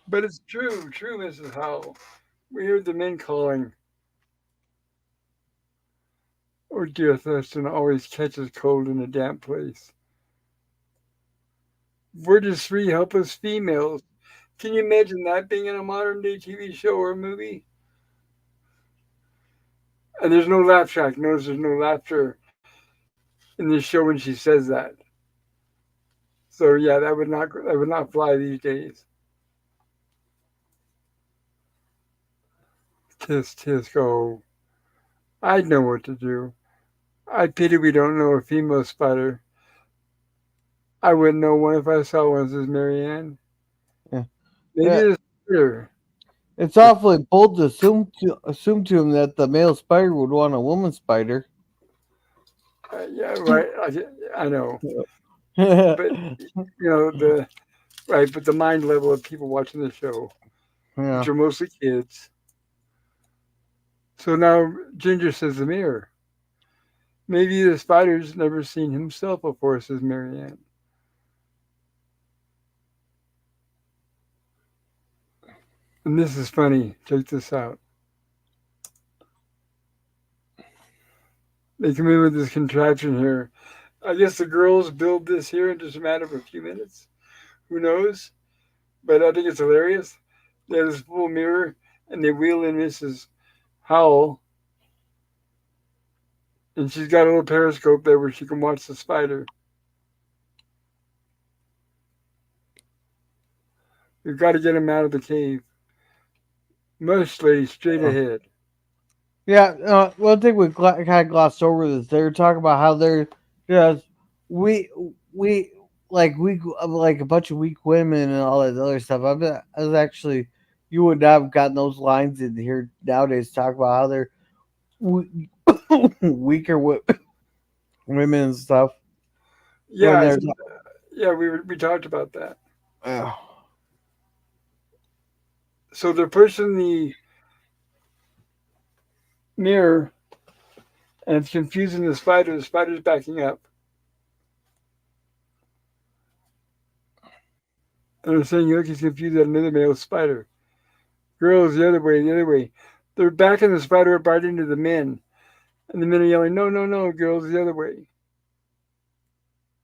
But it's true, Mrs. Howell. We heard the men calling. Oh dear, Thurston always catches cold in a damp place. We're just three helpless females. Can you imagine that being in a modern day TV show or movie? And there's no laugh track. Notice there's no laughter in this show when she says that. So yeah, that would not fly these days. Tisk tisk oh. I'd know what to do. I pity we don't know a female spider. I wouldn't know one if I saw one, says Marianne. Yeah. Maybe Yeah. the spider. It's awfully bold to assume to him that the male spider would want a woman spider. Yeah, right. I know, Yeah. but the right, but the mind level of people watching the show, which are mostly kids. So now Ginger says the mirror. Maybe the spider's never seen himself before, says Marianne. And this is funny. Check this out. They come in with this contraption here. I guess the girls build this here in just a matter of a few minutes. Who knows? But I think it's hilarious. They have this full mirror and they wheel in Mrs. Howell, and she's got a little periscope there where she can watch the spider. We've got to get him out of the cave. Mush lady straight ahead. Yeah, one thing we kind of glossed over is they were talking about how they're just we we like a bunch of weak women and all that other stuff. I was actually you would not have gotten those lines in here nowadays. Talk about how they're we- weaker women and stuff when Yeah, they're yeah, we talked about that. uh, So they're pushing the mirror, and it's confusing the spider. The spider's backing up, and they're saying, "Look, he's confused at another male spider." Girls, the other way, the other way. They're backing the spider up right into the men, and the men are yelling, "No, no, no, girls, the other way."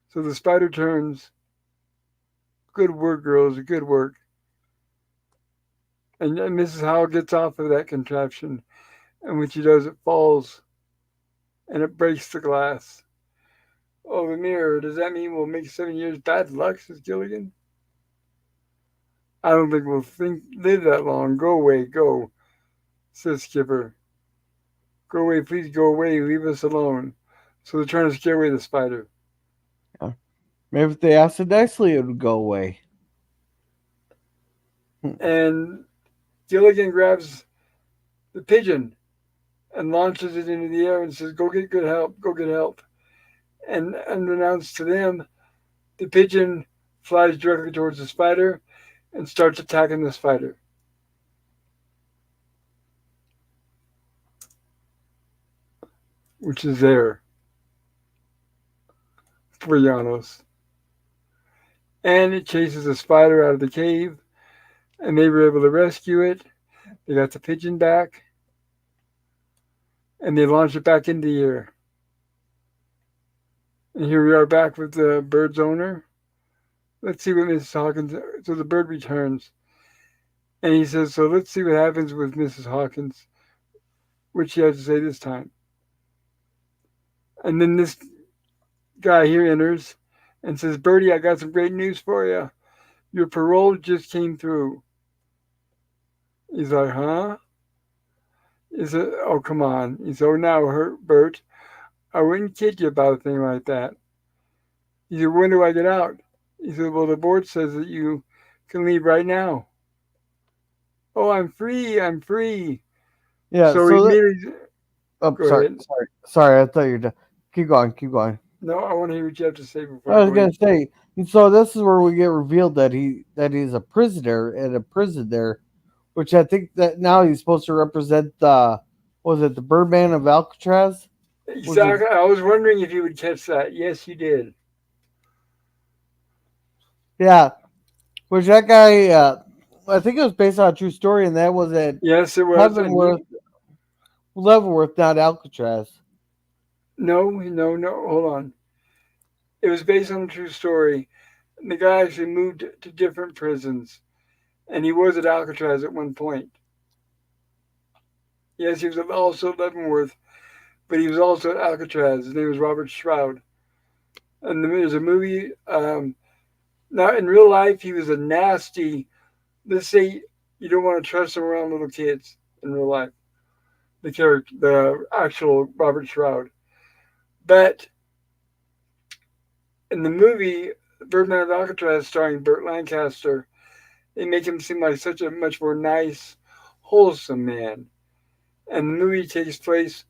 So the spider turns. Good work, girls. Good work. And Mrs. Howell gets off of that contraption, and when she does, it falls and it breaks the glass. Oh, the mirror. Does that mean we'll make 7 years bad luck, says Gilligan? I don't think we'll live that long. Go away, go, says Skipper. Go away, please go away. Leave us alone. So they're trying to scare away the spider. maybe if they asked it nicely, it would go away. And Gilligan grabs the pigeon and launches it into the air and says, "Go get good help. Go get help." And unbeknownst to them, The pigeon flies directly towards the spider and starts attacking the spider, which is there for Janos. And it chases the spider out of the cave, and they were able to rescue it. They got the pigeon back, and they launched it back into the air. And here we are back with the bird's owner. Let's see what Mrs. Hawkins. So the bird returns, and he says, "So let's see what happens with Mrs. Hawkins," which she has to say this time. And then this guy here enters and says, "Birdie, I got some great news for you. Your parole just came through." He's like, "Huh?" He said, "Oh, come on." He said, "Oh, now, Bert, I wouldn't kid you about a thing like that." He said, "When do I get out?" He said, "Well, the board says that you can leave right now." "Oh, I'm free. I'm free." Yeah. So he So, immediately, oh, go sorry, ahead. sorry. I thought you were done. Keep going. Keep going. No, I want to hear what you have to say before I I was go gonna in. say. And so this is where we get revealed that he's a prisoner in a prison there, which I think that now he's supposed to represent the was it the Birdman of Alcatraz? Was it? Exactly. I was wondering if you would catch that. Yes, you did. Yeah. Which that guy? I think it was based on a true story, and that was at Yes, it was. And Leavenworth, Leavenworth, not Alcatraz. no, no, no. Hold on. It was based on a true story. And the guy actually moved to different prisons, and he was at Alcatraz at one point. Yes, he was also at Leavenworth, but he was also at Alcatraz. His name was Robert Shroud. And there's a movie. Now, in real life, he was a nasty. Let's say you don't want to trust him around little kids in real life. The character, the actual Robert Shroud. But in the movie Birdman of Alcatraz, starring Burt Lancaster, they make him seem like such a much more nice, wholesome man. And the movie takes place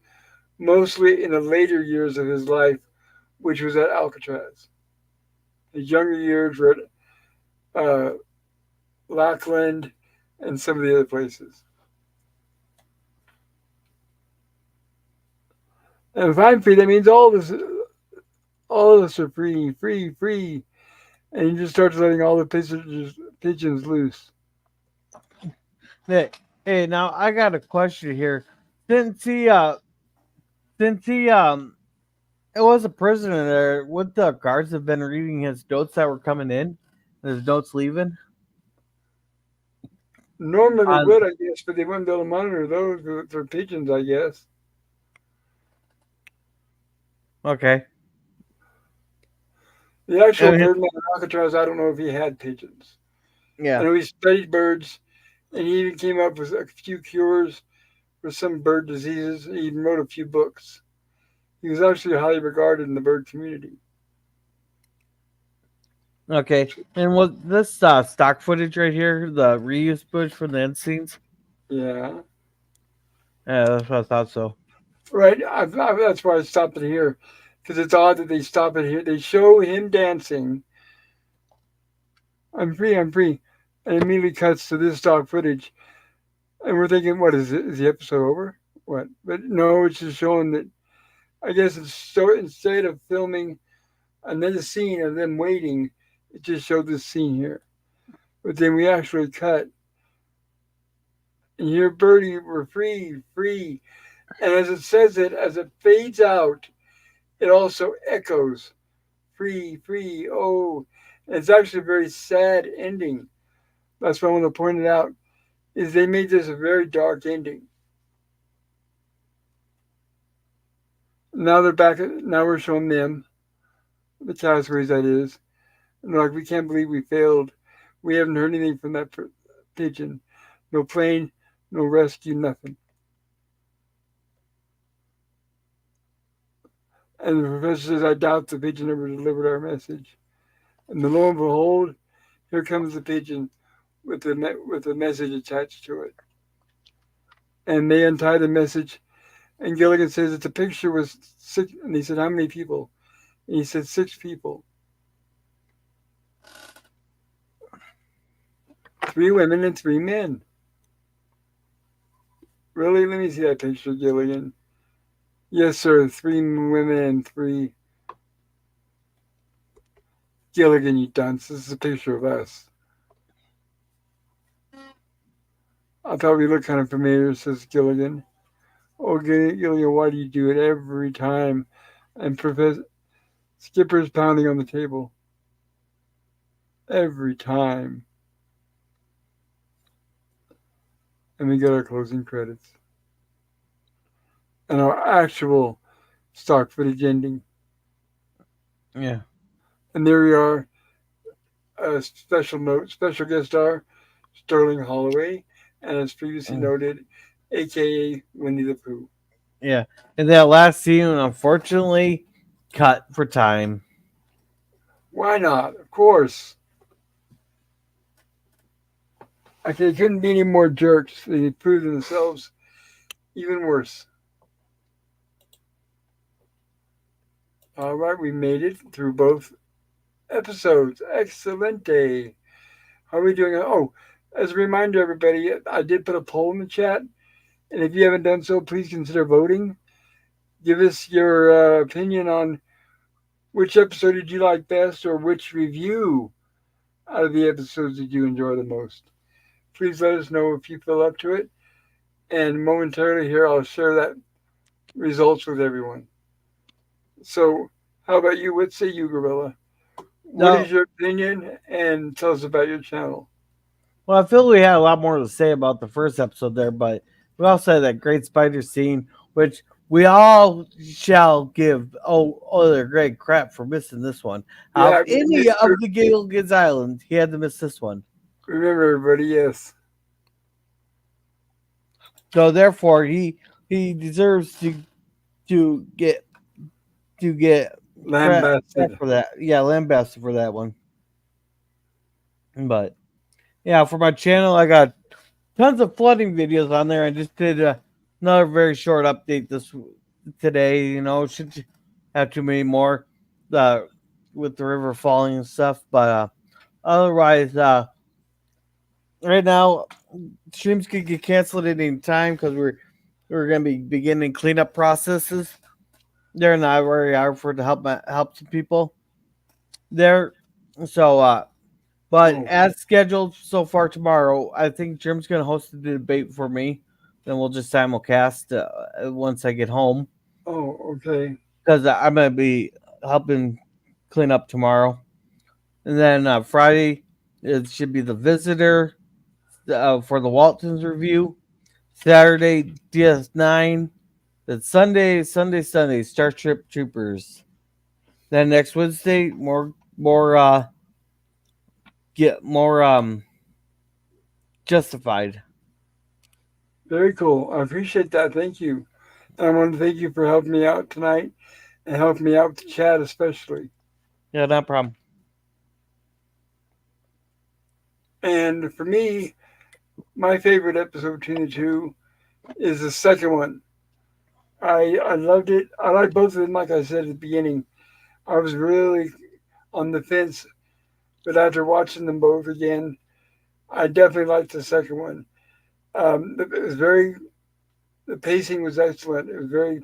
mostly in the later years of his life, which was at Alcatraz. His younger years were at Lackland and some of the other places. And if I'm free, that means all of us are free, free, free. And he just starts letting all the pigeons loose. Hey, hey, now I got a question here. Since he, uh, since he, it was a prisoner there, would the guards have been reading his notes that were coming in, his notes leaving? Normally they On would, I guess, but they wouldn't be able to monitor those for pigeons, I guess. okay, The actual I mean, Birdman of Alcatraz, I don't know if he had pigeons. I yeah, know he studied birds, and he even came up with a few cures for some bird diseases. He even wrote a few books. He was actually highly regarded in the bird community. okay. And was this stock footage right here, the reuse footage from the end scenes? Yeah, Yeah, that's what I thought so. right. That's why I stopped it here, because it's odd that they stop it here. They show him dancing. I'm free. I'm free. And immediately cuts to this stock footage, and we're thinking, what is it? Is the episode over? What? But no, it's just showing that. I guess it's so instead of filming another scene of them waiting, it just showed this scene here. But then we actually cut, and here, Birdie, we're free, free. And as it says it, as it fades out, it also echoes, free, free, oh. And it's actually a very sad ending. That's what I want to point it out, is they made this a very dark ending. Now they're back, now we're showing them, the castaways that is. And they're like, we can't believe we failed. We haven't heard anything from that pigeon. No plane, no rescue, nothing. And the professor says, I doubt the pigeon ever delivered our message. And then lo and behold, here comes the pigeon with the message attached to it. And they untie the message. And Gilligan says that the picture was six. And he said, how many people? And he said, 6 people. Three women and three men. Really? Let me see that picture, Gilligan. Yes, sir. Three women and three. Gilligan, you dunce. This is a picture of us. I thought we looked kind of familiar, says Gilligan. Oh, Gilligan, why do you do it every time? And Professor Skipper's pounding on the table. Every time. And we get our closing credits. And our actual stock footage ending. Yeah. And there we are. A special note, special guest star, Sterling Holloway, and as previously Mm. noted, aka Winnie the Pooh. Yeah. And that last scene, unfortunately, cut for time. Why not? Of course. Okay, couldn't be any more jerks. They proved themselves even worse. All right, we made it through both episodes. Excellent day. How are we doing? Oh, as a reminder, everybody, I did put a poll in the chat, and if you haven't done so, please consider voting. Give us your opinion on which episode did you like best, or which review out of the episodes did you enjoy the most. Please let us know if you feel up to it, and momentarily here I'll share that results with everyone. So, how about you? What say you, Gorilla? What No, is your opinion, and tell us about your channel? well, I feel we had a lot more to say about the first episode there, but we also had that great spider scene, which we all shall give other great crap for missing this one. Out of Yeah, any of the Gilligan's Island, he had to miss this one. remember, everybody, yes. So therefore, he deserves to get to get crap Lambasted. for that. Yeah, lambasted for that one. But yeah, for my channel, I got tons of flooding videos on there. I just did another very short update this today. Should have too many more uh, with the river falling and stuff. But otherwise, right now streams could get canceled at any time because we're gonna be beginning cleanup processes there in the Ivory Hour for to help some people there. So but Oh, as scheduled so far tomorrow, I think Jim's going to host the debate for me. Then we'll just simulcast once I get home oh, okay. because I'm going to be helping clean up tomorrow. And then Friday, it should be the visitor for the Waltons review. Saturday, DS9. Then Sunday, Starship Troopers. Then next Wednesday, get more justified. Very cool. I appreciate that. Thank you. And I want to thank you for helping me out tonight and helping me out with the chat, especially. Yeah, no problem. And for me, my favorite episode between the two is the second one. I loved it. I like both of them, like I said at the beginning. I was really on the fence, but after watching them both again, I definitely liked the second one. It was the pacing was excellent. It was very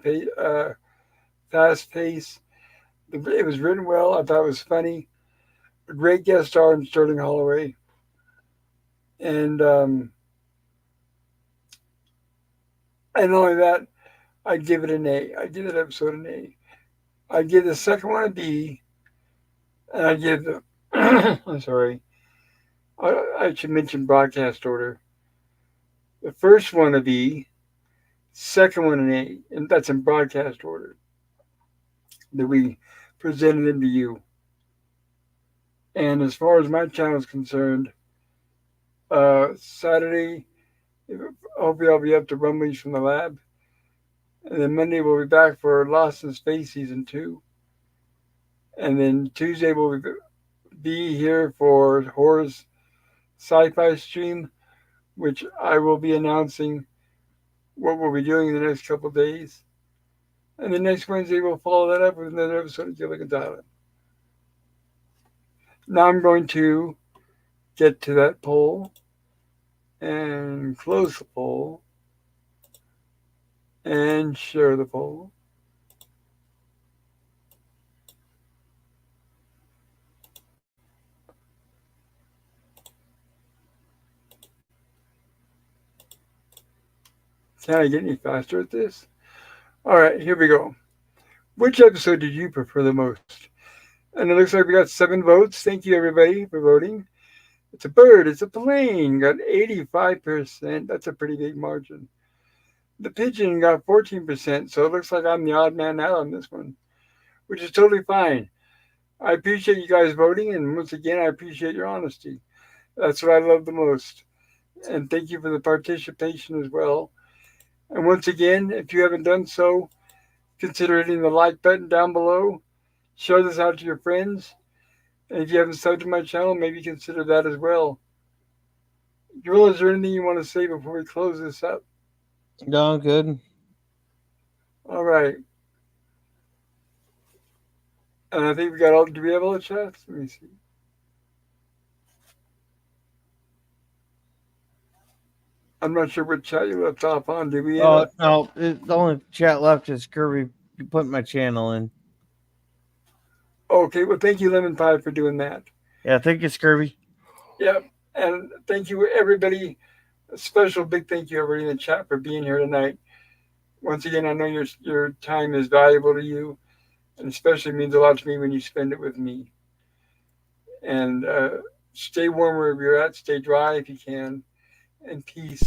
fast paced. It was written well. I thought it was funny. A great guest star in Sterling Holloway. And and not only that, I'd give it an A. I'd give that episode an A. I'd give the second one a B, and I'd give the I'm sorry. I should mention broadcast order. The first one a B, second one an A, and that's in broadcast order that we presented them to you. And as far as my channel is concerned, Saturday, hopefully I'll be up to Rumblies from the Lab. And then Monday we'll be back for Lost in Space Season 2. And then Tuesday we'll be here for Horror's Sci-Fi Stream, which I will be announcing what we'll be doing in the next couple of days. And then next Wednesday we'll follow that up with another episode of Gilligan's Island. Now I'm going to get to that poll. and close the poll and share the poll. Can I get any faster at this? All right, here we go. Which episode did you prefer the most? And it looks like we got 7 votes. Thank you, everybody, for voting. It's a bird. It's a plane. Got 85%. That's a pretty big margin. The pigeon got 14%. So it looks like I'm the odd man out on this one, which is totally fine. I appreciate you guys voting. And once again, I appreciate your honesty. That's what I love the most. And thank you for the participation as well. And once again, if you haven't done so, consider hitting the like button down below. Share this out to your friends. And if you haven't subbed to my channel, maybe consider that as well. Joel, is there anything you want to say before we close this up? No, good. All right. And I think we got all. Do we have all the chats? Let me see. I'm not sure what chat you left off on. Did we? Oh no, the only chat left is Kirby putting my channel in. Okay. Well, thank you, Lemon Pie, for doing that. Yeah, thank you, Scurvy. Yep. And thank you, everybody. A special big thank you, everybody in the chat, for being here tonight. Once again, I know your time is valuable to you, and especially means a lot to me when you spend it with me. And stay warm wherever you're at. Stay dry if you can. And peace.